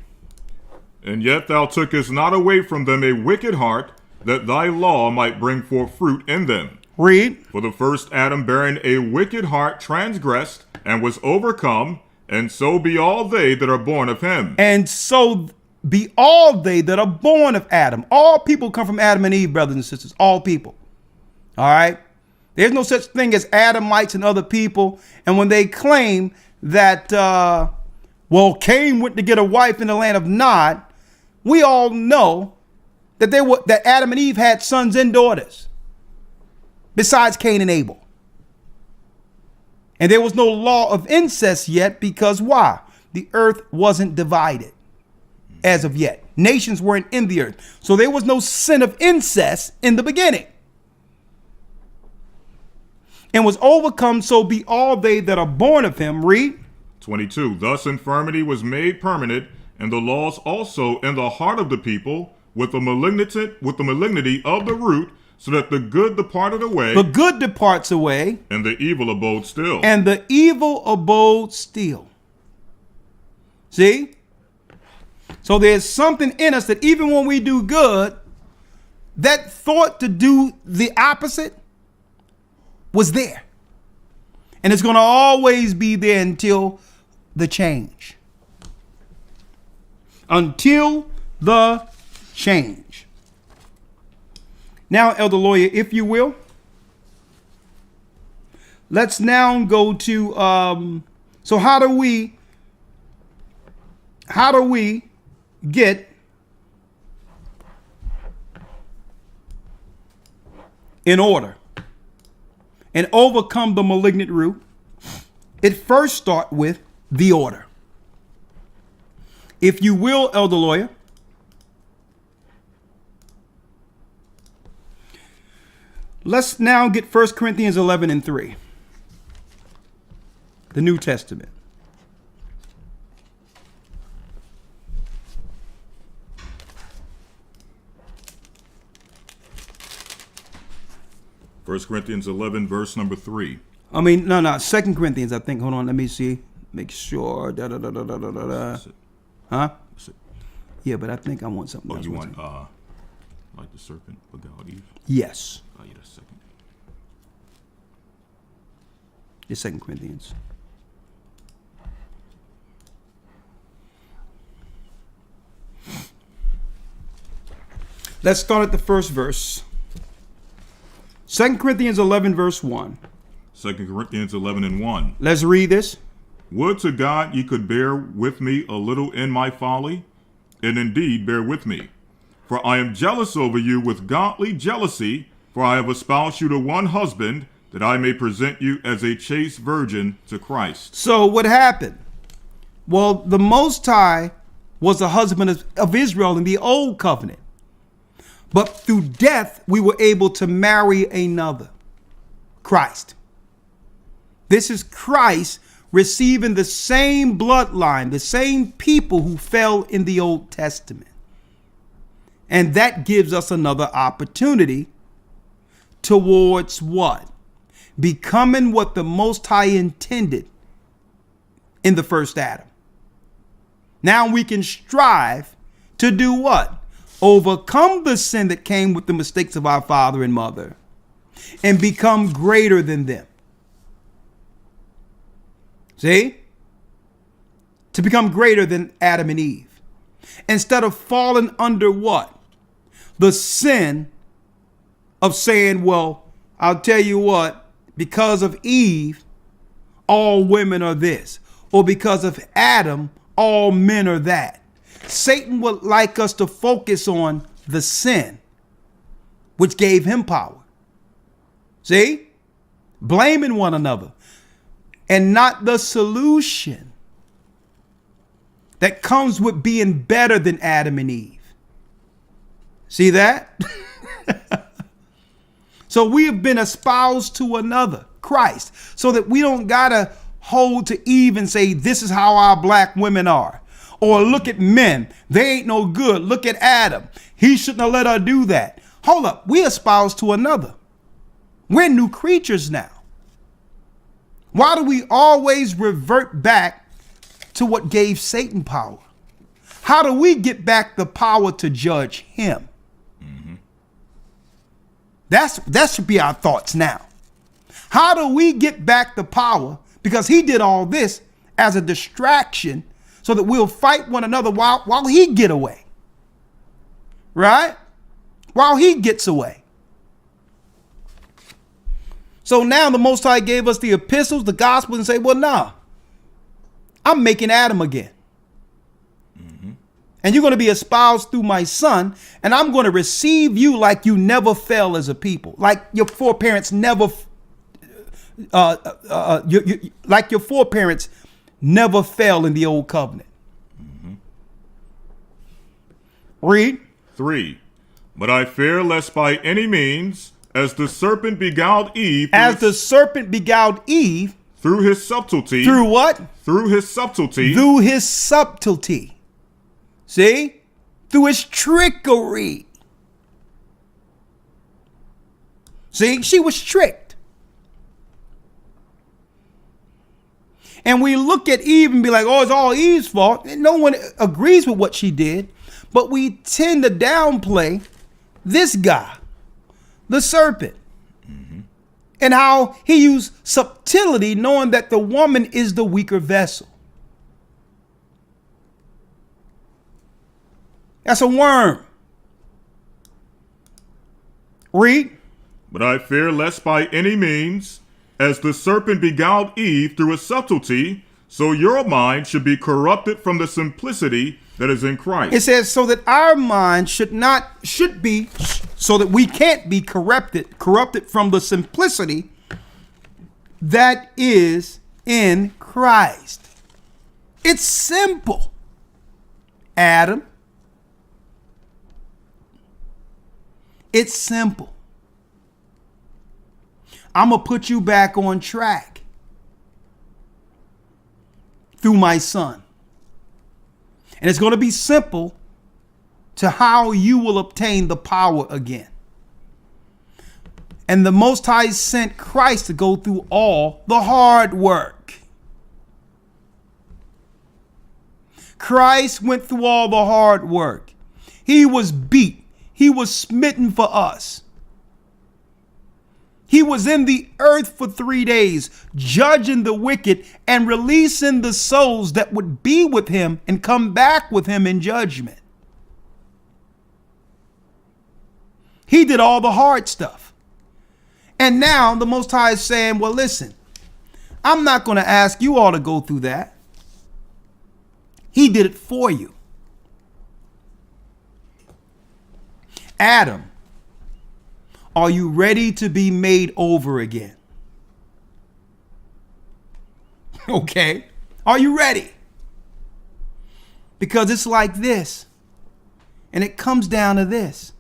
And yet thou tookest not away from them a wicked heart, that thy law might bring forth fruit in them. Read. For the first Adam bearing a wicked heart transgressed, and was overcome, and so be all they that are born of him. And so be all they that are born of Adam. All people come from Adam and Eve, brothers and sisters. All people. All right. There's no such thing as Adamites and other people. And when they claim that, Cain went to get a wife in the land of Nod, we all know that that Adam and Eve had sons and daughters besides Cain and Abel. And there was no law of incest yet because why? The earth wasn't divided as of yet. Nations weren't in the earth. So there was no sin of incest in the beginning. And was overcome, so be all they that are born of him. Read. 22. Thus infirmity was made permanent, and the laws also in the heart of the people, with the malignity of the root, so that the good departed away. The good departs away. And the evil abode still. And the evil abode still. See? So there's something in us that even when we do good, that thought to do the opposite was there. And it's going to always be there until the change. Until the change. Now, Elder Lawyer, if you will, let's now go to, so how do we get in order and overcome the malignant root? It first starts with the order. If you will, Elder Lawyer, Let's now get 1 Corinthians 11 and 3. The New Testament. First Corinthians 11, verse number 3. I mean, no, 2 Corinthians, I think. Hold on, let me see. Make sure. Huh? Yeah, but I think I want something else. You want, like the serpent beguiled Eve? Yes. Oh, yeah, that's second. It's 2 Corinthians. Let's start at the first verse. 2 Corinthians 11, verse 1. 2 Corinthians 11 and 1. Let's read this. Would to God ye could bear with me a little in my folly, and indeed bear with me. For I am jealous over you with godly jealousy, for I have espoused you to one husband, that I may present you as a chaste virgin to Christ. So what happened? Well, the Most High was the husband of Israel in the old covenant. But through death, we were able to marry another, Christ. This is Christ receiving the same bloodline, the same people who fell in the Old Testament. And that gives us another opportunity towards what? Becoming what the Most High intended in the first Adam. Now we can strive to do what? Overcome the sin that came with the mistakes of our father and mother and become greater than them. See? To become greater than Adam and Eve. Instead of falling under what? The sin of saying, well, I'll tell you what, because of Eve, all women are this. Or because of Adam, all men are that. Satan would like us to focus on the sin, which gave him power. See? Blaming one another. And not the solution that comes with being better than Adam and Eve. See that? So we have been espoused to another, Christ, so that we don't gotta hold to Eve and say, this is how our black women are. Or look at men. They ain't no good. Look at Adam. He shouldn't have let her do that. Hold up. We espouse to another. We're new creatures now. Why do we always revert back to what gave Satan power? How do we get back the power to judge him? Mm-hmm. That should be our thoughts now. How do we get back the power? Because he did all this as a distraction so that we'll fight one another while he get away. Right? While he gets away. So now the Most High gave us the epistles, the gospel, and say, well, nah, I'm making Adam again. Mm-hmm. And you're going to be espoused through my son, and I'm going to receive you like you never fell as a people. Like your foreparents never, like your foreparents never fell in the old covenant. Mm-hmm. Read. 3. But I fear lest by any means, as the serpent beguiled Eve. The serpent beguiled Eve. Through his subtlety. Through what? Through his subtlety. Through his subtlety. See? Through his trickery. See? She was tricked. And we look at Eve and be like, oh, it's all Eve's fault. And no one agrees with what she did. But we tend to downplay this guy, the serpent, mm-hmm. and how he used subtlety, knowing that the woman is the weaker vessel. That's a worm. Read. But I fear lest by any means, as the serpent beguiled Eve through his subtlety, so your mind should be corrupted from the simplicity that is in Christ. It says so that our mind should be, so that we can't be corrupted from the simplicity that is in Christ. It's simple. Adam. It's simple. I'm going to put you back on track through my son. And it's going to be simple to how you will obtain the power again. And the Most High sent Christ to go through all the hard work. Christ went through all the hard work. He was beat. He was smitten for us. He was in the earth for 3 days, judging the wicked and releasing the souls that would be with him and come back with him in judgment. He did all the hard stuff. And now the Most High is saying, well, listen, I'm not going to ask you all to go through that. He did it for you. Adam, are you ready to be made over again? Okay. Are you ready? Because it's like this. And it comes down to this.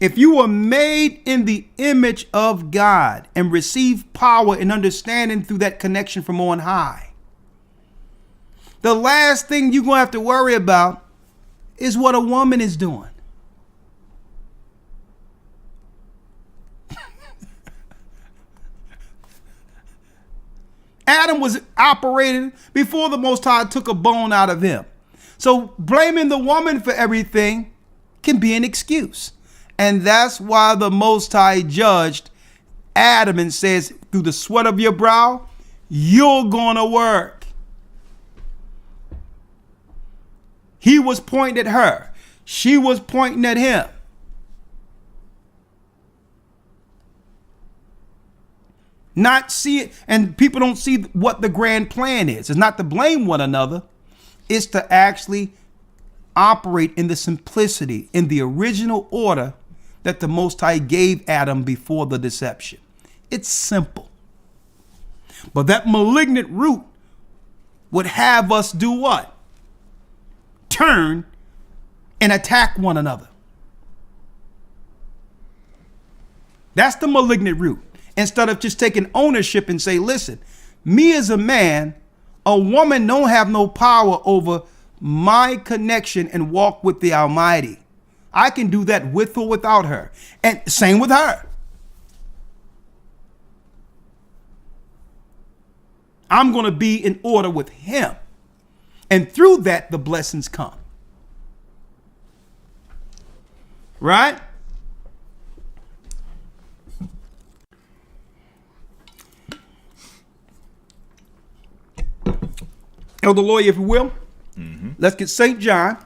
If you were made in the image of God and receive power and understanding through that connection from on high, the last thing you're going to have to worry about is what a woman is doing. Adam was operating before the Most High took a bone out of him. So blaming the woman for everything can be an excuse. And that's why the Most High judged Adam and says, through the sweat of your brow, you're going to work. He was pointing at her. She was pointing at him. Not see it, and people don't see what the grand plan is. It's not to blame one another. It's to actually operate in the simplicity, in the original order that the Most High gave Adam before the deception. It's simple. But that malignant root would have us do what? Turn and attack one another. That's the malignant root. Instead of just taking ownership and say, listen, me as a man, a woman don't have no power over my connection and walk with the Almighty. I can do that with or without her. And same with her. I'm going to be in order with him. And through that, the blessings come. Right? Elder Lawyer, if you will, let's get St. John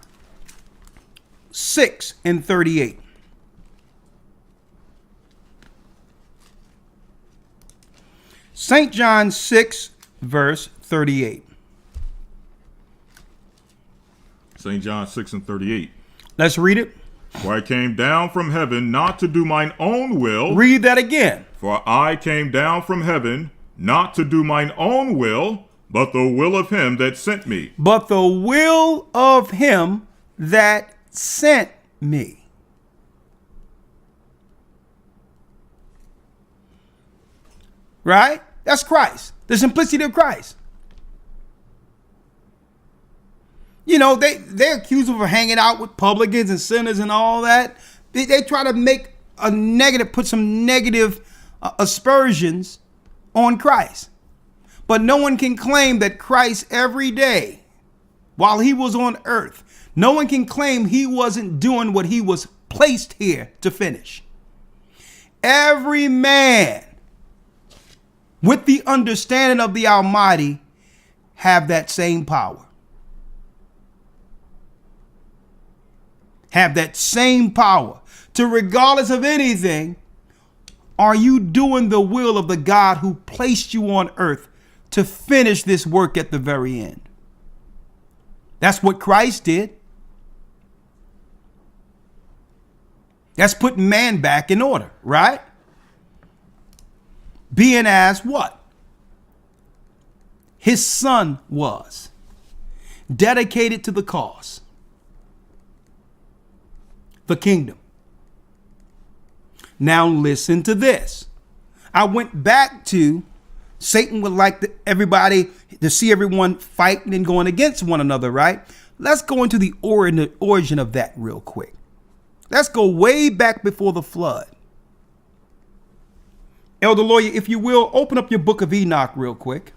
6 and 38. St. John 6, verse 38. St. John 6 and 38. Let's read it. For I came down from heaven not to do mine own will. Read that again. For I came down from heaven not to do mine own will, but the will of him that sent me. But the will of him that sent me. Right? That's Christ. The simplicity of Christ. You know, they accuse him of hanging out with publicans and sinners and all that. They try to make a negative, put some negative aspersions on Christ. But no one can claim that Christ every day, while he was on earth, no one can claim he wasn't doing what he was placed here to finish. Every man with the understanding of the Almighty have that same power. Have that same power to, regardless of anything, are you doing the will of the God who placed you on earth to finish this work at the very end? That's what Christ did. That's putting man back in order, right? Being as what? His son was. Dedicated to the cause. The kingdom. Now listen to this. I went back to Satan would like everybody to see everyone fighting and going against one another, right? Let's go into the origin of that real quick. Let's go way back before the flood. Elder Lawyer, if you will, open up your book of Enoch real quick.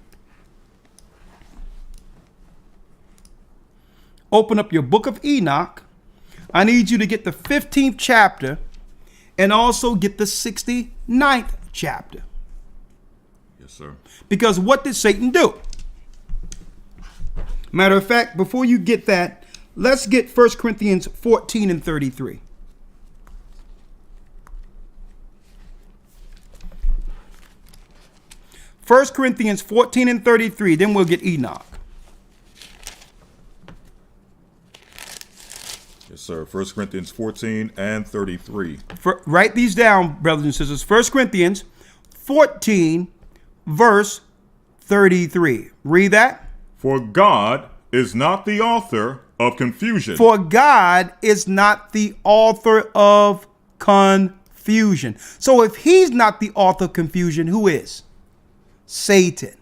Open up your book of Enoch. I need you to get the 15th chapter and also get the 69th chapter. Yes, sir. Because what did Satan do? Matter of fact, before you get that, let's get 1 Corinthians 14 and 33. First Corinthians 14 and 33, then we'll get Enoch. Yes, sir. 1 Corinthians 14 and 33. Write these down, brothers and sisters. 1 Corinthians 14, verse 33. Read that. For God is not the author of confusion. For God is not the author of confusion. So if he's not the author of confusion, who is? Satan.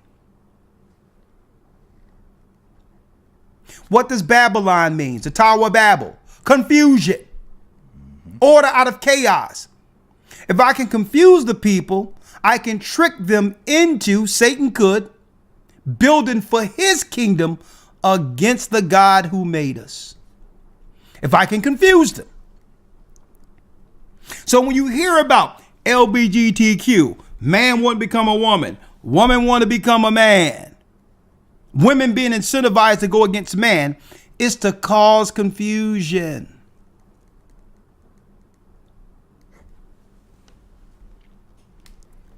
What does Babylon mean? The Tower of Babel. Confusion. Order out of chaos. If I can confuse the people, I can trick them into, Satan could, building for his kingdom against the God who made us. If I can confuse them. So when you hear about LGBTQ, man want to become a woman, woman want to become a man, women being incentivized to go against man, is to cause confusion.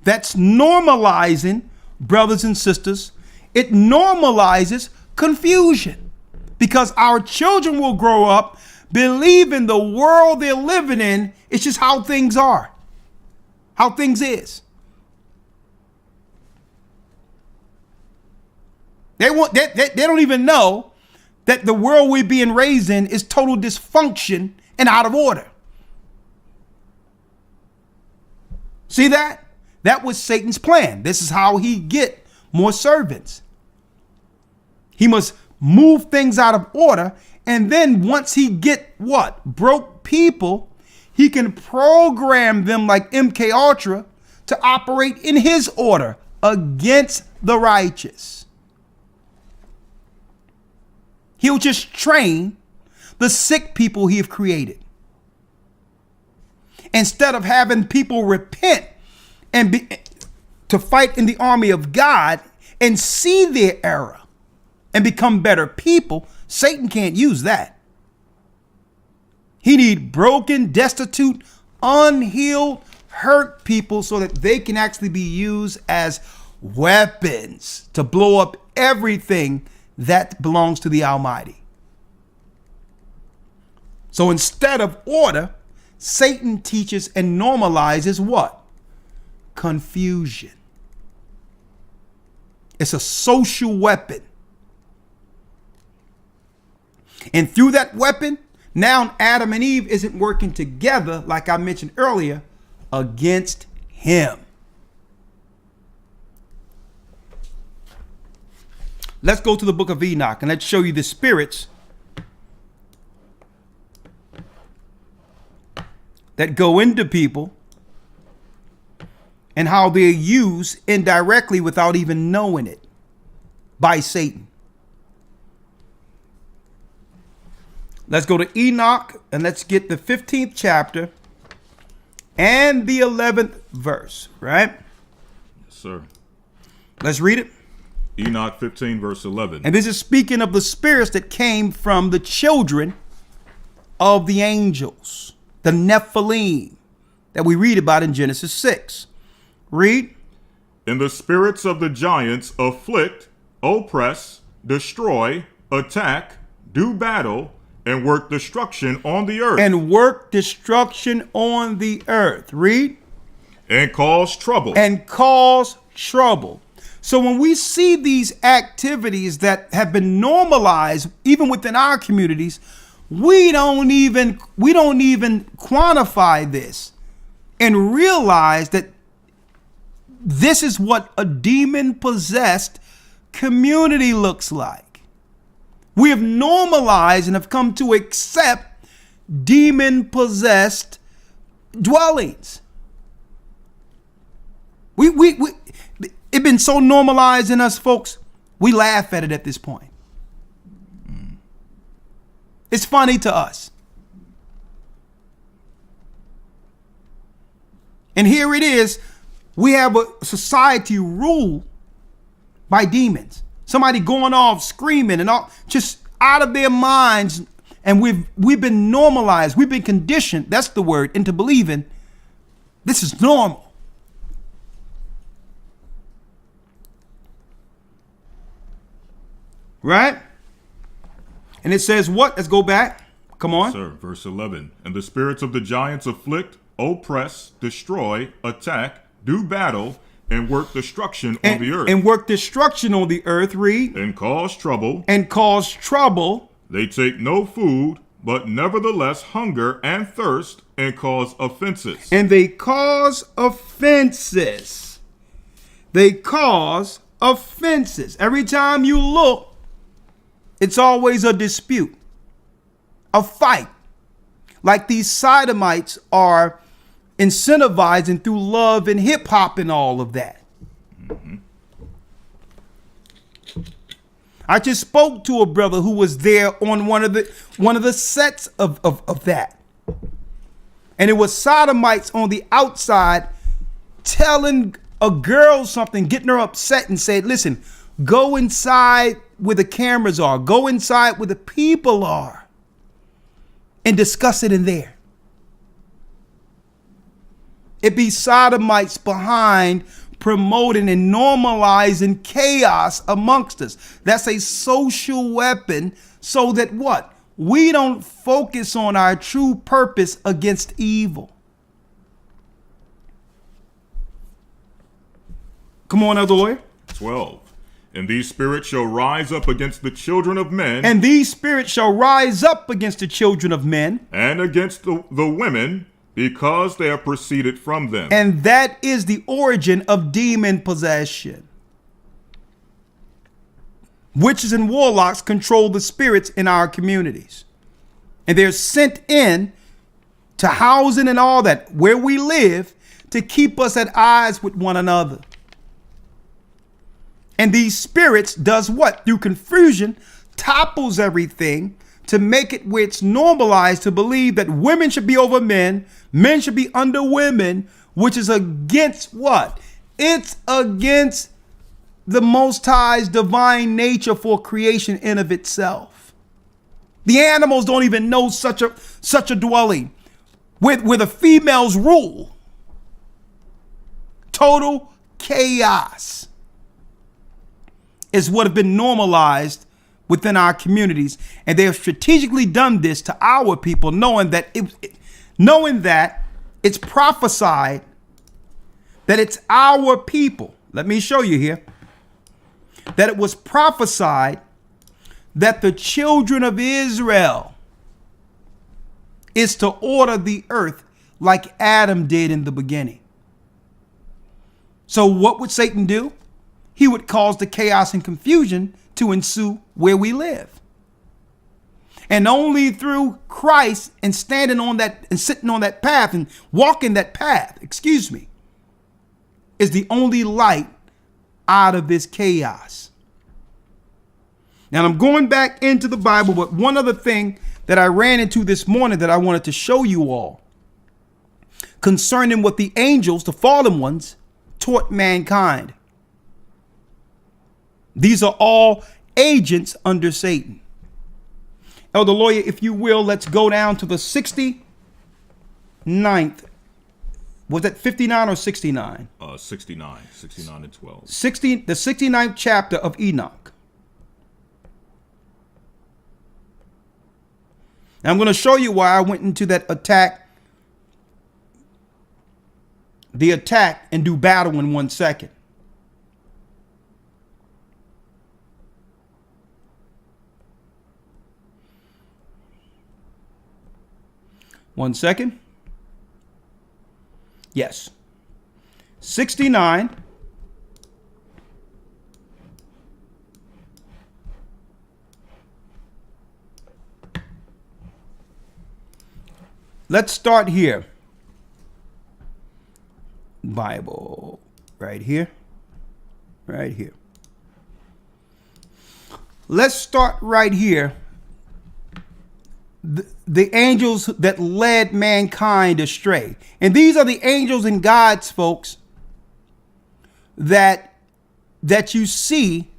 That's normalizing, brothers and sisters. It normalizes confusion because our children will grow up believing the world they're living in is just how things are, how things is. They don't even know that the world we're being raised in is total dysfunction and out of order. See that? That was Satan's plan. This is how he get more servants. He must move things out of order. And then once he get what? Broke people, he can program them like MK Ultra to operate in his order against the righteous. He'll just train the sick people he have created. Instead of having people repent and to fight in the army of God and see their error and become better people, Satan can't use that. He needs broken, destitute, unhealed, hurt people so that they can actually be used as weapons to blow up everything that belongs to the Almighty. So instead of order, Satan teaches and normalizes what? Confusion. It's a social weapon. And through that weapon, now Adam and Eve isn't working together, like I mentioned earlier, against him. Let's go to the book of Enoch and let's show you the spirits that go into people and how they're used indirectly without even knowing it by Satan. Let's go to Enoch and let's get the 15th chapter and the 11th verse, right? Yes, sir. Let's read it. Enoch 15, verse 11. And this is speaking of the spirits that came from the children of the angels, the Nephilim, that we read about in Genesis 6. Read. And the spirits of the giants afflict, oppress, destroy, attack, do battle, and work destruction on the earth. And work destruction on the earth. Read. And cause trouble. And cause trouble. So when we see these activities that have been normalized, even within our communities, we don't even quantify this and realize that This is what a demon-possessed community looks like. We have normalized and have come to accept demon-possessed dwellings. It's been so normalized in us, folks, we laugh at it at this point. It's funny to us. And here it is. We have a society ruled by demons. Somebody going off screaming and all, just out of their minds. And we've been normalized. We've been conditioned. That's the word, into believing this is normal. Right? And it says what? Let's go back. Come on. Sir, verse 11. And the spirits of the giants afflict, oppress, destroy, attack, do battle, and work destruction on the earth. And work destruction on the earth, read. And cause trouble. And cause trouble. They take no food, but nevertheless hunger and thirst, and cause offenses. And they cause offenses. They cause offenses. Every time you look, it's always a dispute, a fight. Like these sodomites are incentivizing through love and hip hop and all of that. Mm-hmm. I just spoke to a brother who was there on one of the sets of that. And it was sodomites on the outside telling a girl something, getting her upset, and said, listen, go inside where the cameras are. Go inside where the people are and discuss it in there. It be sodomites behind promoting and normalizing chaos amongst us. That's a social weapon so that what? We don't focus on our true purpose against evil. Come on, Elder Lawyer. 12. And these spirits shall rise up against the children of men. And these spirits shall rise up against the children of men. And against the women, because they have proceeded from them. And that is the origin of demon possession. Witches and warlocks control the spirits in our communities. And they're sent in to housing and all that, where we live, to keep us at odds with one another. And these spirits does what? Through confusion, topples everything to make it where it's normalized to believe that women should be over men, men should be under women, which is against what? It's against the Most High's divine nature for creation in of itself. The animals don't even know such a dwelling where the females rule. Total chaos is what have been normalized within our communities, and they have strategically done this to our people, knowing that it's prophesied that it's our people. Let me show you here that it was prophesied that the children of Israel is to order the earth like Adam did in the beginning. So what would Satan do? He would cause the chaos and confusion to ensue where we live. And only through Christ and standing on that and sitting on that path and walking that path, is the only light out of this chaos. Now I'm going back into the Bible, but one other thing that I ran into this morning that I wanted to show you all concerning what the angels, the fallen ones, taught mankind. These are all agents under Satan. Elder Lawyer, if you will, let's go down to the 69th. Was that 59 or 69? 69 and 12. The 69th chapter of Enoch. Now I'm going to show you why I went into that attack. The attack and do battle in 1 second. One second. Yes. 69 let's start here. Bible, right here. Right here. Let's start right here. The angels that led mankind astray. And these are the angels and gods, folks, that you see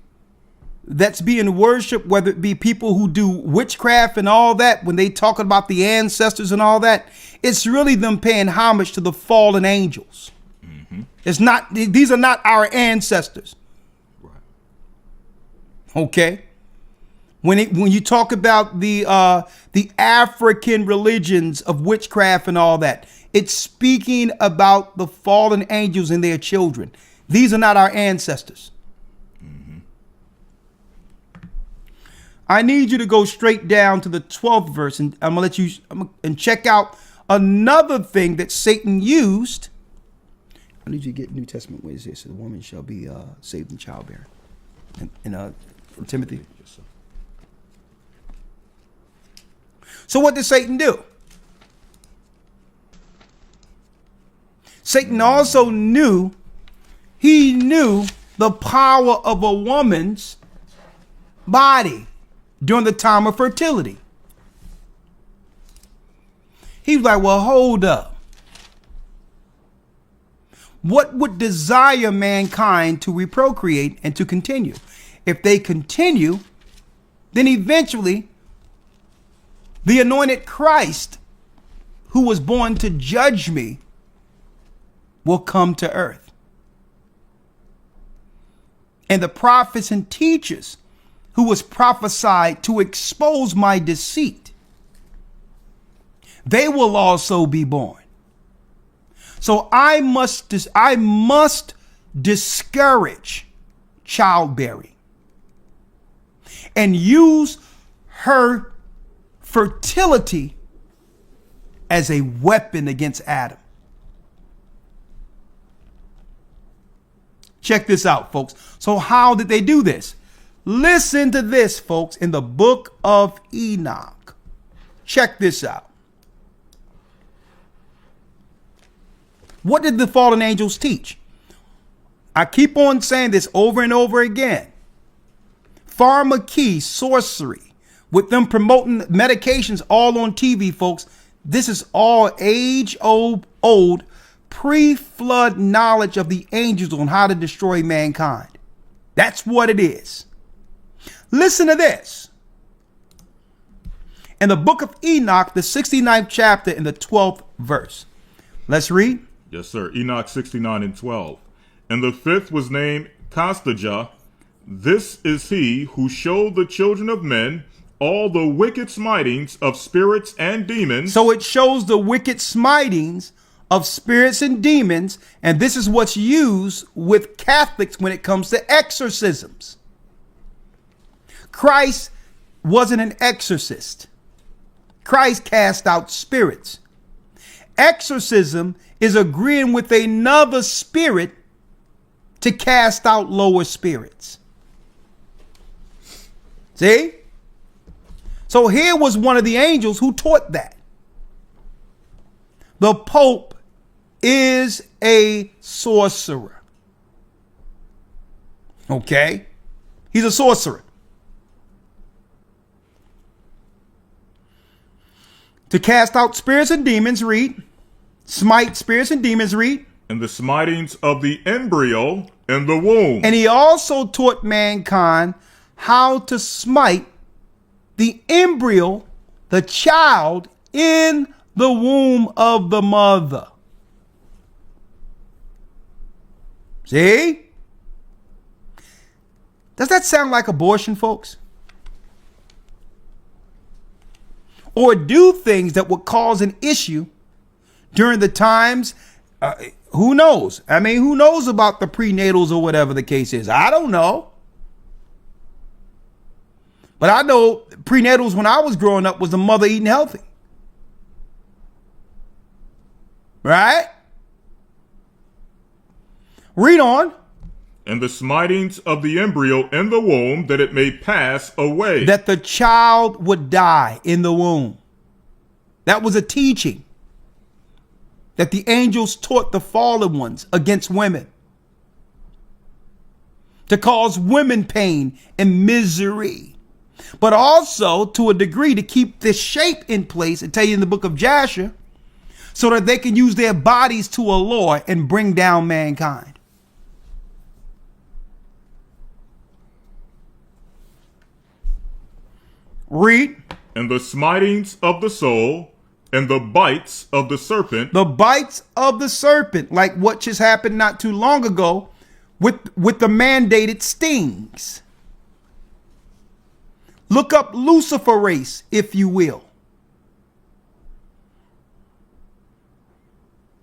that's being worshipped, whether it be people who do witchcraft and all that, when they talk about the ancestors and all that, it's really them paying homage to the fallen angels. Mm-hmm. It's not, these are not our ancestors. Right. Okay. When you talk about the African religions of witchcraft and all that, it's speaking about the fallen angels and their children. These are not our ancestors. Mm-hmm. I need you to go straight down to the 12th verse, and I'm gonna let you and check out another thing that Satan used. I need you to get New Testament. What is this? The woman shall be saved in childbearing. In Timothy. So what did Satan do? Satan also knew the power of a woman's body during the time of fertility. He was like, well, hold up. What would desire mankind to reprocreate and to continue? If they continue, then eventually the anointed Christ, who was born to judge me, will come to earth. And the prophets and teachers who was prophesied to expose my deceit, they will also be born. So I must discourage childbearing and use her fertility as a weapon against Adam. Check this out, folks. So how did they do this? Listen to this, folks, in the book of Enoch. Check this out. What did the fallen angels teach? I keep on saying this over and over again. Pharmakeia, sorcery, with them promoting medications all on TV, folks. This is all age-old, pre-flood knowledge of the angels on how to destroy mankind. That's what it is. Listen to this. In the book of Enoch, the 69th chapter in the 12th verse. Let's read. Yes, sir. Enoch 69 and 12. And the fifth was named Costajah. This is he who showed the children of men all the wicked smitings of spirits and demons. So it shows the wicked smitings of spirits and demons. And this is what's used with Catholics when it comes to exorcisms. Christ wasn't an exorcist. Christ cast out spirits. Exorcism is agreeing with another spirit to cast out lower spirits. See? So here was one of the angels who taught that. The Pope is a sorcerer. Okay? He's a sorcerer. To cast out spirits and demons, read. Smite spirits and demons, read. And the smitings of the embryo in the womb. And he also taught mankind how to smite the embryo, the child in the womb of the mother. See? Does that sound like abortion, folks? Or do things that would cause an issue during the times, who knows? I mean, who knows about the prenatals or whatever the case is? I don't know. But I know prenatals when I was growing up was the mother eating healthy. Right? Read on. And the smitings of the embryo in the womb, that it may pass away. That the child would die in the womb. That was a teaching. that the angels taught the fallen ones against women, to cause women pain and misery, but also to a degree to keep this shape in place and tell you in the book of Jasher, so that they can use their bodies to allure and bring down mankind. Read. And the smitings of the soul, and the bites of the serpent. The bites of the serpent, like what just happened not too long ago with the mandated stings. Look up Lucifer race, if you will.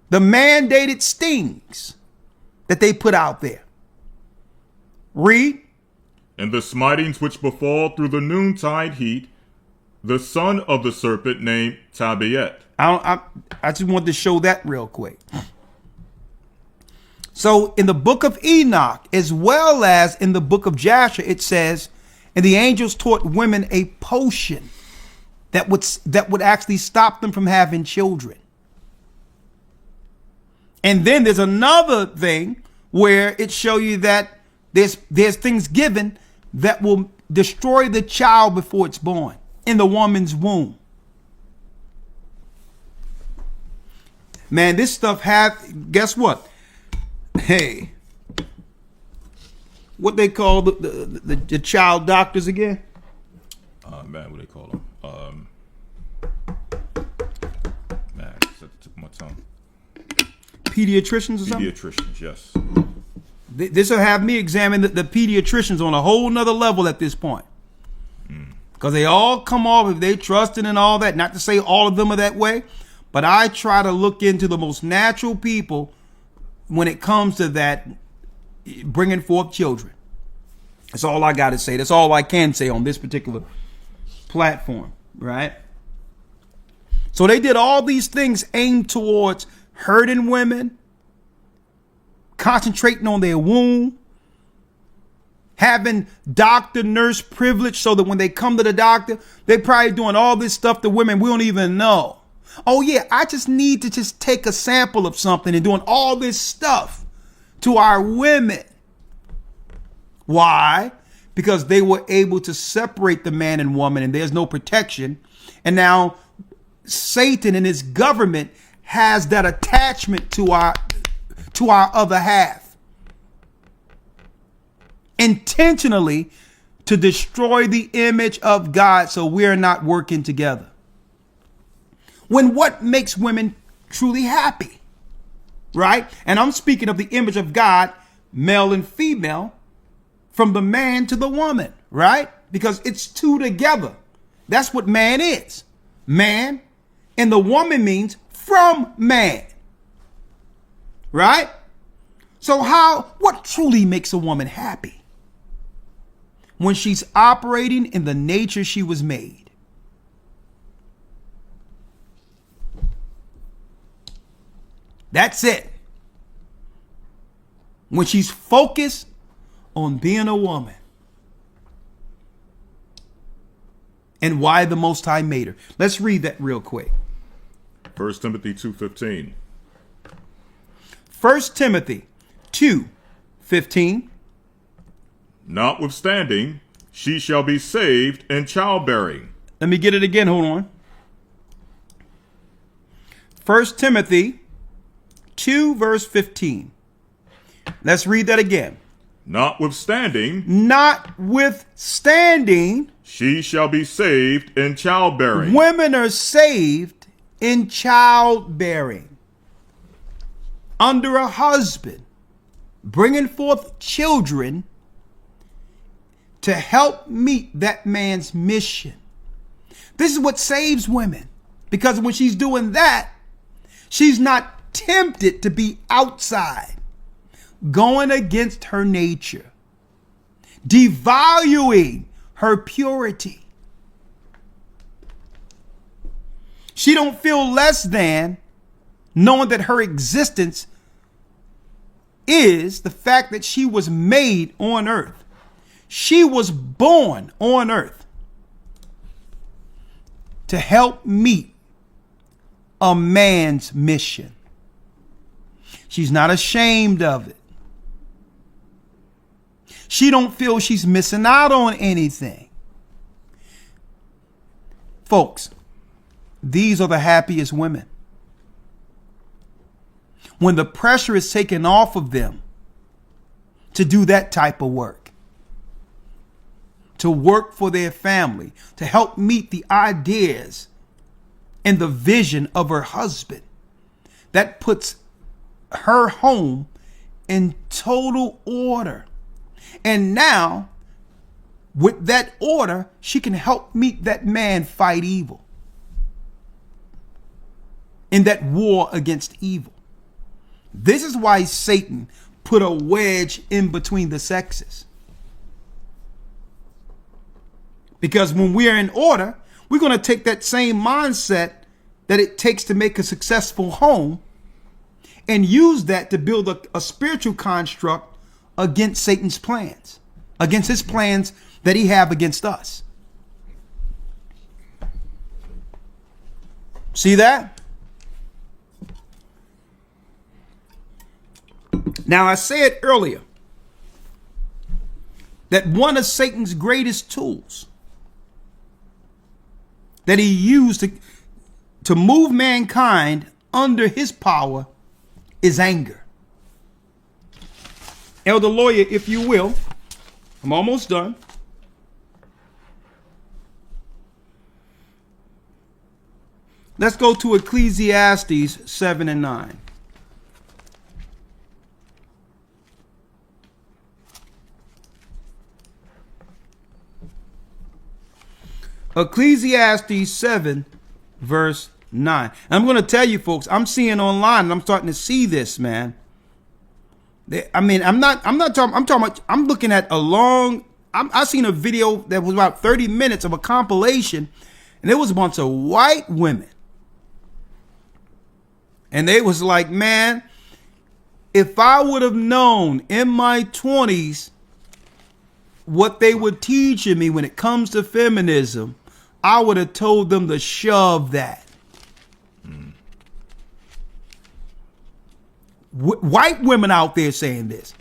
The mandated stings that they put out there. Read. And the smitings which befall through the noontide heat, the son of the serpent named Tabiet. I just wanted to show that real quick. So in the book of Enoch, as well as in the book of Jasher, it says, and the angels taught women a potion that would actually stop them from having children. And then there's another thing where it shows you that there's things given that will destroy the child before it's born in the woman's womb. Man, this stuff guess what? Hey, what they call the child doctors again? Man, what they call them? Man, it's at the tip of my tongue. Pediatricians or something? Pediatricians, yes. This will have me examine the pediatricians on a whole nother level at this point. Because they all come off, if they trusting and all that, not to say all of them are that way, but I try to look into the most natural people when it comes to that, bringing forth children. That's all I got to say. That's all I can say on this particular platform, right? So they did all these things aimed towards hurting women, concentrating on their womb, having doctor nurse privilege so that when they come to the doctor, they're probably doing all this stuff to women we don't even know. Oh yeah, I just need to just take a sample of something and doing all this stuff to our women. Why? Because they were able to separate the man and woman and there's no protection. And now Satan and his government has that attachment to our other half, intentionally to destroy the image of God so we're not working together. When what makes women truly happy, right? And I'm speaking of the image of God, male and female, from the man to the woman, right? Because it's two together. That's what man is. Man, and the woman means from man, right? So what truly makes a woman happy? When she's operating in the nature she was made. That's it. When she's focused on being a woman. And why the Most High made her. Let's read that real quick. 1 Timothy 2:15. 1 Timothy 2:15. Notwithstanding, she shall be saved in childbearing. Let me get it again. Hold on. 1 Timothy 2 verse 15. Let's read that again. Notwithstanding, she shall be saved in childbearing. Women are saved in childbearing. Under a husband, bringing forth children to help meet that man's mission. This is what saves women. Because when she's doing that, she's not tempted to be outside, going against her nature, devaluing her purity. She don't feel less than, knowing that her existence is the fact that she was made on earth. She was born on earth to help meet a man's mission. She's not ashamed of it. She don't feel she's missing out on anything. Folks, these are the happiest women. When the pressure is taken off of them to do that type of work, to work for their family, to help meet the ideas and the vision of her husband, that puts her home in total order. And now, with that order, she can help meet that man fight evil in that war against evil. This is why Satan put a wedge in between the sexes. Because when we are in order, we're going to take that same mindset that it takes to make a successful home and use that to build a spiritual construct against Satan's plans, against his plans that he have against us. See that? Now, I said earlier that one of Satan's greatest tools that he used to move mankind under his power is anger. Elder Lawyer, if you will, I'm almost done. Let's go to Ecclesiastes 7 and 9. Ecclesiastes 7 verse 9. And I'm going to tell you folks, I'm seeing online and I'm starting to see this, man. I'm looking at I seen a video that was about 30 minutes of a compilation, and it was a bunch of white women. And they was like, man, if I would have known in my 20s what they were teaching me when it comes to feminism, I would have told them to shove that. White women out there saying this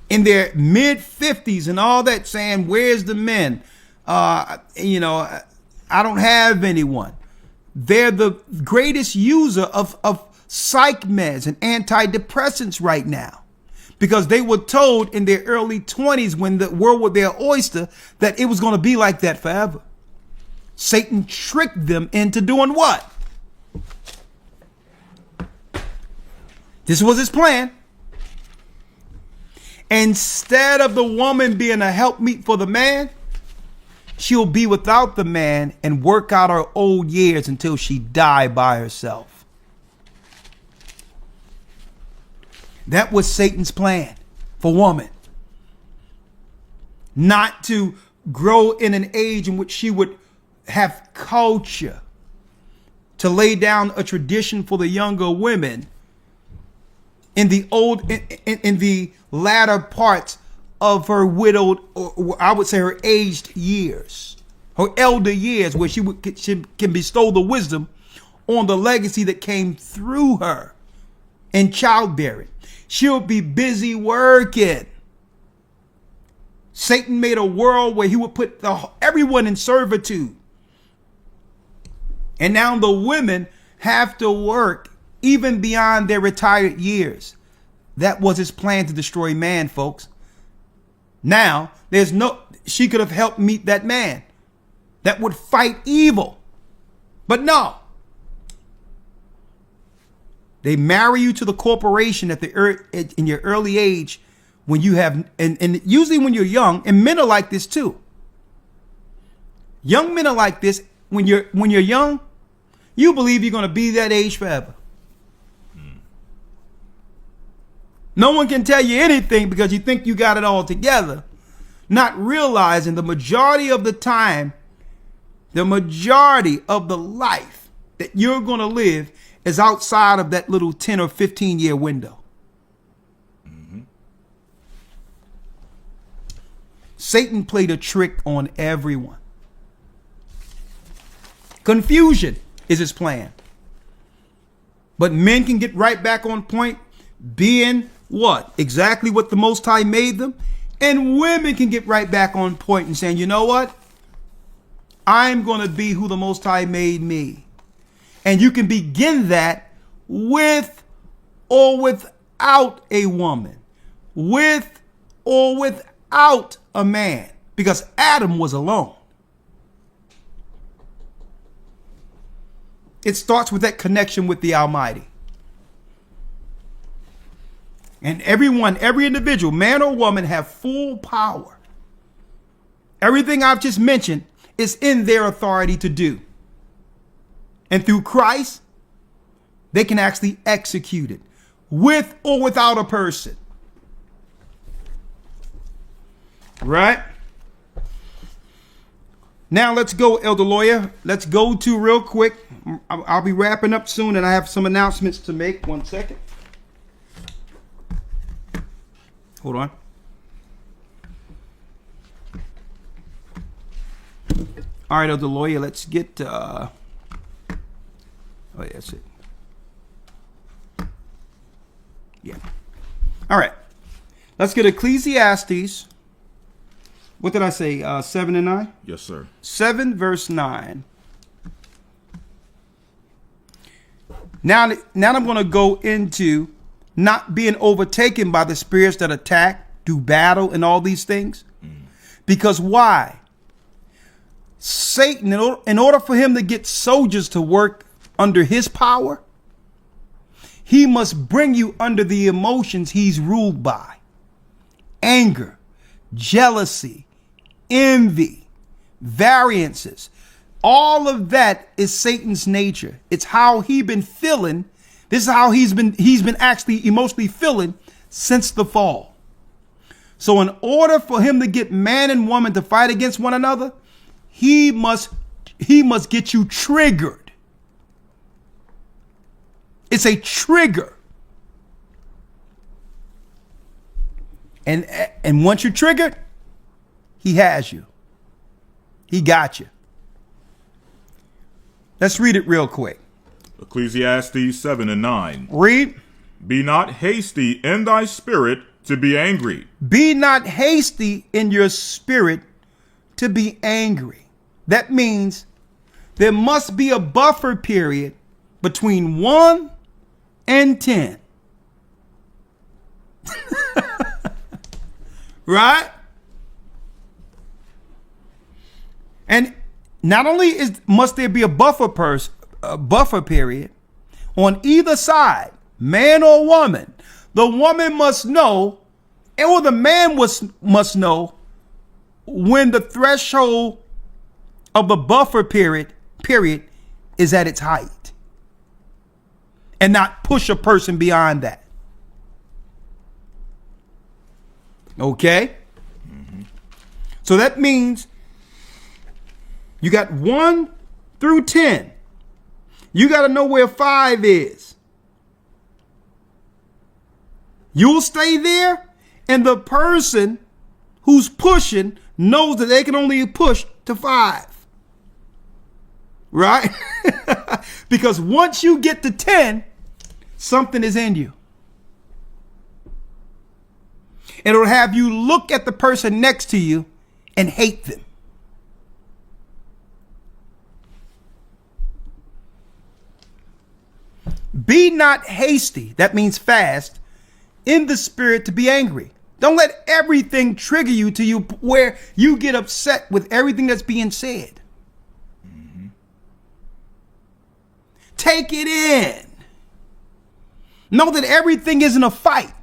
in their mid 50s and all that, saying, where's the men? I don't have anyone. They're the greatest user of psych meds and antidepressants right now, because they were told in their early 20s, when the world was their oyster, that it was going to be like that forever. Satan tricked them into doing what? This was his plan. Instead of the woman being a helpmeet for the man, she'll be without the man and work out her old years until she die by herself. That was Satan's plan for woman. Not to grow in an age in which she would have culture, to lay down a tradition for the younger women in the latter parts of her widowed, or I would say her aged years, her elder years, where she can bestow the wisdom on the legacy that came through her in childbearing. She'll be busy working. Satan made a world where he would put everyone in servitude. And now the women have to work even beyond their retired years. That was his plan to destroy man, folks. Now, she could have helped meet that man that would fight evil. But no. They marry you to the corporation in your early age, when you have, and usually when you're young, and men are like this too. Young men are like this. When you're young, you believe you're going to be that age forever. No one can tell you anything because you think you got it all together, not realizing the majority of the time, the majority of the life that you're going to live is outside of that little 10 or 15 year window. Mm-hmm. Satan played a trick on everyone. Confusion is his plan. But men can get right back on point, being what? Exactly what the Most High made them. And women can get right back on point and saying, you know what? I'm going to be who the Most High made me. And you can begin that with or without a woman, with or without a man, because Adam was alone. It starts with that connection with the Almighty. And everyone, every individual, man or woman, have full power. Everything I've just mentioned is in their authority to do. And through Christ, they can actually execute it with or without a person. Right? Now let's go, Elder Lawyer. Let's go to real quick. I'll be wrapping up soon and I have some announcements to make. 1 second. Hold on. All right, Elder Lawyer, let's get... oh, yeah, that's it. Yeah. All right. Let's get Ecclesiastes. What did I say? 7 and 9? Yes, sir. 7 verse 9. Now I'm going to go into not being overtaken by the spirits that attack, do battle, and all these things. Because why? Satan, in order for him to get soldiers to work under his power, he must bring you under the emotions he's ruled by. Anger, jealousy, envy, variances. All of that is Satan's nature. It's how he's been feeling. This is how he's been actually emotionally feeling since the fall. So in order for him to get man and woman to fight against one another, he must get you triggered. It's a trigger. And once you're triggered, he has you. He got you. Let's read it real quick. Ecclesiastes 7 and 9. Read. Be not hasty in thy spirit to be angry. Be not hasty in your spirit to be angry. That means there must be a buffer period between 1 and 10. Right? And not only must there be a buffer period on either side, man or woman. The woman must know, or the man must know, when the threshold of the buffer period is at its height, and not push a person beyond that. Okay? So that means you got 1 through 10. You got to know where 5 is. You'll stay there, and the person who's pushing knows that they can only push to 5. Right? Because once you get to 10, something is in you. It'll have you look at the person next to you and hate them. Be not hasty, that means fast, in the spirit to be angry. Don't let everything trigger you to you where you get upset with everything that's being said. Take it in. Know that everything isn't a fight.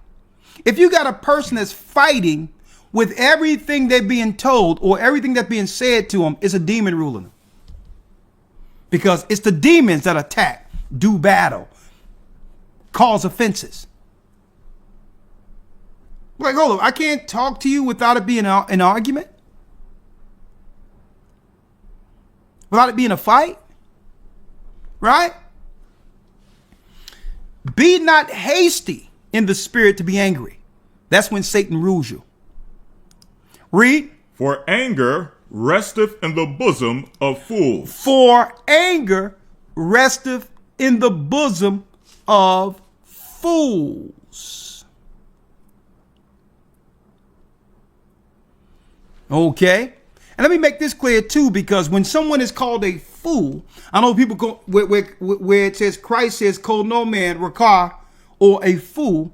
If you got a person that's fighting with everything they're being told or everything that's being said to them, it's a demon ruling them. Because it's the demons that attack, do battle, cause offenses. Like, hold on, I can't talk to you without it being an argument? Without it being a fight? Right? Be not hasty in the spirit to be angry. That's when Satan rules you. Read. For anger resteth in the bosom of fools. For anger resteth in the bosom of fools. Okay? And let me make this clear too, because when someone is called a fool, I know people go where it says Christ says, "Call no man rakar," or a fool.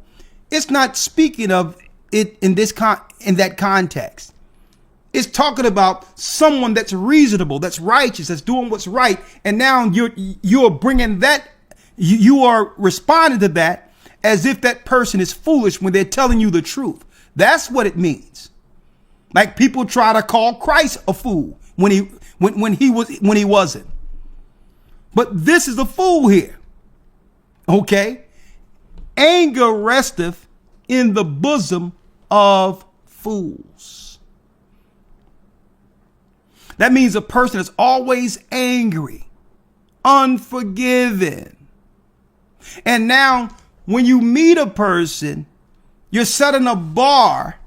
It's not speaking of it in that context. It's talking about someone that's reasonable, that's righteous, that's doing what's right, and now you're bringing that, you are responding to that as if that person is foolish when they're telling you the truth. That's what it means. Like people try to call Christ a fool when he wasn't. But this is a fool here. Okay? Anger resteth in the bosom of fools. That means a person is always angry, unforgiving. And now when you meet a person, you're setting a bar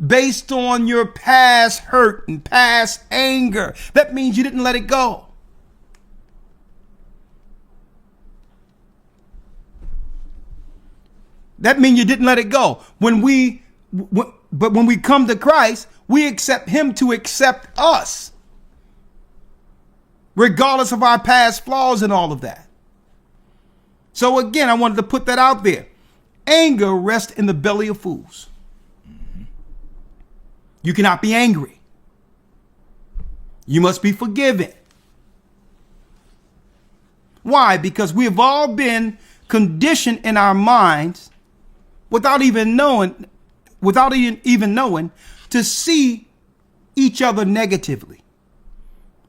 based on your past hurt and past anger. That means you didn't let it go. That means you didn't let it go. But when we come to Christ, we accept him to accept us, regardless of our past flaws and all of that. So again, I wanted to put that out there. Anger rests in the belly of fools. You cannot be angry. You must be forgiving. Why? Because we have all been conditioned in our minds without even knowing to see each other negatively.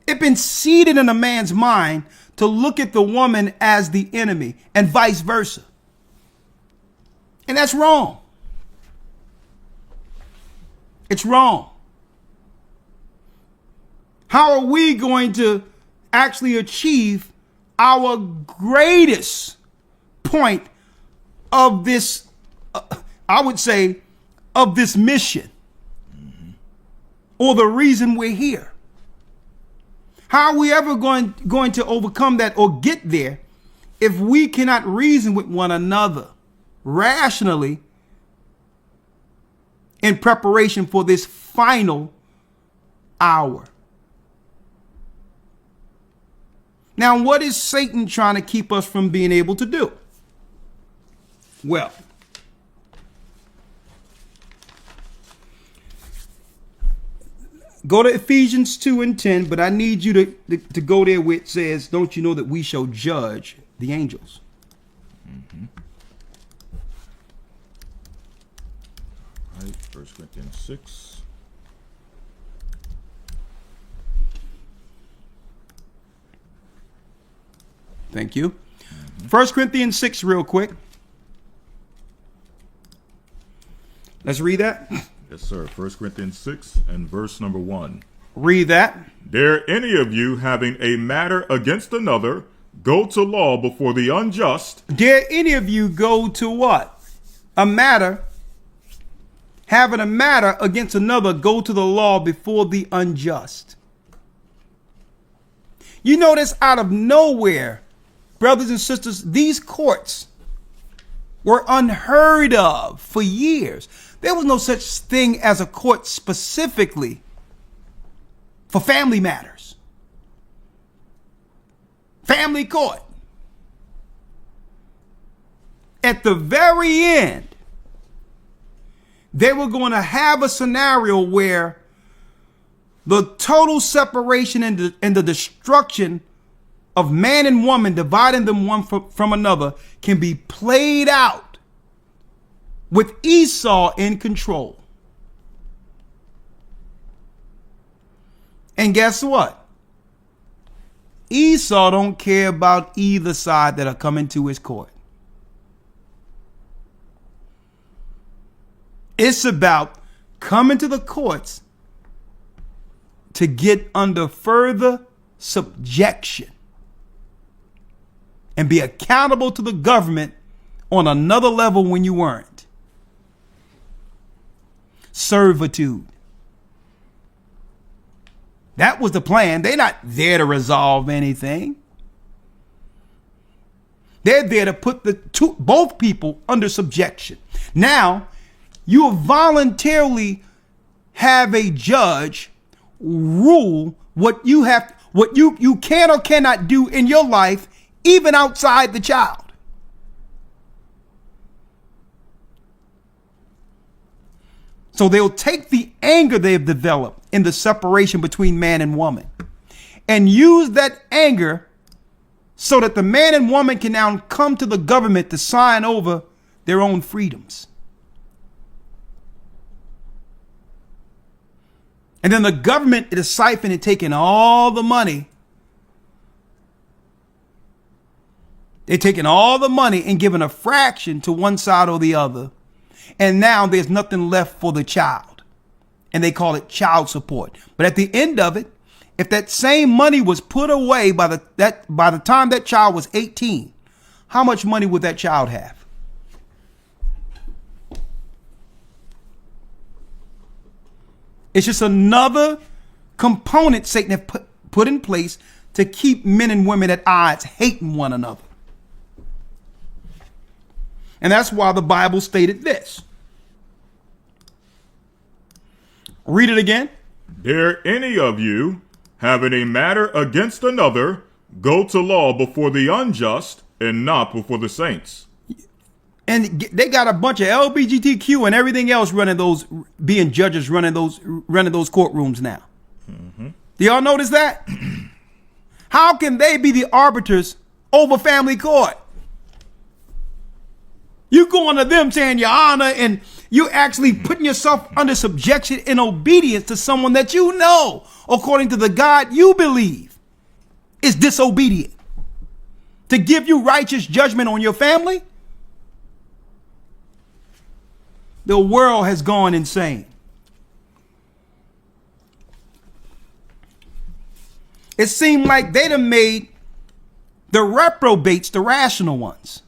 It's been seeded in a man's mind to look at the woman as the enemy and vice versa. And that's wrong. It's wrong. How are we going to actually achieve our greatest point of this, I would say, of this mission, or the reason we're here? How are we ever going to overcome that or get there if we cannot reason with one another rationally in preparation for this final hour? Now, what is Satan trying to keep us from being able to do? Well, go to Ephesians 2 and 10, but I need you to go there where it says, "Don't you know that we shall judge the angels?" Mm-hmm. All right, 1 Corinthians 6. Thank you. 1 Corinthians 6 real quick. Let's read that. Yes, sir. 1 Corinthians 6 and verse number 1. Read that. Dare any of you, having a matter against another, go to law before the unjust? Dare any of you go to what? A matter. Having a matter against another, go to the law before the unjust. You notice out of nowhere, brothers and sisters, these courts were unheard of for years. There was no such thing as a court specifically for family matters. Family court. At the very end, they were going to have a scenario where the total separation and the destruction of man and woman, dividing them one from another, can be played out with Esau in control. And guess what? Esau don't care about either side that are coming to his court. It's about coming to the courts to get under further subjection and be accountable to the government on another level when you weren't. Servitude. That was the plan. They're not there to resolve anything. They're there to put both people under subjection. Now, you voluntarily have a judge rule what you can or cannot do in your life, even outside the child. So they'll take the anger they've developed in the separation between man and woman and use that anger so that the man and woman can now come to the government to sign over their own freedoms. And then the government is siphoning, taking all the money. They're taking all the money and giving a fraction to one side or the other. And now there's nothing left for the child. And they call it child support. But at the end of it, if that same money was put away by the time that child was 18, how much money would that child have? It's just another component Satan have put in place to keep men and women at odds, hating one another. And that's why the Bible stated this. Read it again. Dare any of you, having a matter against another, go to law before the unjust and not before the saints. And they got a bunch of LGBTQ and everything else running those, being judges running those courtrooms now. Mm-hmm. Do y'all notice that? How can they be the arbiters over family court? You going to them saying your honor, and you actually putting yourself under subjection and obedience to someone that you know, according to the God you believe, is disobedient. To give you righteous judgment on your family? The world has gone insane. It seemed like they'd have made the reprobates the rational ones.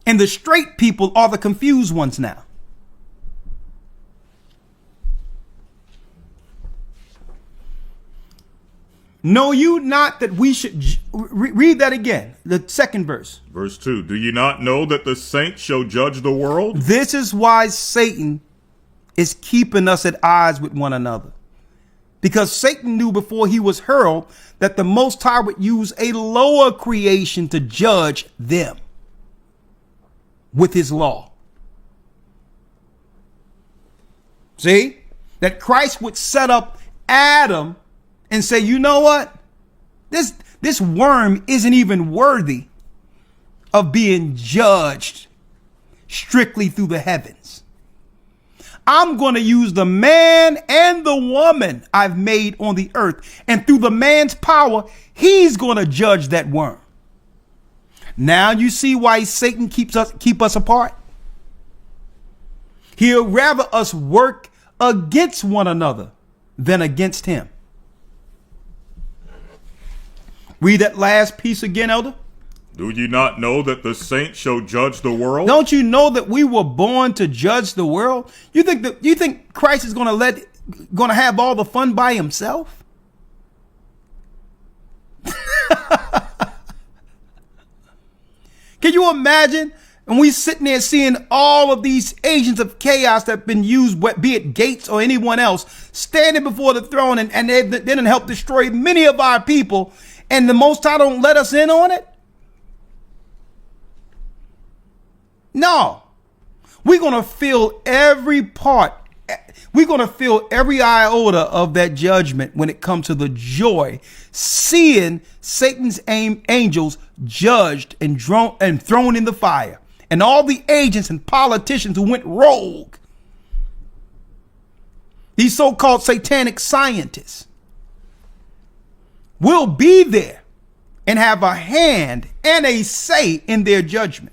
And the straight people are the confused ones now. Know you not that we should read that again, the second verse. Verse 2. Do you not know that the saints shall judge the world? This is why Satan is keeping us at odds with one another. Because Satan knew before he was hurled that the Most High would use a lower creation to judge them with his law. See? That Christ would set up Adam and say, you know what? This worm isn't even worthy of being judged strictly through the heavens. I'm going to use the man and the woman I've made on the earth, and through the man's power, he's going to judge that worm. Now you see why Satan keep us apart. He'll rather us work against one another than against him. Read that last piece again, Elder. Do you not know that the saints shall judge the world? Don't you know that we were born to judge the world? You think Christ is going to have all the fun by himself? Can you imagine? And we sitting there seeing all of these agents of chaos that have been used, be it Gates or anyone else, standing before the throne, and they didn't help destroy many of our people, and the Most High don't let us in on it? No. We're going to feel every part. We're going to feel every iota of that judgment when it comes to the joy, seeing Satan's angels judged and thrown in the fire, and all the agents and politicians who went rogue. These so-called satanic scientists will be there and have a hand and a say in their judgment.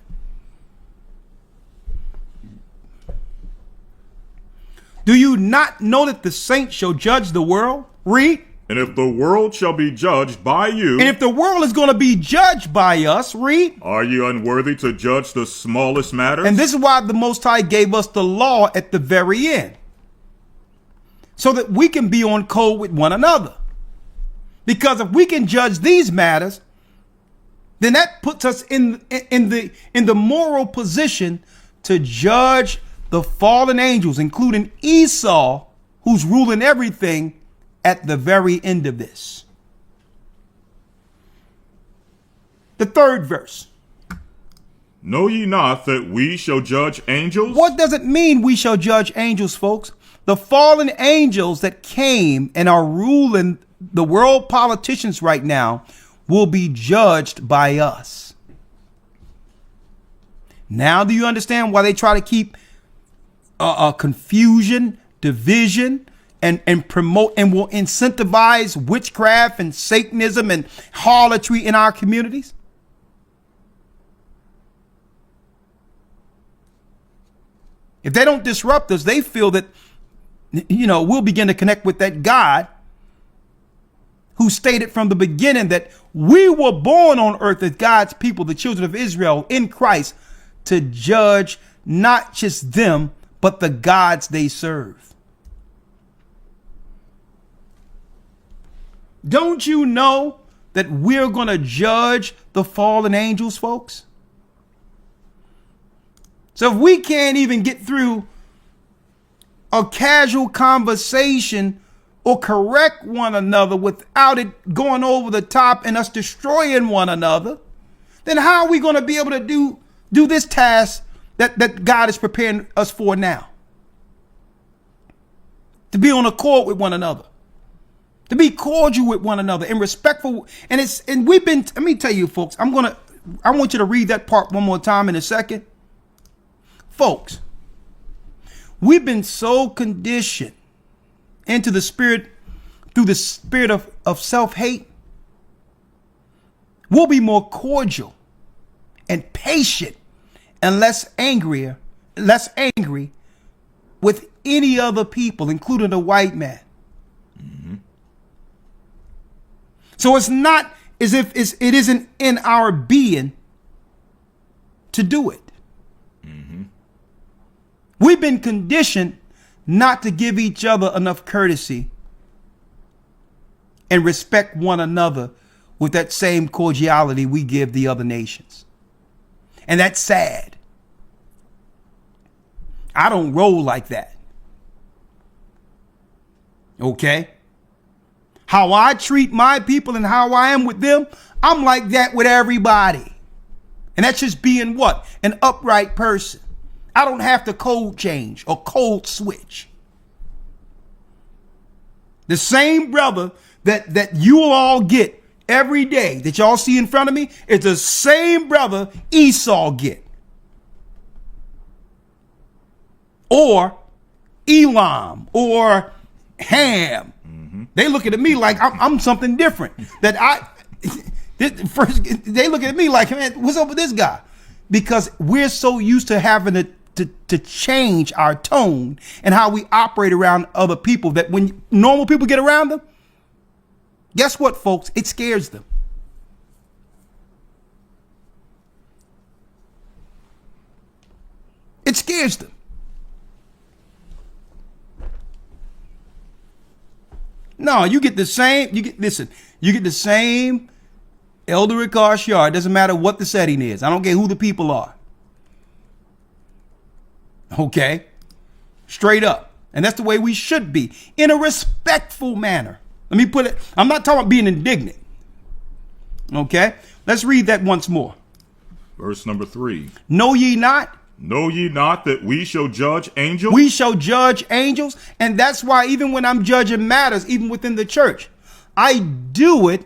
Do you not know that the saints shall judge the world? Read. And if the world shall be judged by you. And if the world is going to be judged by us, read. Are you unworthy to judge the smallest matters? And this is why the Most High gave us the law at the very end. So that we can be on code with one another. Because if we can judge these matters, then that puts us in the moral position to judge the fallen angels, including Esau, who's ruling everything, at the very end of this. The third verse. Know ye not that we shall judge angels? What does it mean we shall judge angels, folks? The fallen angels that came and are ruling the world politicians right now will be judged by us. Now, do you understand why they try to keep confusion, division, and promote and will incentivize witchcraft and Satanism and harlotry in our communities? If they don't disrupt us, they feel that, we'll begin to connect with that God who stated from the beginning that we were born on earth as God's people, the children of Israel in Christ, to judge not just them, but the gods they serve. Don't you know that we're going to judge the fallen angels, folks? So if we can't even get through a casual conversation or correct one another without it going over the top and us destroying one another, then how are we going to be able to do this task that God is preparing us for now? To be on accord with one another, to be cordial with one another and respectful. And we've been, let me tell you, folks, I want you to read that part one more time in a second. Folks, we've been so conditioned into the spirit, through the spirit of self-hate. We'll be more cordial and patient and less angry with any other people, including the white man. Mm-hmm. So it's not as if it isn't in our being to do it. Mm-hmm. We've been conditioned not to give each other enough courtesy and respect one another with that same cordiality we give the other nations. And that's sad. I don't roll like that. Okay? How I treat my people and how I am with them, I'm like that with everybody. And that's just being what? An upright person. I don't have to code change or code switch. The same brother that you will all get every day that y'all see in front of me is the same brother Esau get. Or Elam or Ham. Mm-hmm. They looking at me like I'm something different. They look at me like, man, what's up with this guy? Because we're so used to having to change our tone and how we operate around other people that when normal people get around them, guess what, folks? It scares them. It scares them. No, you get the same. You get the same Elder Ricard Shard. It doesn't matter what the setting is. I don't care who the people are. Okay, straight up, and that's the way we should be, in a respectful manner. Let me put it. I'm not talking about being indignant. Okay, let's read that once more. Verse number 3. Know ye not? Know ye not that we shall judge angels? We shall judge angels. And that's why even when I'm judging matters, even within the church, I do it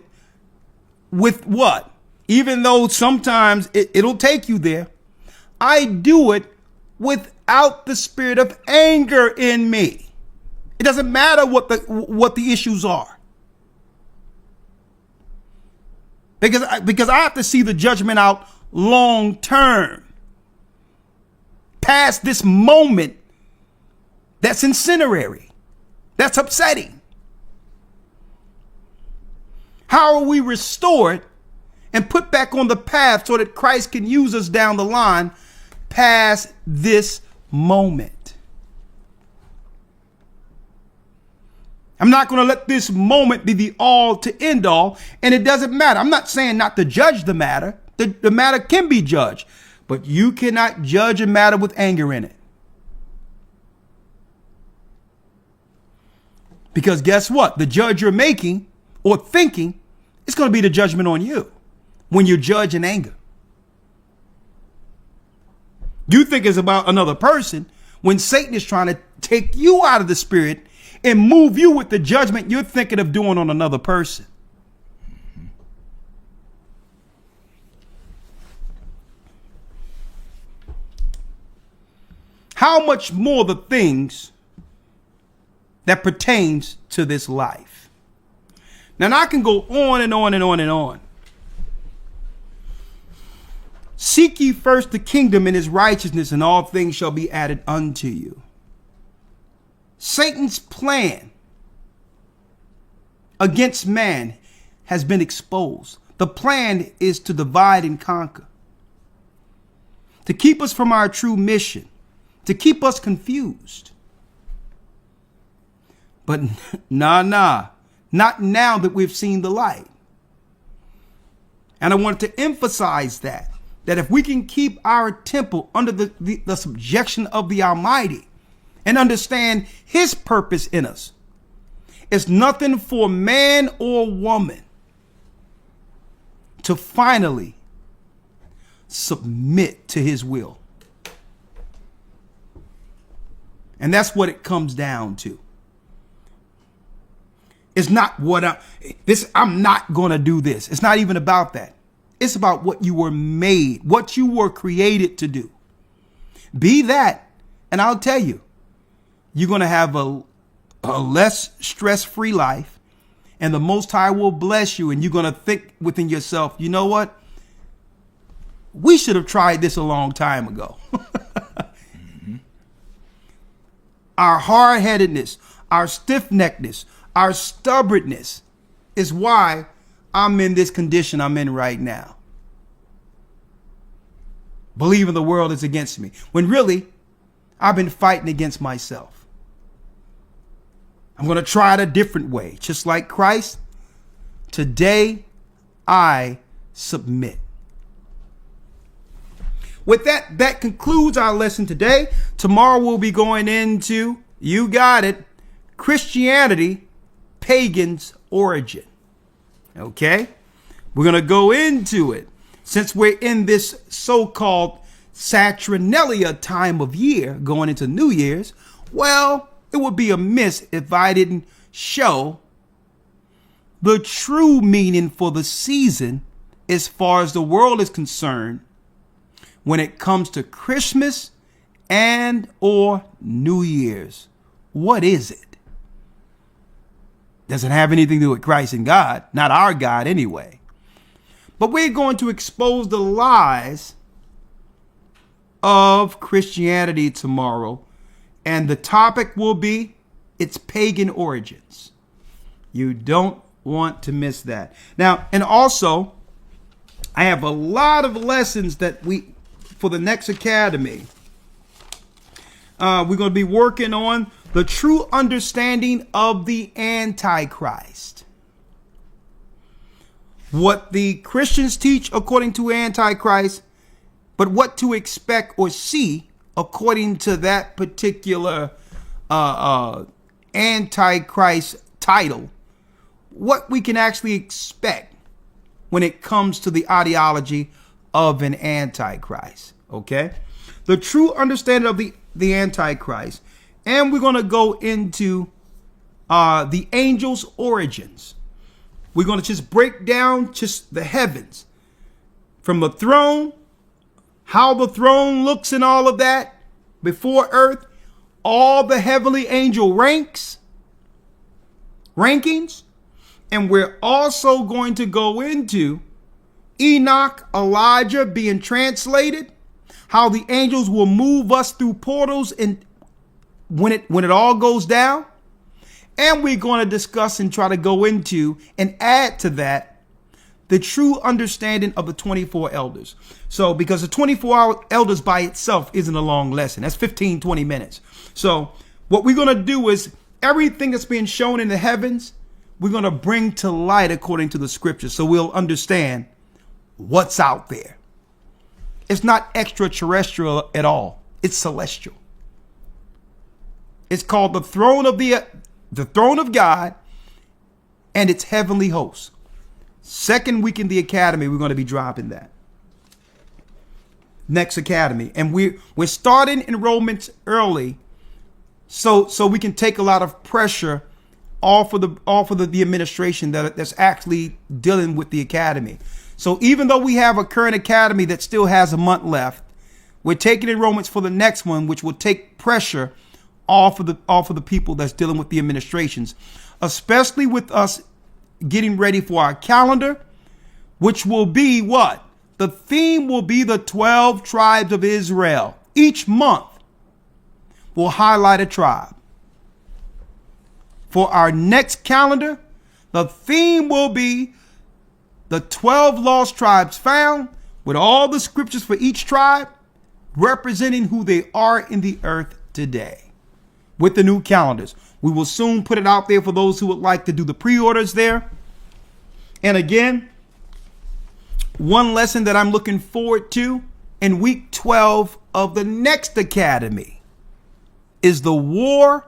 with what? Even though sometimes it'll take you there, I do it without the spirit of anger in me. It doesn't matter what the issues are. Because I have to see the judgment out long term. Past this moment that's incendiary, that's upsetting. How are we restored and put back on the path so that Christ can use us down the line past this moment? I'm not going to let this moment be the all to end all. And it doesn't matter. I'm not saying not to judge the matter. The matter can be judged, but you cannot judge a matter with anger in it. Because guess what? The judge you're making or thinking is going to be the judgment on you when you judge in anger. You think it's about another person when Satan is trying to take you out of the spirit and move you with the judgment you're thinking of doing on another person. How much more the things that pertains to this life. Now I can go on and on and on and on. Seek ye first the kingdom and his righteousness, and all things shall be added unto you. Satan's plan against man has been exposed. The plan is to divide and conquer, to keep us from our true mission, to keep us confused. But not now that we've seen the light. And I wanted to emphasize that if we can keep our temple under the subjection of the Almighty and understand his purpose in us, it's nothing for man or woman to finally submit to his will. And that's what it comes down to. It's not I'm not going to do this. It's not even about that. It's about what you were made, what you were created to do. Be that, and I'll tell you, you're going to have a less stress-free life, and the Most High will bless you, and you're going to think within yourself, you know what? We should have tried this a long time ago. Our hard-headedness, our stiff-neckedness, our stubbornness is why I'm in this condition I'm in right now. Believing the world is against me, when really I've been fighting against myself. I'm going to try it a different way. Just like Christ, today I submit. With that concludes our lesson today. Tomorrow we'll be going into, you got it, Christianity, pagan's origin. Okay? We're going to go into it. Since we're in this so-called Saturnalia time of year, going into New Year's, well, it would be amiss if I didn't show the true meaning for the season as far as the world is concerned when it comes to Christmas and or New Year's. What is it? Doesn't have anything to do with Christ and God, not our God anyway. But we're going to expose the lies of Christianity tomorrow. And the topic will be its pagan origins. You don't want to miss that. Now, and also, I have a lot of lessons that for the next academy. We're going to be working on the true understanding of the Antichrist. What the Christians teach according to Antichrist, but what to expect or see according to that particular Antichrist title. What we can actually expect when it comes to the ideology of an Antichrist. Okay? The true understanding of the Antichrist. And we're going to go into the angel's origins. We're going to just break down just the heavens from the throne, how the throne looks and all of that before earth, all the heavenly angel rankings. And we're also going to go into Enoch, Elijah being translated, how the angels will move us through portals and when it all goes down. And we're going to discuss and try to go into and add to that the true understanding of the 24 elders. So because the 24 elders by itself isn't a long lesson. That's 15, 20 minutes. So what we're going to do is everything that's being shown in the heavens, we're going to bring to light according to the scriptures. So we'll understand what's out there. It's not extraterrestrial at all. It's celestial. It's called the throne of God and its heavenly hosts. Second week in the academy, we're going to be dropping that. Next academy. And we're starting enrollments early so we can take a lot of pressure off of the administration that's actually dealing with the academy. So even though we have a current academy that still has a month left, we're taking enrollments for the next one, which will take pressure off of the people that's dealing with the administrations, especially with us getting ready for our calendar, which will be what? The theme will be the 12 tribes of Israel. Each month will highlight a tribe. For our next calendar, the theme will be the 12 lost tribes found, with all the scriptures for each tribe representing who they are in the earth today. With the new calendars, we will soon put it out there for those who would like to do the pre-orders there. And again, one lesson that I'm looking forward to in week 12 of the next academy is the War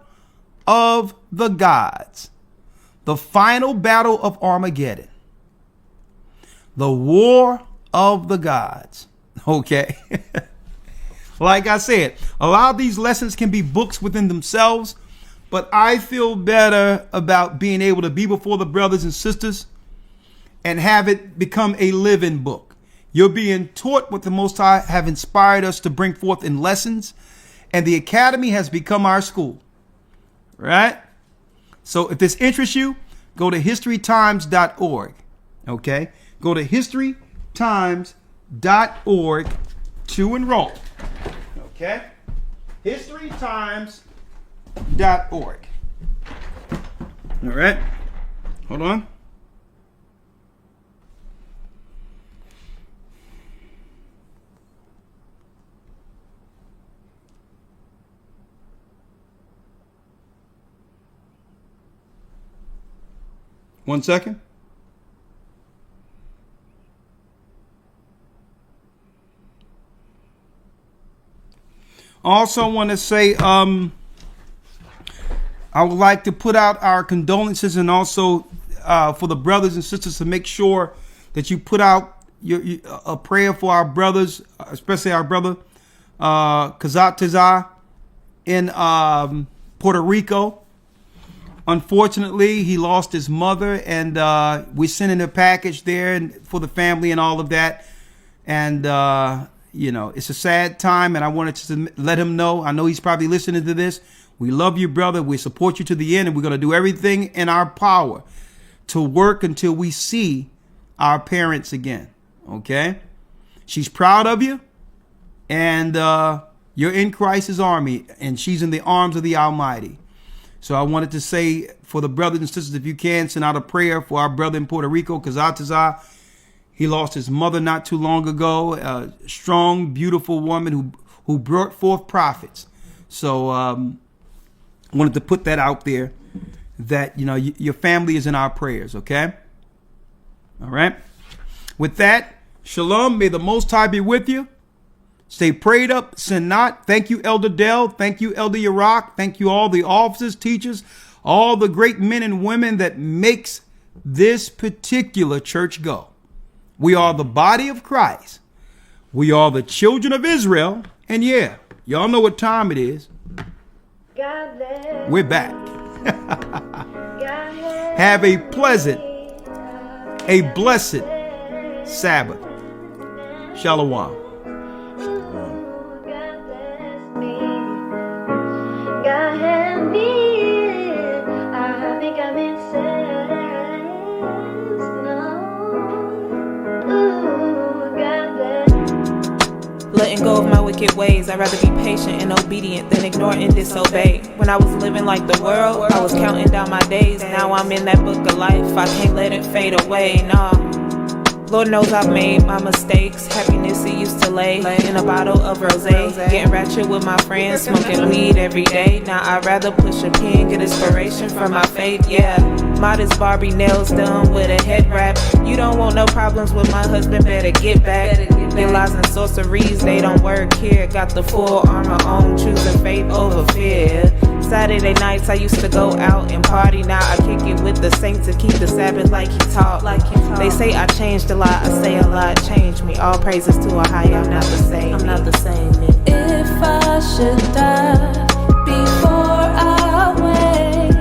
of the Gods, the final battle of Armageddon. The War of the Gods. Okay. Like I said, a lot of these lessons can be books within themselves, but I feel better about being able to be before the brothers and sisters and have it become a living book. You're being taught what the Most High have inspired us to bring forth in lessons, and the academy has become our school. Right? So if this interests you, go to historytimes.org. Okay? Go to historytimes.org to enroll. Okay? historytimes.org. All right? Hold on. One second. Also want to say, I would like to put out our condolences, and also for the brothers and sisters to make sure that you put out a prayer for our brothers, especially our brother Gocc in Puerto Rico. Unfortunately, he lost his mother, and we're sending a package there and for the family and all of that. And it's a sad time, and I wanted to let him know. I know he's probably listening to this. We love you, brother. We support you to the end, and we're going to do everything in our power to work until we see our parents again. Okay? She's proud of you, and you're in Christ's army, and she's in the arms of the Almighty. So I wanted to say, for the brothers and sisters, if you can, send out a prayer for our brother in Puerto Rico, Gocc. He lost his mother not too long ago, a strong, beautiful woman who brought forth prophets. So I wanted to put that out there, that, your family is in our prayers, okay? All right? With that, shalom. May the Most High be with you. Stay prayed up, sin not. Thank you, Elder Dell. Thank you, Elder Yarack. Thank you, all the officers, teachers, all the great men and women that makes this particular church go. We are the body of Christ. We are the children of Israel. And yeah, y'all know what time it is. We're back. Have a pleasant, a blessed Sabbath. Shalom. Letting go of my wicked ways, I'd rather be patient and obedient than ignore and disobey. When I was living like the world, I was counting down my days. Now I'm in that book of life, I can't let it fade away, nah. Lord knows I've made my mistakes. Happiness it used to lay in a bottle of rosé. Getting ratchet with my friends, smoking weed every day. Now I'd rather push a pen, get inspiration from my faith, yeah. Modest Barbie, nails done with a head wrap. You don't want no problems with my husband, better get back. Their lies and sorceries, they don't work here. Got the full armor on, choosing faith over fear. Saturday nights I used to go out and party. Now I kick it with the saints to keep the Sabbath like he taught. They say I changed a lot, I say a lot changed me. All praises to a higher, I'm not the same. I'm not the same. If I should die before I wake,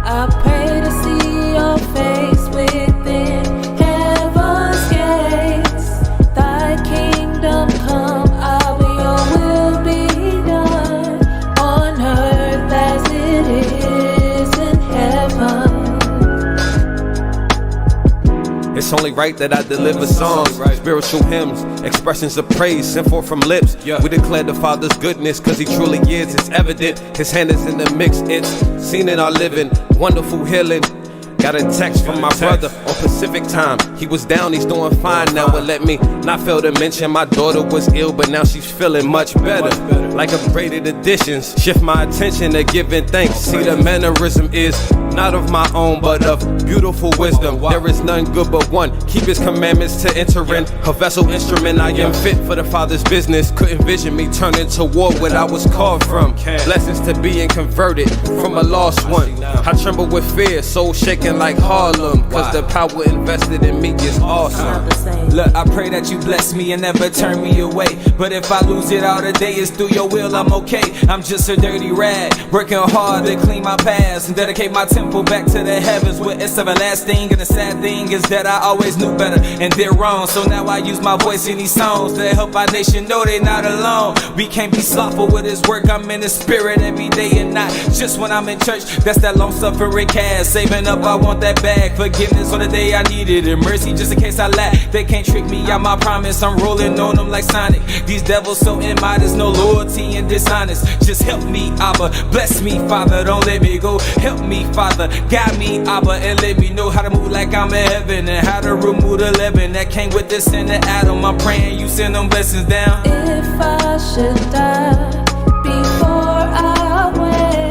I pray to see your face within heaven's gates. Thy kingdom come, your will be done on earth as it is in heaven. It's only right that I deliver songs, spiritual hymns, expressions of praise sent forth from lips. We declare the Father's goodness, cause he truly is. It's evident, his hand is in the mix. It's seen in our living, wonderful healing. Got a text from my brother on Pacific time. He was down, he's doing fine now. And let me not fail to mention my daughter was ill, but now she's feeling much better. Like upgraded additions, shift my attention to giving thanks. See, the mannerism is not of my own, but of beautiful wisdom. There is none good but one. Keep his commandments to enter in. A vessel instrument, I am fit for the Father's business. Couldn't vision me turn into war what I was called from. Blessings to being converted from a lost one. I tremble with fear, soul shaking like Harlem, cause the power invested in me is awesome. Look, I pray that you bless me and never turn me away. But if I lose it all today, it's through your will, I'm okay. I'm just a dirty rag, working hard to clean my past and dedicate my temple back to the heavens where it's everlasting. And the sad thing is that I always knew better and did wrong. So now I use my voice in these songs to help our nation know they not alone. We can't be slothful with his work. I'm in the spirit every day and not just when I'm in church. That's that long-suffering cash. Saving up, I want that bag. Forgiveness on the day I needed it. Mercy just in case I lack. They can't trick me out my promise. I'm rolling on them like Sonic. These devils so immodest, no loyalty and dishonest. Just help me, Abba. Bless me, Father. Don't let me go. Help me, Father. Guide me, Abba, and let me know how to move like I'm in heaven and how to remove the leaven that came with the sin of Adam. I'm praying you send them blessings down. If I should die before I wake,